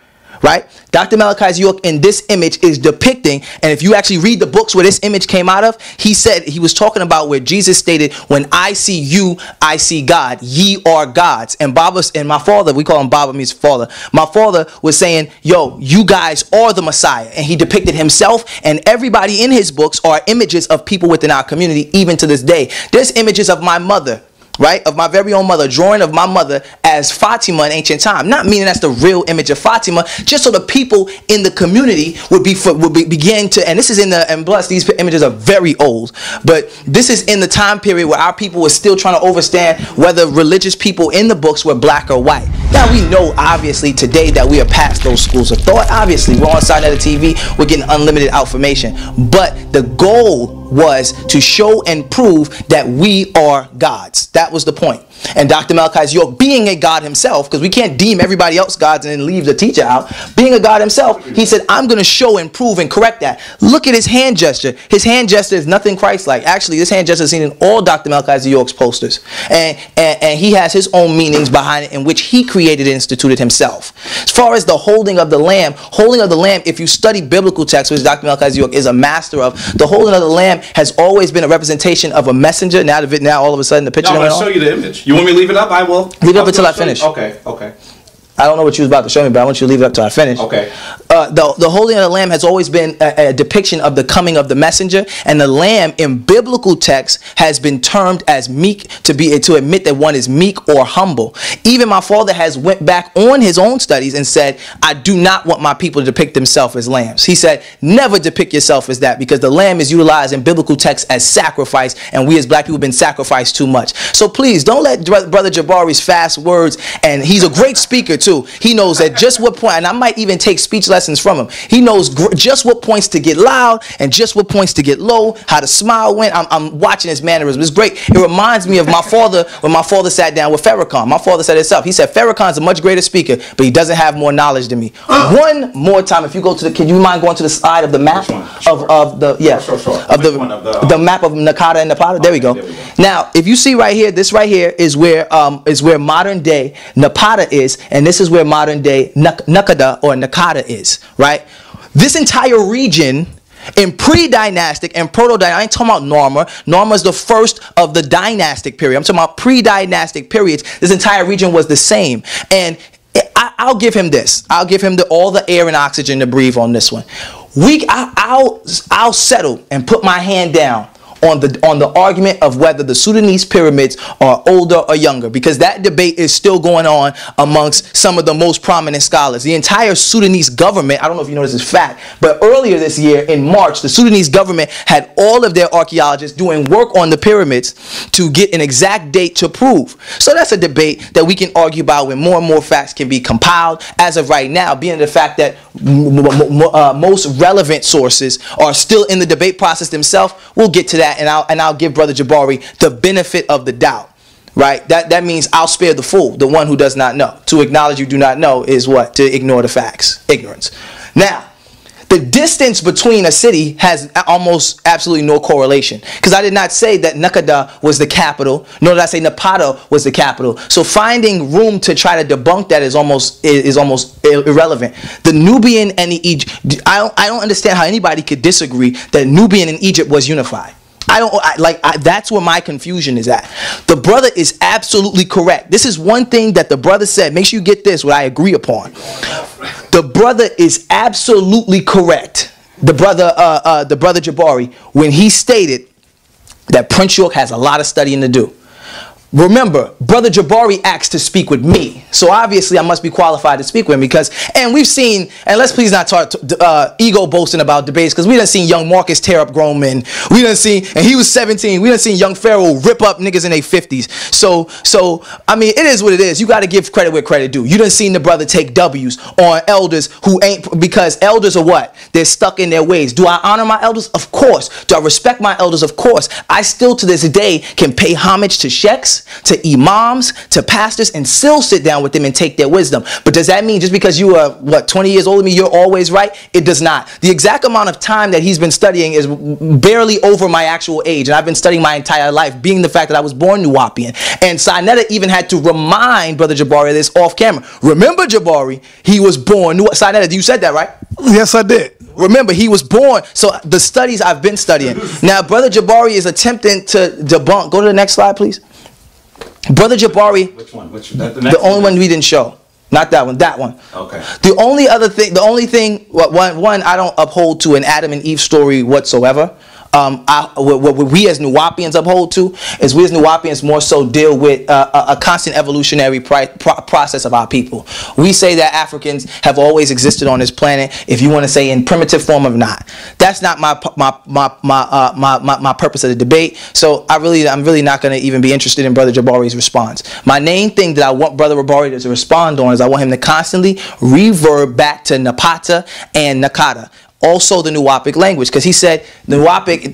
right? Dr. Malachi York in this image is depicting, and if you actually read the books where this image came out of, he said, he was talking about where Jesus stated, when I see you, I see God. Ye are gods. And my father, we call him Baba, means father. My father was saying, yo, you guys are the Messiah. And he depicted himself, and everybody in his books are images of people within our community, even to this day. There's images of my mother, right, of my very own mother, drawing of my mother as Fatima in ancient time. Not meaning that's the real image of Fatima, just so the people in the community would begin to, and this is in the, and plus these images are very old, but this is in the time period where our people were still trying to understand whether religious people in the books were black or white. Now we know obviously today that we are past those schools of thought. Obviously we're on side of the TV, we're getting unlimited information, but the goal was to show and prove that we are gods. That was the point. And Dr. Malachi York, being a God himself, because we can't deem everybody else gods and then leave the teacher out, being a God himself, he said, I'm going to show and prove and correct that. Look at his hand gesture. His hand gesture is nothing Christ-like. Actually, this hand gesture is seen in all Dr. Malachi York's posters. And he has his own meanings behind it, in which he created and instituted himself. As far as the holding of the lamb, if you study biblical texts, which Dr. Malachi York is a master of, the holding of the lamb has always been a representation of a messenger. Now all of a sudden the picture. No, I'm going to show you the image. You want me to leave it up? I will. Leave it up until I finish. Okay, okay. I don't know what you was about to show me, but I want you to leave it up till I finish. Okay. The holding of the lamb has always been a depiction of the coming of the messenger, and the lamb in biblical texts has been termed as meek, to admit that one is meek or humble. Even my father has went back on his own studies and said, I do not want my people to depict themselves as lambs. He said, never depict yourself as that, because the lamb is utilized in biblical texts as sacrifice, and we as black people have been sacrificed too much. So please don't let Brother Jabari's fast words, and he's a great speaker too. He knows at just what point, and I might even take speech lessons from him. He knows just what points to get loud and just what points to get low, how to smile when I'm watching his mannerism. It's great. It reminds me of my father when my father sat down with Farrakhan. My father said himself. He said Farrakhan's a much greater speaker, but he doesn't have more knowledge than me. One more time, if you go to can you mind going to the slide of the map of the the map of Nakada and Napata? There we go. Now, if you see right here, this right here is where modern day Napata is, and this is where modern day Nakada or Nakada is, right? This entire region in pre-dynastic and proto-dynastic, I ain't talking about Norma. Norma is the first of the dynastic period. I'm talking about pre-dynastic periods. This entire region was the same. And I'll give him this. I'll give him all the air and oxygen to breathe on this one. I'll settle and put my hand down on the argument of whether the Sudanese pyramids are older or younger, because that debate is still going on amongst some of the most prominent scholars. The entire Sudanese government, I don't know if you know this is fact, but earlier this year in March, the Sudanese government had all of their archaeologists doing work on the pyramids to get an exact date to prove. So that's a debate that we can argue about when more and more facts can be compiled. As of right now, being the fact that most relevant sources are still in the debate process themselves, we'll get to that. And I'll give Brother Jabari the benefit of the doubt, right? That means I'll spare the fool, the one who does not know. To acknowledge you do not know is what? To ignore the facts. Ignorance. Now, the distance between a city has almost absolutely no correlation, because I did not say that Nakada was the capital, nor did I say Napata was the capital. So finding room to try to debunk that is almost irrelevant. The Nubian and the Egypt, I don't understand how anybody could disagree that Nubian and Egypt was unified. That's where my confusion is at. The brother is absolutely correct. This is one thing that the brother said. Make sure you get this, what I agree upon. The brother is absolutely correct. The brother Jabari, when he stated that Prince York has a lot of studying to do. Remember, Brother Jabari asked to speak with me. So obviously I must be qualified to speak with him, because, and we've seen, and let's please not talk ego boasting about debates, because we done seen young Marcus tear up grown men. We done seen, and he was 17, we done seen young Pharaoh rip up niggas in their 50s. So, I mean, it is what it is. You got to give credit where credit due. You done seen the brother take W's on elders who ain't, because elders are what? They're stuck in their ways. Do I honor my elders? Of course. Do I respect my elders? Of course. I still to this day can pay homage to sheikhs. to imams, to pastors, and still sit down with them and take their wisdom. But does that mean just because you are, 20 years older than me, you're always right? It does not. The exact amount of time that he's been studying is barely over my actual age, and I've been studying my entire life, being the fact that I was born Nuwaupian. And Sinetta even had to remind Brother Jabari of this off camera. Remember, Jabari, he was born Sinetta, you said that, right? Yes, I did. Remember, he was born. So the studies I've been studying. Now, Brother Jabari is attempting to debunk. Go to the next slide, please. Brother Jabari. Which one? The only one we didn't show. Not that one. That one. Okay. The only thing, one I don't uphold to an Adam and Eve story whatsoever. What we as Nuwaupians uphold to is we as Nuwaupians more so deal with a constant evolutionary process of our people. We say that Africans have always existed on this planet, if you want to say in primitive form or not. That's not my purpose of the debate. So I'm really not going to even be interested in Brother Jabari's response. My main thing that I want Brother Jabari to respond on is I want him to constantly revert back to Napata and Nakata. Also the Nuwaupic language, because he said Nuwaupic,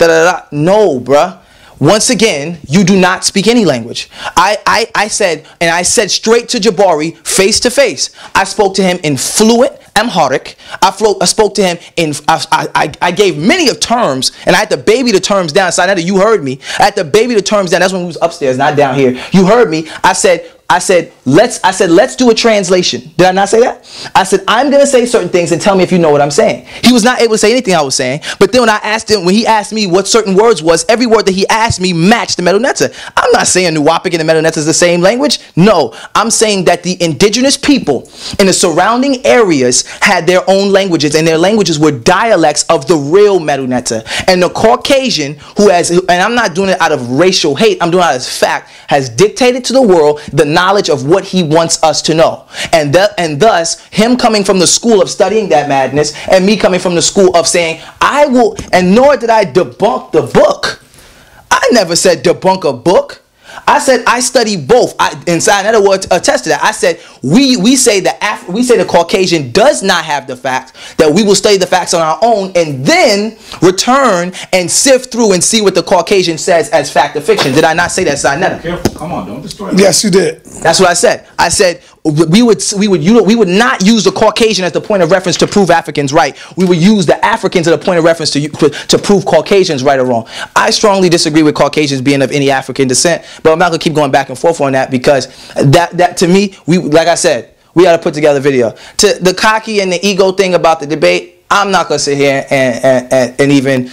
no, bruh. Once again, you do not speak any language. I said straight to Jabari, face to face. I spoke to him in fluent Amharic. I spoke to him in, I gave many of terms, and I had to baby the terms down. So I know that you heard me. I had to baby the terms down. That's when we was upstairs, not down here. You heard me. I said, let's do a translation. Did I not say that? I said, I'm going to say certain things and tell me if you know what I'm saying. He was not able to say anything I was saying. But then when he asked me what certain words was, every word that he asked me matched the Medu Neter. I'm not saying Nuwaupic and the Medu Neter is the same language. No, I'm saying that the indigenous people in the surrounding areas had their own languages, and their languages were dialects of the real Medu Neter. And the Caucasian and I'm not doing it out of racial hate, I'm doing it out of fact, has dictated to the world the knowledge of what he wants us to know. And thus, him coming from the school of studying that madness, and me coming from the school of saying, I will, and nor did I debunk the book. I never said debunk a book. I said I study both. Inside another word attest to that. I said we say the Caucasian does not have the facts, that we will study the facts on our own and then return and sift through and see what the Caucasian says as fact or fiction. Did I not say that, Sinetta? Careful, come on, don't destroy that. Yes, you did. That's what I said. I said we would not use the Caucasian as the point of reference to prove Africans right. We would use the Africans as a point of reference to prove Caucasians right or wrong. I strongly disagree with Caucasians being of any African descent, but I'm not gonna keep going back and forth on that, because that to me, like I said, we got to put together a video. To the cocky and the ego thing about the debate, I'm not gonna sit here and even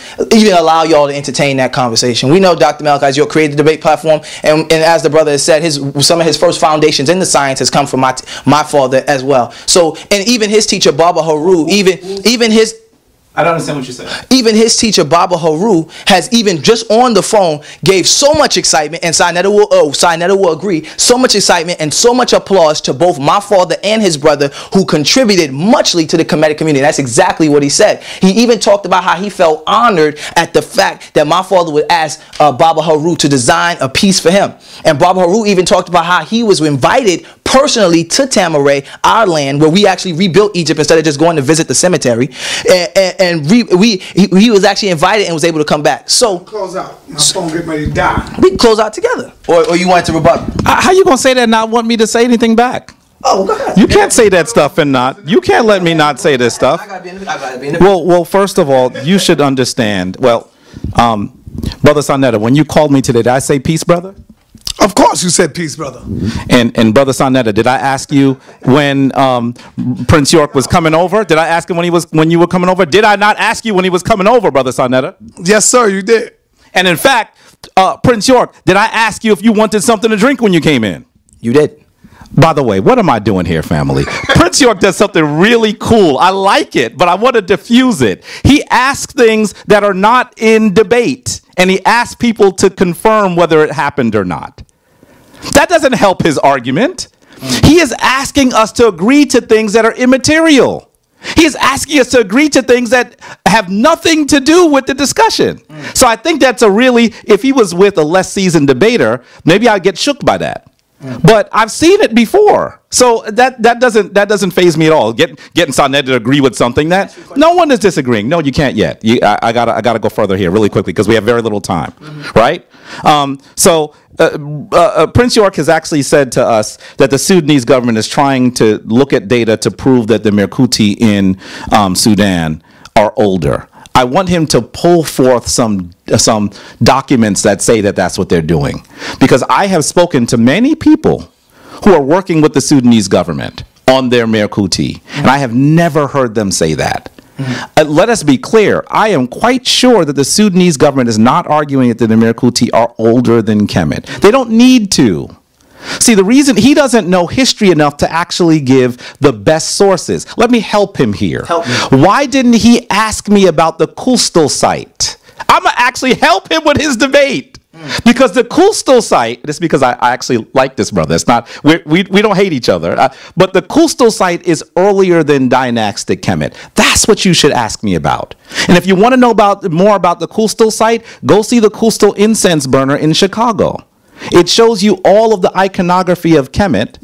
allow y'all to entertain that conversation. We know Dr. Malachi, you created the debate platform, and as the brother has said, some of his first foundations in the science has come from my father as well. So, and even his teacher Baba Haru, even his. I don't understand what you said. Even his teacher, Baba Haru, has even just on the phone gave so much excitement, and Sinetta will agree, so much excitement and so much applause to both my father and his brother, who contributed muchly to the Kemetic community. That's exactly what he said. He even talked about how he felt honored at the fact that my father would ask Baba Haru to design a piece for him. And Baba Haru even talked about how he was invited personally to Tamaray, our land, where we actually rebuilt Egypt instead of just going to visit the cemetery. And he was actually invited and was able to come back. So close out. My phone getting ready to die. We can close out together. Or you wanted to rebut? How you gonna say that and not want me to say anything back? Oh, go ahead. You can't say that stuff and not. You can't let me not say this stuff. I gotta be in the Well, first of all, you should understand. Well, Brother Sinetta, when you called me today, did I say peace, brother? Of course you said peace, brother. And Brother Sinetta, did I ask you when Prince York was coming over? Did I ask him when you were coming over? Did I not ask you when he was coming over, Brother Sinetta? Yes, sir, you did. And in fact, Prince York, did I ask you if you wanted something to drink when you came in? You did. By the way, what am I doing here, family? Prince York does something really cool. I like it, but I want to diffuse it. He asks things that are not in debate, and he asks people to confirm whether it happened or not. That doesn't help his argument. He is asking us to agree to things that are immaterial. He is asking us to agree to things that have nothing to do with the discussion. So I think that's if he was with a less seasoned debater, maybe I'd get shook by that. But I've seen it before. So that doesn't faze me at all. Getting Sanet to agree with something that no one is disagreeing. No, you can't yet. I gotta go further here really quickly because we have very little time, right? Prince York has actually said to us that the Sudanese government is trying to look at data to prove that the Mirkuti in Sudan are older. I want him to pull forth some documents that say that that's what they're doing, because I have spoken to many people who are working with the Sudanese government on their Mirkuti, and I have never heard them say that. Let us be clear. I am quite sure that the Sudanese government is not arguing that the Mirkuti are older than Kemet. They don't need to. See, the reason he doesn't know history enough to actually give the best sources. Let me help him here. Help me. Why didn't he ask me about the Kustal site? I'm going to actually help him with his debate. Because the Kustal site, this is because I actually like this brother. It's not, we don't hate each other. But the Kustal site is earlier than dynastic Kemet. That's what you should ask me about. And if you want to know more about the Kustal site, go see the Kustal incense burner in Chicago. It shows you all of the iconography of Kemet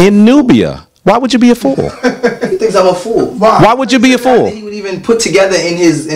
in Nubia. Why would you be a fool? He thinks I'm a fool. Why would you be a fool? He would even put together in his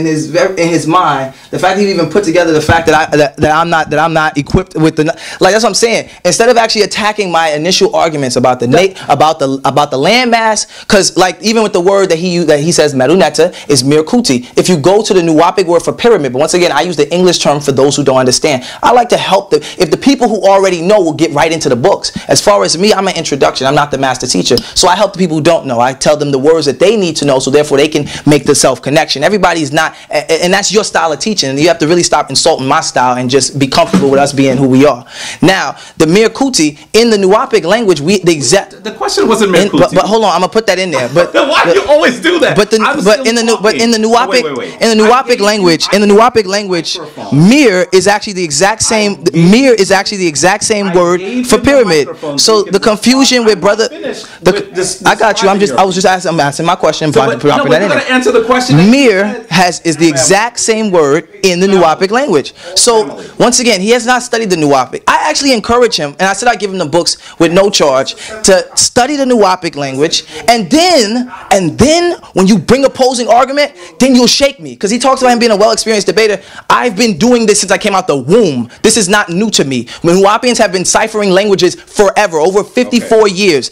mind the fact that he even put together the fact that I'm not equipped with the, like, that's what I'm saying. Instead of actually attacking my initial arguments about the landmass, because like even with the word that he says Meruneta is Mirkuti. If you go to the Nuwaupian word for pyramid, but once again I use the English term for those who don't understand. I like to help if the people who already know will get right into the books. As far as me, I'm an introduction. I'm not the master teacher. So I help the people who don't know. I tell them the words that they need to know, so therefore they can make the self-connection. Everybody's not, and that's your style of teaching, and you have to really stop insulting my style and just be comfortable with us being who we are. Now, the Mirkuti, in the Nuwaupian language, the question wasn't Mirkuti. But hold on, I'm going to put that in there. But why do you always do that? But in the Nuwaupian language, Mir is actually the exact same. Mir is actually the exact same word for pyramid. So the confusion with brother. I got you. I'm answering my question. So, you gotta answer the question. Mir is the exact same word in the Nuwaupian language. So once again, he has not studied the Nuwaupian. I actually encourage him, and I said I'd give him the books with no charge to study the Nuwaupian language, and then when you bring opposing argument, then you'll shake me, because he talks about him being a well-experienced debater. I've been doing this since I came out the womb. This is not new to me. Nuwaupians have been ciphering languages forever, over 54 years.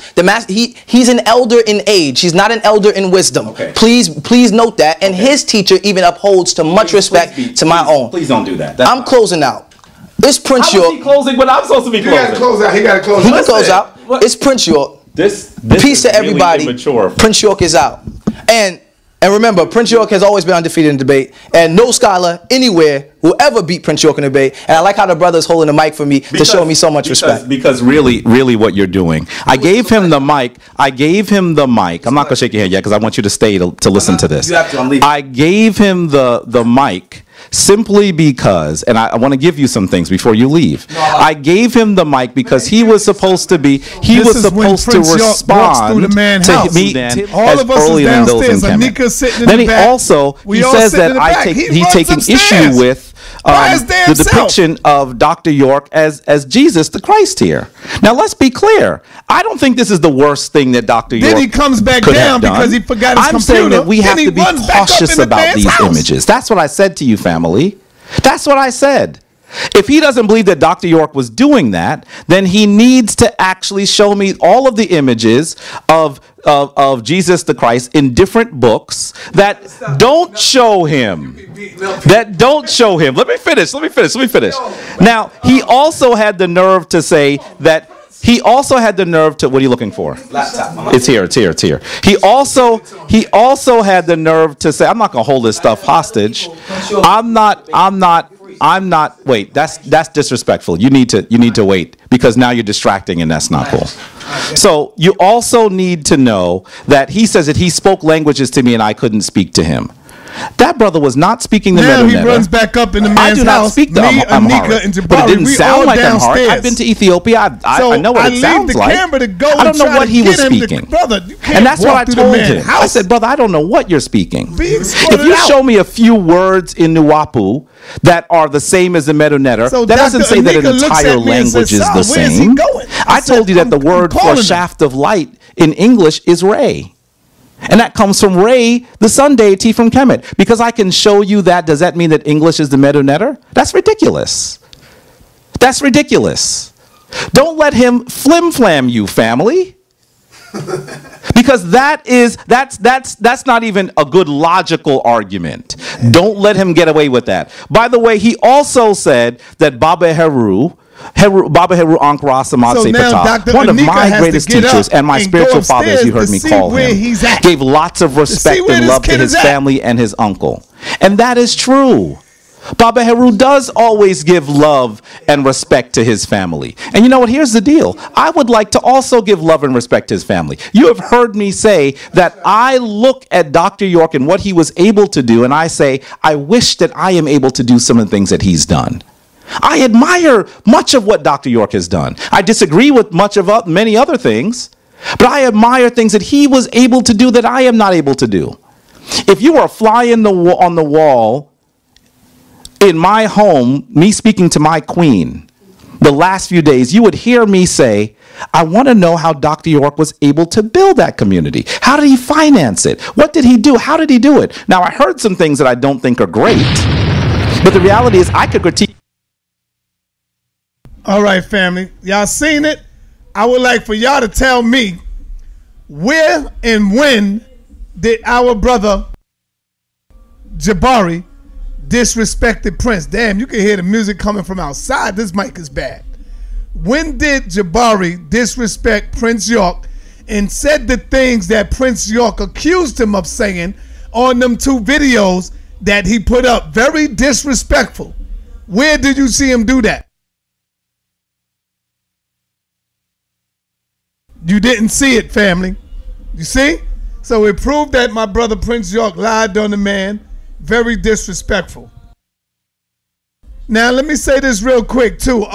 He's an elder in age. He's not an elder in wisdom. Okay. Please note that. And his teacher even upholds to much respect to my own. Please don't do that. I'm closing out. It's Prince York. He closing when I'm supposed to be closing. He got to close out. He can close out. It's Prince York. This Peace to everybody. Really Prince York is out. And remember, Prince York has always been undefeated in debate, and no scholar anywhere will ever beat Prince York in debate. And I like how the brother's holding the mic for me to show me so much respect. Because really what you're doing, I gave him the mic. I'm not going to shake your hand yet because I want you to stay to listen to this. You have to. I'm leaving. I gave him the mic simply because, and I want to give you some things before you leave. I gave him the mic because he was supposed to respond to me as early than those in Kemet. Then he says that he's taking issue with the depiction of Dr. York as Jesus the Christ here. Now let's be clear. I don't think this is the worst thing that Dr. York Then he comes back down because he forgot his computer. I'm saying that we have to be cautious about these images. That's what I said to you, family. That's what I said. If he doesn't believe that Dr. York was doing that, then he needs to actually show me all of the images of Jesus the Christ in different books that don't show him. Let me finish. Now, he also had the nerve to say that what are you looking for? Laptop. It's here. He also had the nerve to say, I'm not going to hold this stuff hostage. Wait, that's disrespectful. You need to wait, because now you're distracting, and that's not cool. So you also need to know that he says that he spoke languages to me and I couldn't speak to him. That brother was not speaking the Medu Now he runs back up in the man's house. I do not speak the Amharic, and Jabari, but it didn't sound like downstairs. Amharic. I've been to Ethiopia. I know what it sounds like. I don't know what he was speaking. And that's what I told him. I said, brother, I don't know what you're speaking. If you show me a few words in Nuwaupu that are the same as the Medu Netter, that doesn't say that an entire language is the same. I told you that the word for shaft of light in English is ray. And that comes from Re, the sun deity from Kemet. Because I can show you that, does that mean that English is the Medu Neter? That's ridiculous. That's ridiculous. Don't let him flim-flam you, family. Because that's not even a good logical argument. Don't let him get away with that. By the way, he also said that Baba Heru Ankh Rasamase Patal, one of my greatest teachers and my spiritual father, as you heard me call him, gave lots of respect and love to his family and his uncle. And that is true. Baba Heru does always give love and respect to his family. And you know what? Here's the deal. I would like to also give love and respect to his family. You have heard me say that I look at Dr. York and what he was able to do, and I say, I wish that I am able to do some of the things that he's done. I admire much of what Dr. York has done. I disagree with many other things, but I admire things that he was able to do that I am not able to do. If you were a fly on the wall in my home, me speaking to my queen, the last few days, you would hear me say, I want to know how Dr. York was able to build that community. How did he finance it? What did he do? How did he do it? Now, I heard some things that I don't think are great, but the reality is I could critique. All right, family. Y'all seen it? I would like for y'all to tell me where and when did our brother Jabari disrespected Prince. Damn, you can hear the music coming from outside. This mic is bad. When did Jabari disrespect Prince York and said the things that Prince York accused him of saying on them 2 videos that he put up? Very disrespectful. Where did you see him do that? You didn't see it, family. You see? So it proved that my brother Prince York lied on the man. Very disrespectful. Now, let me say this real quick, too.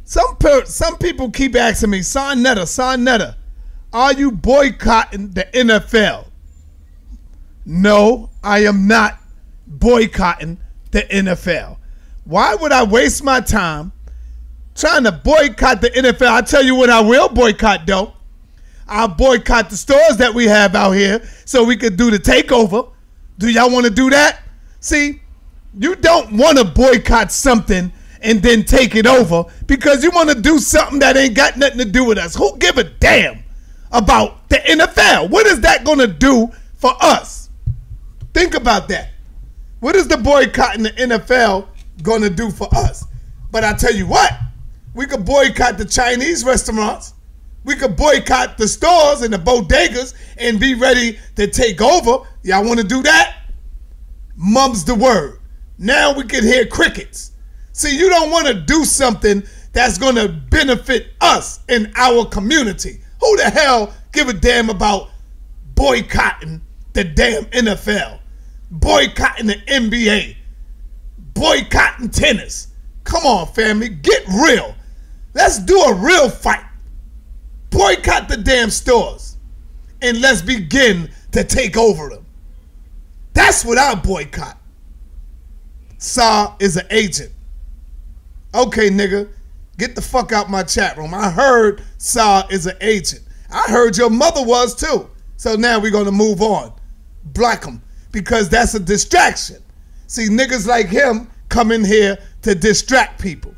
Some people keep asking me, Son Netta, are you boycotting the NFL? No, I am not boycotting the NFL. Why would I waste my time trying to boycott the NFL? I'll tell you what I will boycott, though. I'll boycott the stores that we have out here so we could do the takeover. Do y'all want to do that? See, you don't want to boycott something and then take it over because you want to do something that ain't got nothing to do with us. Who give a damn about the NFL? What is that going to do for us? Think about that. What is the boycotting the NFL going to do for us? But I tell you what, we could boycott the Chinese restaurants. We could boycott the stores and the bodegas and be ready to take over. Y'all want to do that? Mum's the word. Now we can hear crickets. See, you don't want to do something that's going to benefit us in our community. Who the hell give a damn about boycotting the damn NFL? Boycotting the NBA? Boycotting tennis? Come on, family. Get real. Let's do a real fight. Boycott the damn stores and let's begin to take over them. That's what I boycott. Sa is an agent. Okay, nigga, get the fuck out my chat room. I heard Sa is an agent. I heard your mother was too. So now we're going to move on. Block him because that's a distraction. See, niggas like him come in here to distract people.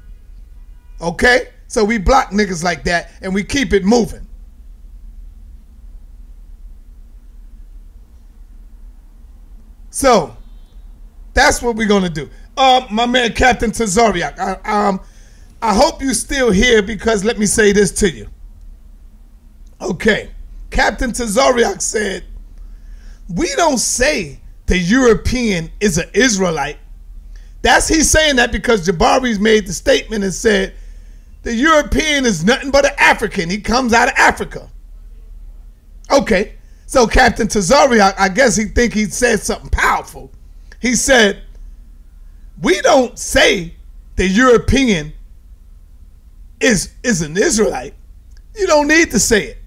Okay? So we block niggas like that and we keep it moving. So that's what we're gonna do. My man Captain Tazariak, I hope you still here because let me say this to you. Okay, Captain Tazariak said, we don't say the European is an Israelite. He's saying that because Jabari's made the statement and said the European is nothing but an African. He comes out of Africa. Okay, so Captain Tazariak, I guess he think he said something powerful. He said, we don't say the European is an Israelite. You don't need to say it.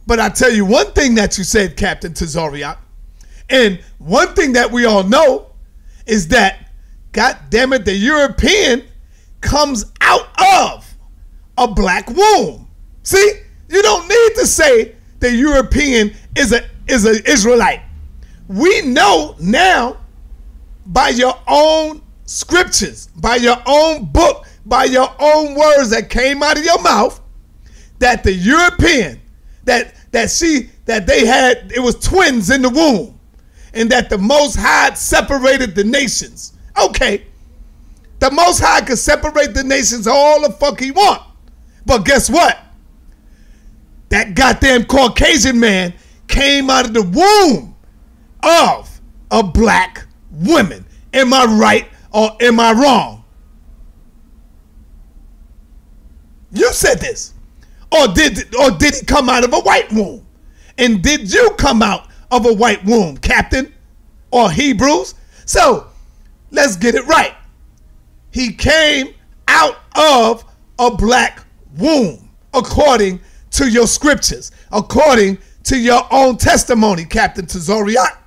But I tell you one thing that you said, Captain Tazariak, and one thing that we all know is that, God damn it, the European comes out of a black womb. See, you don't need to say the European is an Israelite. We know now by your own scriptures, by your own book, by your own words that came out of your mouth, that the European, that they had, it was twins in the womb, and that the Most High separated the nations. Okay, the Most High could separate the nations all the fuck he want, but guess what? That goddamn Caucasian man came out of the womb of a black woman. Am I right or am I wrong? You said this. Or did he come out of a white womb? And did you come out of a white womb, Captain? Or Hebrews? So, let's get it right. He came out of a black womb, according to your scriptures, according to your own testimony, Captain Tazoriak.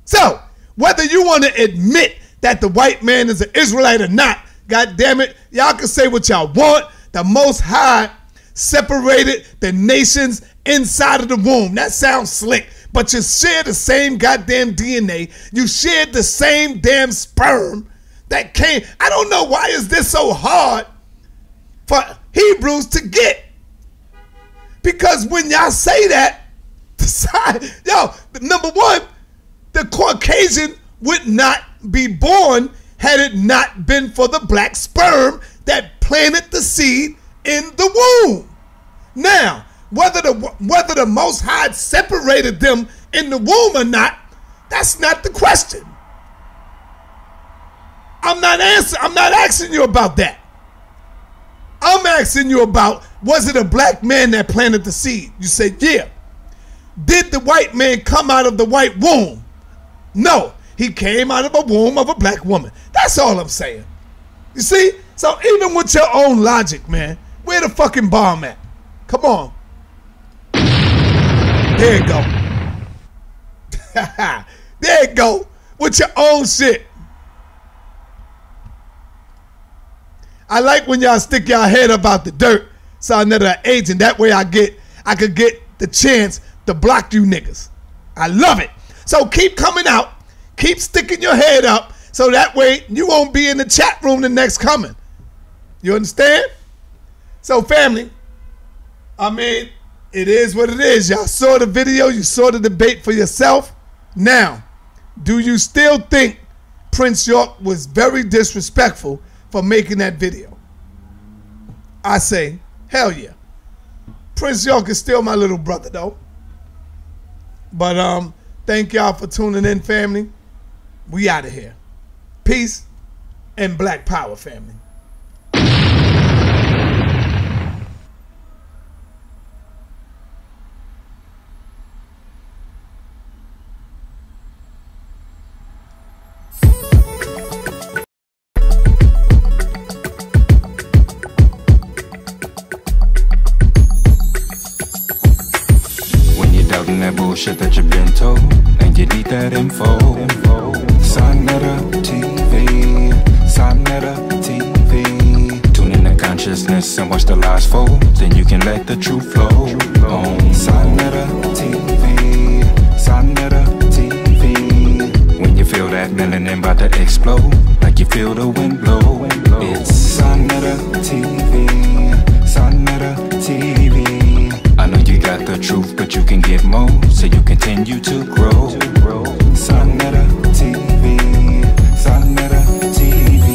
So, whether you want to admit that the white man is an Israelite or not, God damn it, y'all can say what y'all want. The Most High separated the nations inside of the womb. That sounds slick, but you share the same goddamn DNA. You shared the same damn sperm that came. I don't know, why is this so hard for Hebrews to get? Because when y'all say that, number one, the Caucasian would not be born had it not been for the black sperm that planted the seed in the womb. Now, whether the Most High separated them in the womb or not, that's not the question. I'm not asking you about that. I'm asking you about, was it a black man that planted the seed? You said, yeah. Did the white man come out of the white womb? No, he came out of a womb of a black woman. That's all I'm saying. You see? So even with your own logic, man, where the fucking bomb at? Come on. There you go. There you go. With your own shit. I like when y'all stick y'all head up out the dirt, so I'm not an agent. That way I could get the chance to block you niggas. I love it. So keep coming out. Keep sticking your head up, so that way you won't be in the chat room the next coming. You understand? So family, I mean, it is what it is. Y'all saw the video. You saw the debate for yourself. Now, do you still think Prince York was very disrespectful for making that video? I say, hell yeah. Prince York is still my little brother though. But thank y'all for tuning in, family. We out of here. Peace and Black Power, family. That bullshit that you've been told, and you need that info. Sonetta TV, Sonetta TV. Tune in to consciousness and watch the lies fold, then you can let the truth flow. On Sonetta TV, Sonetta TV. When you feel that melanin about to explode, like you feel the wind blow, it's Sonetta TV, Sonetta TV. I know you got the truth, but you can get more, so you continue to grow. Sonetta TV, Sonetta TV.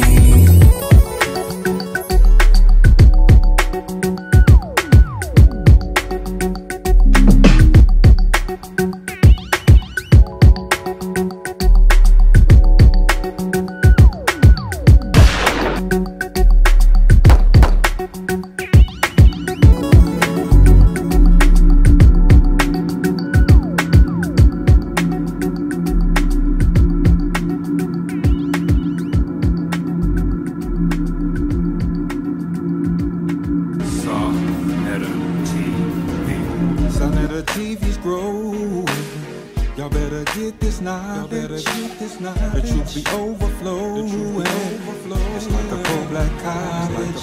knowledge. The truth be overflowing. It's like a pro-black college.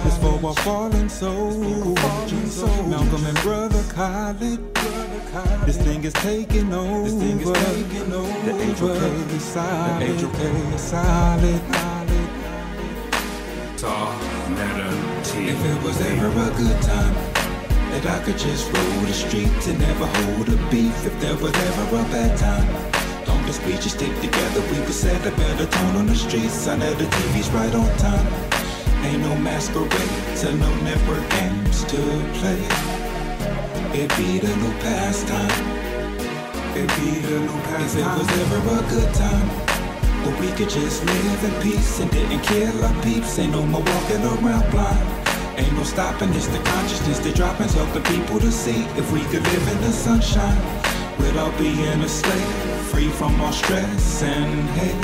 It's for a fallen soul. Malcolm and Brother Khaled. This thing is taking over. The angel K is solid. If it was ever a good time that I could just roll the streets and never hold a beef, if there was ever a bad time, long as we just stick together, we could set a better tone on the streets. I know the TV's right on time. Ain't no masquerade, so no network games to play. It be the new pastime. It be the new pastime. If it was ever a good time, but we could just live in peace and didn't kill our peeps. Ain't no more walking around blind. Ain't no stopping, it's the consciousness that dropping's helping people to see. If we could live in the sunshine without being a slave, free from all stress and hate,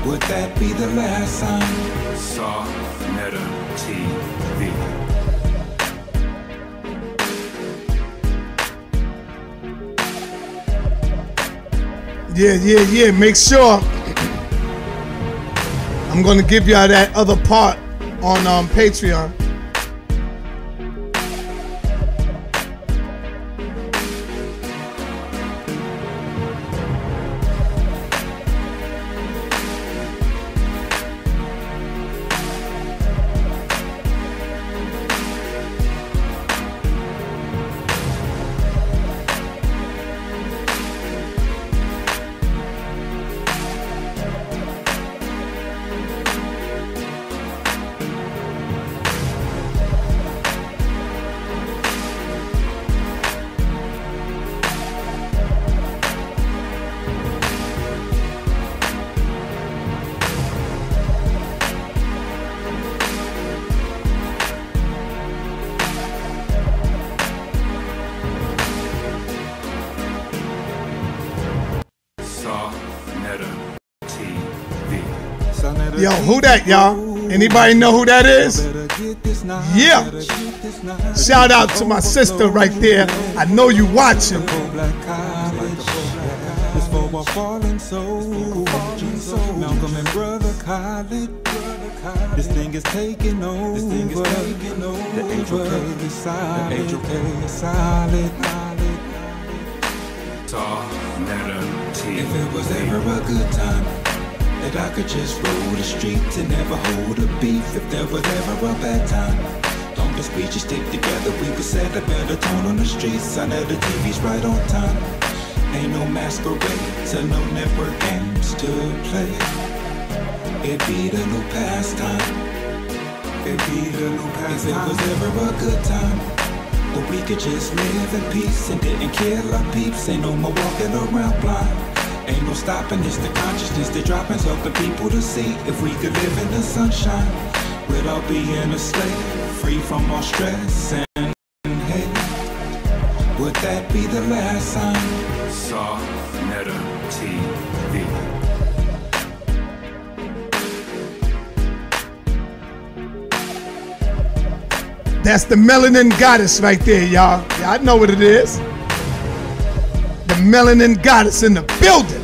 would that be the last sign? Saw Meta TV. Yeah. Make sure I'm gonna give y'all that other part on Patreon. Yo, who that, y'all? Anybody know who that is? Yeah. Shout out to my sister right there. I know you watching. Malcolm and Brother Khaled. This thing is taking over. The angel K is solid. If it was ever a good time that I could just roll the streets and never hold a beef, if there was ever a bad time, long as we just stick together, we could set a better tone on the streets. I know the TV's right on time. Ain't no masquerade, so no network games to play. It be the new pastime. It be the new pastime. If it was ever a good time, but we could just live in peace and didn't kill our peeps. Ain't no more walking around blind. Ain't no stopping, it's the consciousness that dropping's helping people to see. If we could live in the sunshine without being a slave, free from all stress and hate, would that be the last sign? Saw Meta TV. That's the melanin goddess right there, y'all. Y'all know what it is. The melanin goddess in the building.